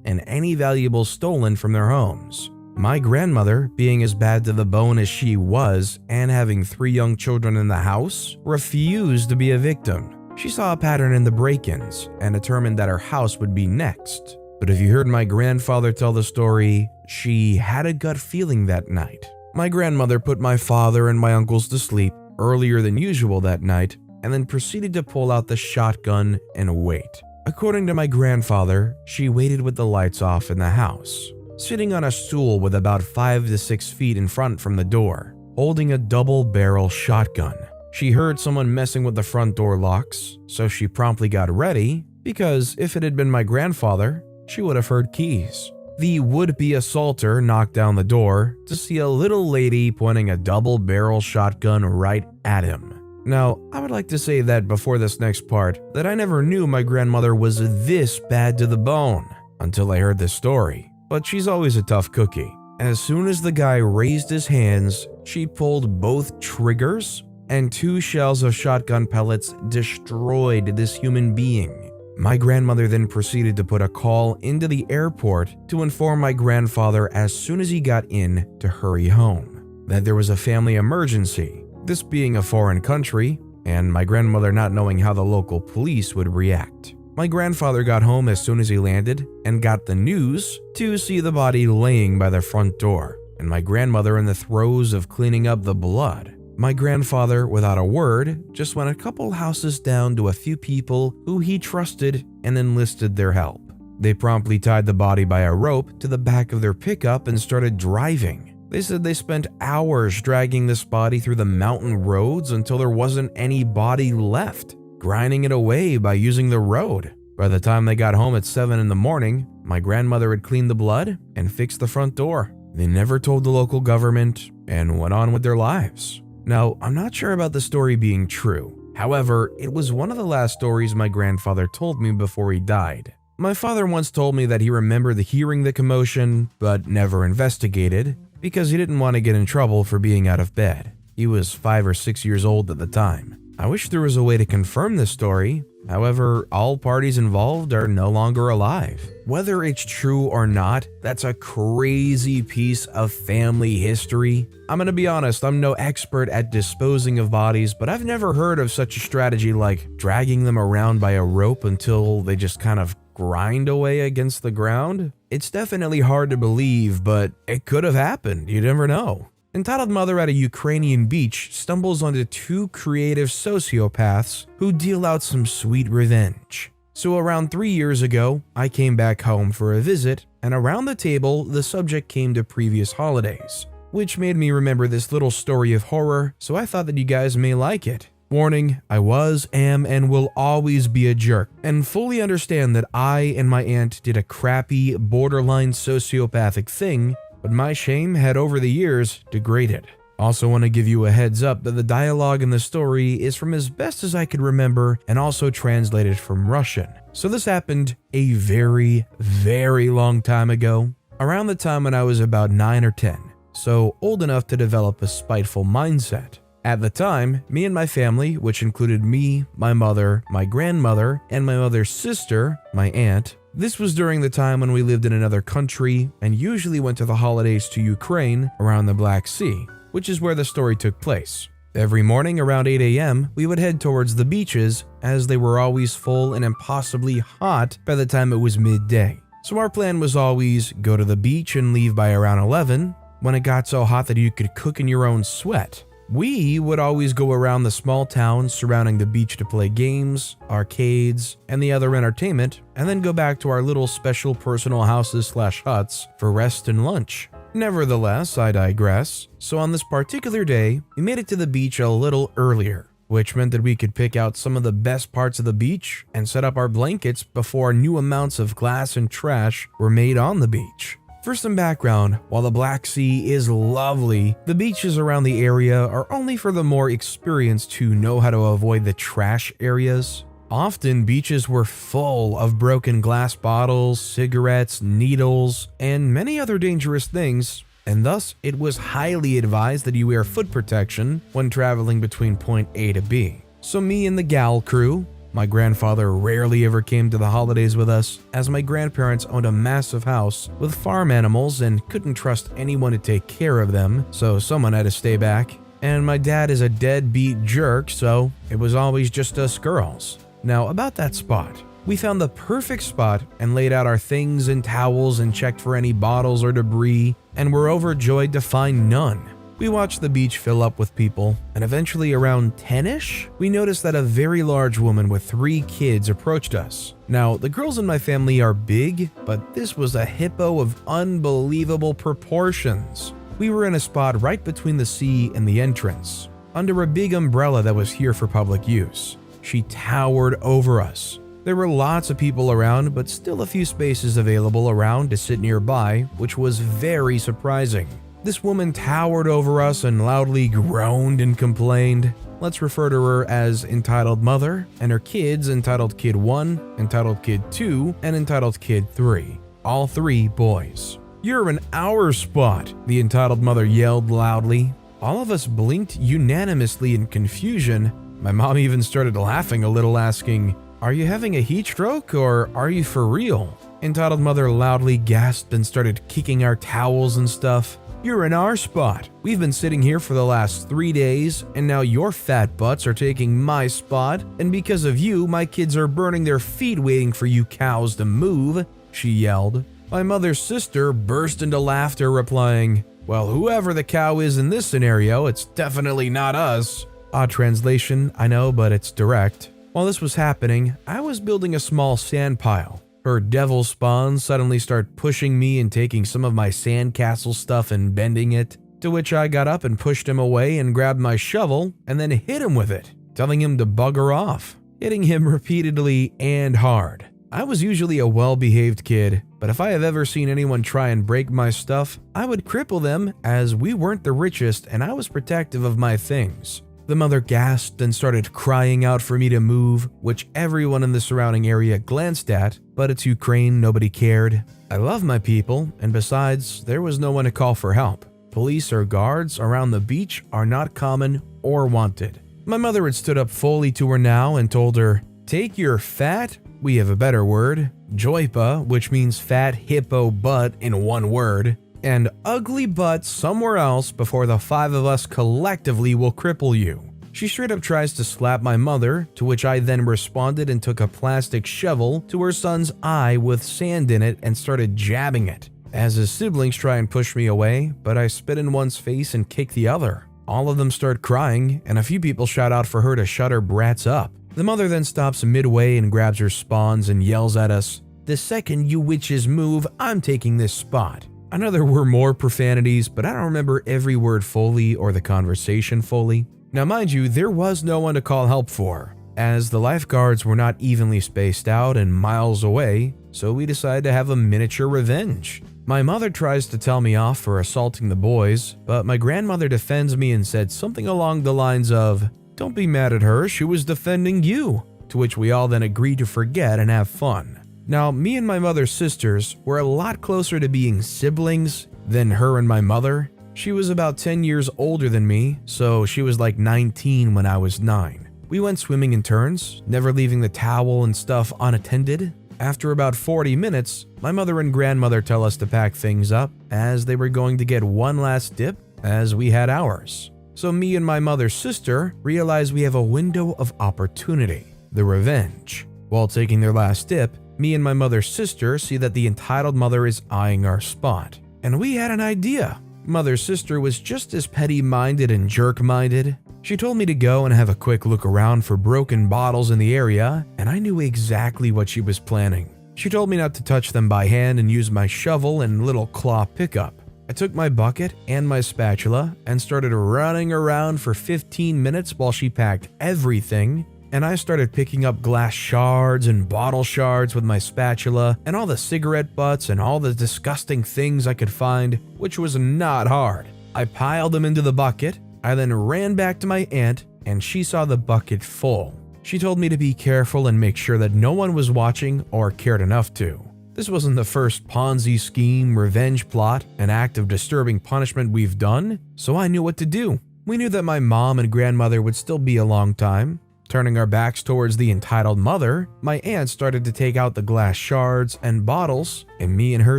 and any valuables stolen from their homes. My grandmother, being as bad to the bone as she was and having 3 young children in the house, refused to be a victim. She saw a pattern in the break-ins and determined that her house would be next. But if you heard my grandfather tell the story, she had a gut feeling that night. My grandmother put my father and my uncles to sleep earlier than usual that night and then proceeded to pull out the shotgun and wait. According to my grandfather, she waited with the lights off in the house, sitting on a stool with about 5 to 6 feet in front from the door, holding a double-barrel shotgun. She heard someone messing with the front door locks, so she promptly got ready, because if it had been my grandfather, she would have heard keys. The would-be assaulter knocked down the door to see a little lady pointing a double-barrel shotgun right at him. Now, I would like to say that before this next part, that I never knew my grandmother was this bad to the bone until I heard this story, but she's always a tough cookie. As soon as the guy raised his hands, she pulled both triggers, and 2 shells of shotgun pellets destroyed this human being. My grandmother then proceeded to put a call into the airport to inform my grandfather as soon as he got in to hurry home, that there was a family emergency, this being a foreign country, and my grandmother not knowing how the local police would react. My grandfather got home as soon as he landed and got the news to see the body laying by the front door, and my grandmother in the throes of cleaning up the blood. My grandfather, without a word, just went a couple houses down to a few people who he trusted and enlisted their help. They promptly tied the body by a rope to the back of their pickup and started driving. They said they spent hours dragging this body through the mountain roads until there wasn't any body left, grinding it away by using the road. By the time they got home at 7 in the morning, my grandmother had cleaned the blood and fixed the front door. They never told the local government and went on with their lives. Now, I'm not sure about the story being true. However, it was one of the last stories my grandfather told me before he died. My father once told me that he remembered hearing the commotion, but never investigated, because he didn't want to get in trouble for being out of bed. He was 5 or 6 years old at the time. I wish there was a way to confirm this story. However, all parties involved are no longer alive. Whether it's true or not, that's a crazy piece of family history. I'm gonna be honest, I'm no expert at disposing of bodies, but I've never heard of such a strategy like dragging them around by a rope until they just kind of grind away against the ground. It's definitely hard to believe, but it could have happened. You never know. Entitled mother at a Ukrainian beach stumbles onto 2 creative sociopaths who deal out some sweet revenge. So around 3 years ago, I came back home for a visit, and around the table, the subject came to previous holidays, which made me remember this little story of horror, so I thought that you guys may like it. Warning, I was, am, and will always be a jerk, and fully understand that I and my aunt did a crappy, borderline sociopathic thing, but my shame had over the years degraded. Also want to give you a heads up that the dialogue in the story is from as best as I could remember and also translated from Russian. So this happened a very, very long time ago, around the time when I was about 9 or 10, so old enough to develop a spiteful mindset. At the time, me and my family, which included me, my mother, my grandmother, and my mother's sister, my aunt, This was during the time when we lived in another country and usually went to the holidays to Ukraine around the Black Sea, which is where the story took place. Every morning around 8 a.m., we would head towards the beaches as they were always full and impossibly hot by the time it was midday. So our plan was always go to the beach and leave by around 11 when it got so hot that you could cook in your own sweat. We would always go around the small towns surrounding the beach to play games, arcades, and the other entertainment, and then go back to our little special personal houses/huts for rest and lunch. Nevertheless, I digress. So on this particular day, we made it to the beach a little earlier, which meant that we could pick out some of the best parts of the beach and set up our blankets before new amounts of glass and trash were made on the beach. For some background, while the Black Sea is lovely, the beaches around the area are only for the more experienced who know how to avoid the trash areas. Often, beaches were full of broken glass bottles, cigarettes, needles, and many other dangerous things, and thus it was highly advised that you wear foot protection when traveling between point A to B. So me and the gal crew, my grandfather rarely ever came to the holidays with us, as my grandparents owned a massive house with farm animals and couldn't trust anyone to take care of them, so someone had to stay back. And my dad is a deadbeat jerk, so it was always just us girls. Now, about that spot. We found the perfect spot and laid out our things and towels and checked for any bottles or debris, and were overjoyed to find none. We watched the beach fill up with people, and eventually around 10-ish, we noticed that a very large woman with 3 kids approached us. Now, the girls in my family are big, but this was a hippo of unbelievable proportions. We were in a spot right between the sea and the entrance, under a big umbrella that was here for public use. She towered over us. There were lots of people around, but still a few spaces available around to sit nearby, which was very surprising. This woman towered over us and loudly groaned and complained. Let's refer to her as Entitled Mother, and her kids Entitled Kid 1, Entitled Kid 2, and Entitled Kid 3. All 3 boys. "You're in our spot," the Entitled Mother yelled loudly. All of us blinked unanimously in confusion. My mom even started laughing a little, asking, "Are you having a heat stroke or are you for real?" Entitled Mother loudly gasped and started kicking our towels and stuff. "You're in our spot. We've been sitting here for the last 3 days, and now your fat butts are taking my spot, and because of you, my kids are burning their feet waiting for you cows to move," she yelled. My mother's sister burst into laughter, replying, "Well, whoever the cow is in this scenario, it's definitely not us." Odd translation, I know, but it's direct. While this was happening, I was building a small sand pile. Her devil spawns suddenly start pushing me and taking some of my sandcastle stuff and bending it, to which I got up and pushed him away and grabbed my shovel and then hit him with it, telling him to bugger off, hitting him repeatedly and hard. I was usually a well-behaved kid, but if I have ever seen anyone try and break my stuff, I would cripple them, as we weren't the richest and I was protective of my things. The mother gasped and started crying out for me to move, which everyone in the surrounding area glanced at, but it's Ukraine, nobody cared. I love my people, and besides, there was no one to call for help. Police or guards around the beach are not common or wanted. My mother had stood up fully to her now and told her, "Take your fat," we have a better word, joipa, which means fat hippo butt in one word, and ugly butt somewhere else before the 5 of us collectively will cripple you. She straight up tries to slap my mother, to which I then responded and took a plastic shovel to her son's eye with sand in it and started jabbing it. As his siblings try and push me away, but I spit in one's face and kick the other. All of them start crying, and a few people shout out for her to shut her brats up. The mother then stops midway and grabs her spawns and yells at us, "The second you witches move, I'm taking this spot." I know there were more profanities, but I don't remember every word fully or the conversation fully. Now mind you, there was no one to call help for, as the lifeguards were not evenly spaced out and miles away, so we decided to have a miniature revenge. My mother tries to tell me off for assaulting the boys, but my grandmother defends me and said something along the lines of, "Don't be mad at her, she was defending you," to which we all then agreed to forget and have fun. Now, me and my mother's sisters were a lot closer to being siblings than her and my mother. She was about 10 years older than me, so she was like 19 when I was 9. We went swimming in turns, never leaving the towel and stuff unattended. After about 40 minutes, my mother and grandmother tell us to pack things up as they were going to get one last dip as we had ours. So me and my mother's sister realize we have a window of opportunity, the revenge. While taking their last dip, me and my mother's sister see that the entitled mother is eyeing our spot. And we had an idea. Mother's sister was just as petty-minded and jerk-minded. She told me to go and have a quick look around for broken bottles in the area, and I knew exactly what she was planning. She told me not to touch them by hand and use my shovel and little claw pickup. I took my bucket and my spatula and started running around for 15 minutes while she packed everything, and I started picking up glass shards and bottle shards with my spatula and all the cigarette butts and all the disgusting things I could find, which was not hard. I piled them into the bucket. I then ran back to my aunt, and she saw the bucket full. She told me to be careful and make sure that no one was watching or cared enough to. This wasn't the first Ponzi scheme, revenge plot, and act of disturbing punishment we've done, so I knew what to do. We knew that my mom and grandmother would still be a long time. Turning our backs towards the entitled mother, my aunt started to take out the glass shards and bottles, and me and her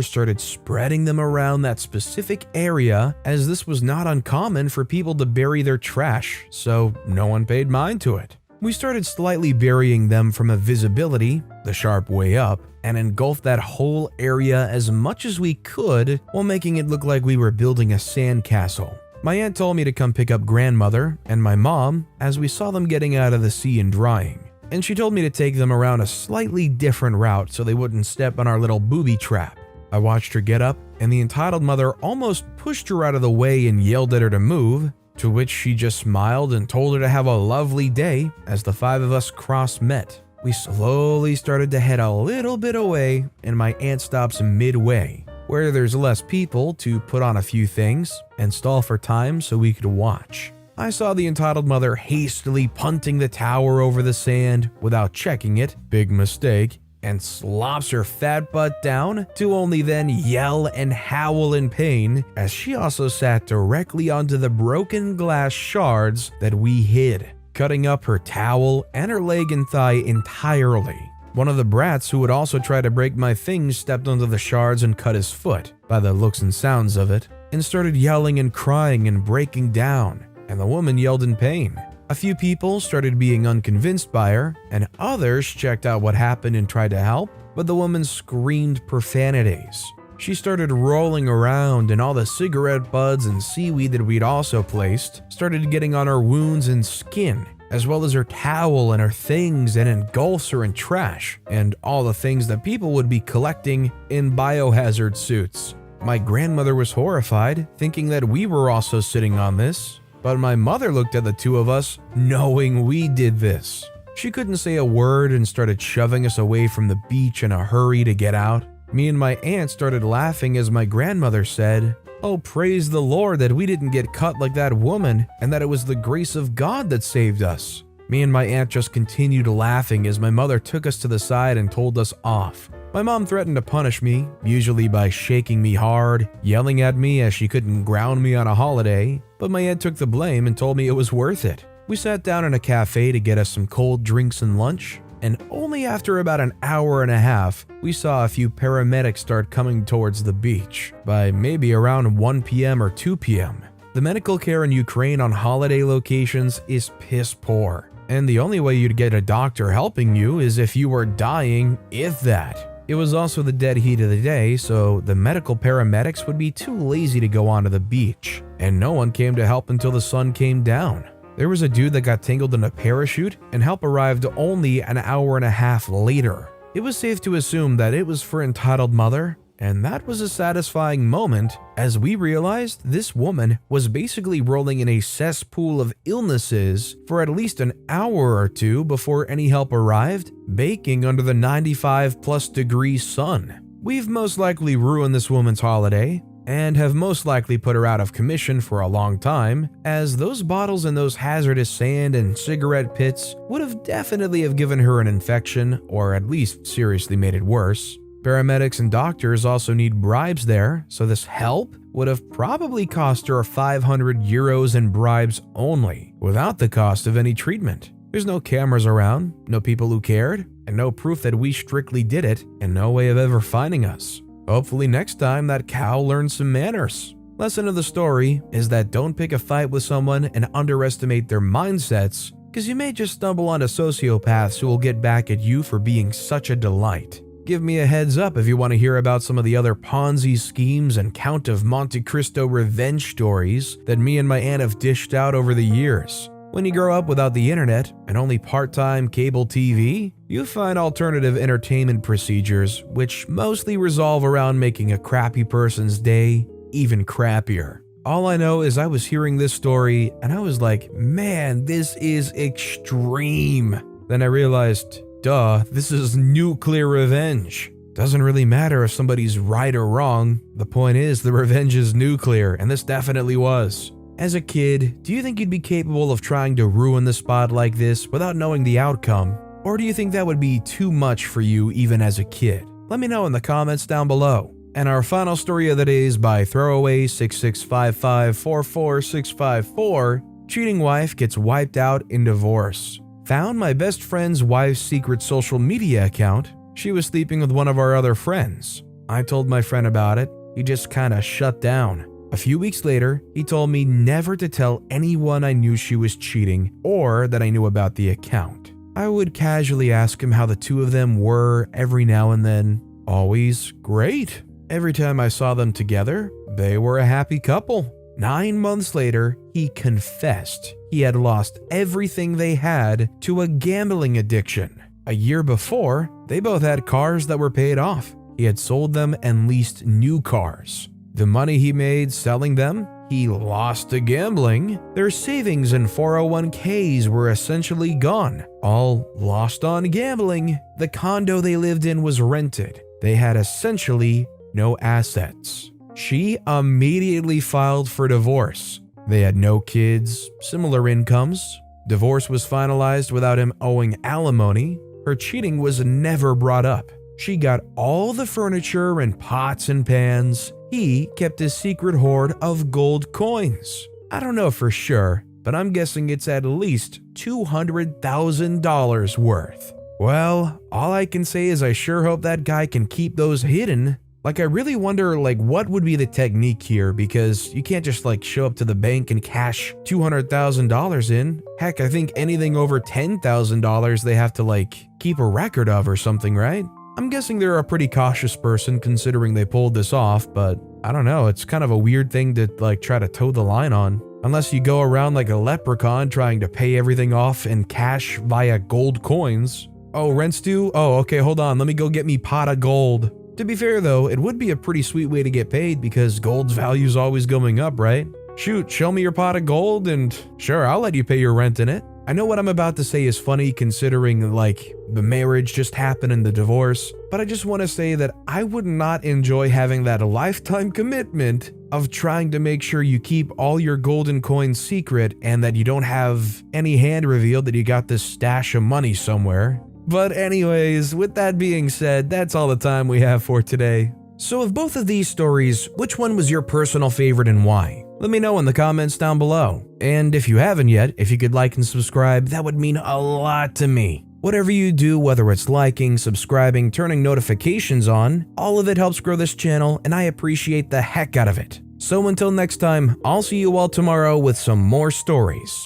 started spreading them around that specific area, as this was not uncommon for people to bury their trash, so no one paid mind to it. We started slightly burying them from a visibility, the sharp way up, and engulfed that whole area as much as we could while making it look like we were building a sandcastle. My aunt told me to come pick up grandmother and my mom as we saw them getting out of the sea and drying, and she told me to take them around a slightly different route so they wouldn't step on our little booby trap. I watched her get up, and the entitled mother almost pushed her out of the way and yelled at her to move, to which she just smiled and told her to have a lovely day as the five of us cross-met. We slowly started to head a little bit away, and my aunt stops midway, where there's less people, to put on a few things and stall for time so we could watch. I saw the entitled mother hastily punting the tower over the sand without checking it, big mistake, and slops her fat butt down to only then yell and howl in pain as she also sat directly onto the broken glass shards that we hid, cutting up her towel and her leg and thigh entirely. One of the brats who would also try to break my things stepped onto the shards and cut his foot, by the looks and sounds of it, and started yelling and crying and breaking down, and the woman yelled in pain. A few people started being unconvinced by her, and others checked out what happened and tried to help, but the woman screamed profanities. She started rolling around, and all the cigarette buds and seaweed that we'd also placed started getting on her wounds and skin, as well as her towel and her things, and engulfs her in trash, and all the things that people would be collecting in biohazard suits. My grandmother was horrified, thinking that we were also sitting on this, but my mother looked at the two of us, knowing we did this. She couldn't say a word and started shoving us away from the beach in a hurry to get out. Me and my aunt started laughing as my grandmother said, "Oh, praise the Lord that we didn't get cut like that woman, and that it was the grace of God that saved us." Me and my aunt just continued laughing as my mother took us to the side and told us off. My mom threatened to punish me, usually by shaking me hard, yelling at me as she couldn't ground me on a holiday, but my aunt took the blame and told me it was worth it. We sat down in a cafe to get us some cold drinks and lunch, and only after about an hour and a half, we saw a few paramedics start coming towards the beach, by maybe around 1 p.m. or 2 p.m. The medical care in Ukraine on holiday locations is piss poor, and the only way you'd get a doctor helping you is if you were dying, if that. It was also the dead heat of the day, so the medical paramedics would be too lazy to go onto the beach, and no one came to help until the sun came down. There was a dude that got tangled in a parachute, and help arrived only an hour and a half later. It was safe to assume that it was for entitled mother, and that was a satisfying moment as we realized this woman was basically rolling in a cesspool of illnesses for at least an hour or two before any help arrived, baking under the 95+ degree sun. We've most likely ruined this woman's holiday, and have most likely put her out of commission for a long time, as those bottles and those hazardous sand and cigarette pits would have definitely have given her an infection, or at least seriously made it worse. Paramedics and doctors also need bribes there, so this help would have probably cost her 500 euros in bribes only, without the cost of any treatment. There's no cameras around, no people who cared, and no proof that we strictly did it, and no way of ever finding us. Hopefully next time that cow learns some manners. Lesson of the story is that don't pick a fight with someone and underestimate their mindsets, because you may just stumble onto sociopaths who will get back at you for being such a delight. Give me a heads up if you want to hear about some of the other Ponzi schemes and Count of Monte Cristo revenge stories that me and my aunt have dished out over the years. When you grow up without the internet and only part-time cable TV, you find alternative entertainment procedures which mostly resolve around making a crappy person's day even crappier. All I know is I was hearing this story and I was like, man, this is extreme. Then I realized, duh, this is nuclear revenge. Doesn't really matter if somebody's right or wrong. The point is the revenge is nuclear, and this definitely was. As a kid, do you think you'd be capable of trying to ruin the spot like this without knowing the outcome? Or do you think that would be too much for you even as a kid? Let me know in the comments down below. And our final story of the day is by Throwaway665544654. Cheating wife gets wiped out in divorce. Found my best friend's wife's secret social media account. She was sleeping with one of our other friends. I told my friend about it. He just kinda shut down. A few weeks later, he told me never to tell anyone I knew she was cheating or that I knew about the account. I would casually ask him how the two of them were every now and then. Always great. Every time I saw them together, they were a happy couple. 9 months later, he confessed he had lost everything they had to a gambling addiction. A year before, they both had cars that were paid off. He had sold them and leased new cars. The money he made selling them, he lost to gambling. Their savings and 401ks were essentially gone, all lost on gambling. The condo they lived in was rented. They had essentially no assets. She immediately filed for divorce. They had no kids, similar incomes. Divorce was finalized without him owing alimony. Her cheating was never brought up. She got all the furniture and pots and pans. He kept a secret hoard of gold coins. I don't know for sure, but I'm guessing it's at least $200,000 worth. Well, all I can say is I sure hope that guy can keep those hidden. Like, I really wonder, what would be the technique here, because you can't just, show up to the bank and cash $200,000 in. Heck, I think anything over $10,000 they have to, keep a record of or something, right? I'm guessing they're a pretty cautious person considering they pulled this off, but I don't know, it's kind of a weird thing to, try to toe the line on. Unless you go around like a leprechaun trying to pay everything off in cash via gold coins. Oh, rent's due? Oh, okay, hold on, let me go get me pot of gold. To be fair though, it would be a pretty sweet way to get paid because gold's value's always going up, right? Shoot, show me your pot of gold and sure, I'll let you pay your rent in it. I know what I'm about to say is funny considering the marriage just happened and the divorce, but I just want to say that I would not enjoy having that lifetime commitment of trying to make sure you keep all your golden coins secret and that you don't have any hand revealed that you got this stash of money somewhere. But anyways, with that being said, that's all the time we have for today. So of both of these stories, which one was your personal favorite and why? Let me know in the comments down below. And if you haven't yet, if you could like and subscribe, that would mean a lot to me. Whatever you do, whether it's liking, subscribing, turning notifications on, all of it helps grow this channel and I appreciate the heck out of it. So until next time, I'll see you all tomorrow with some more stories.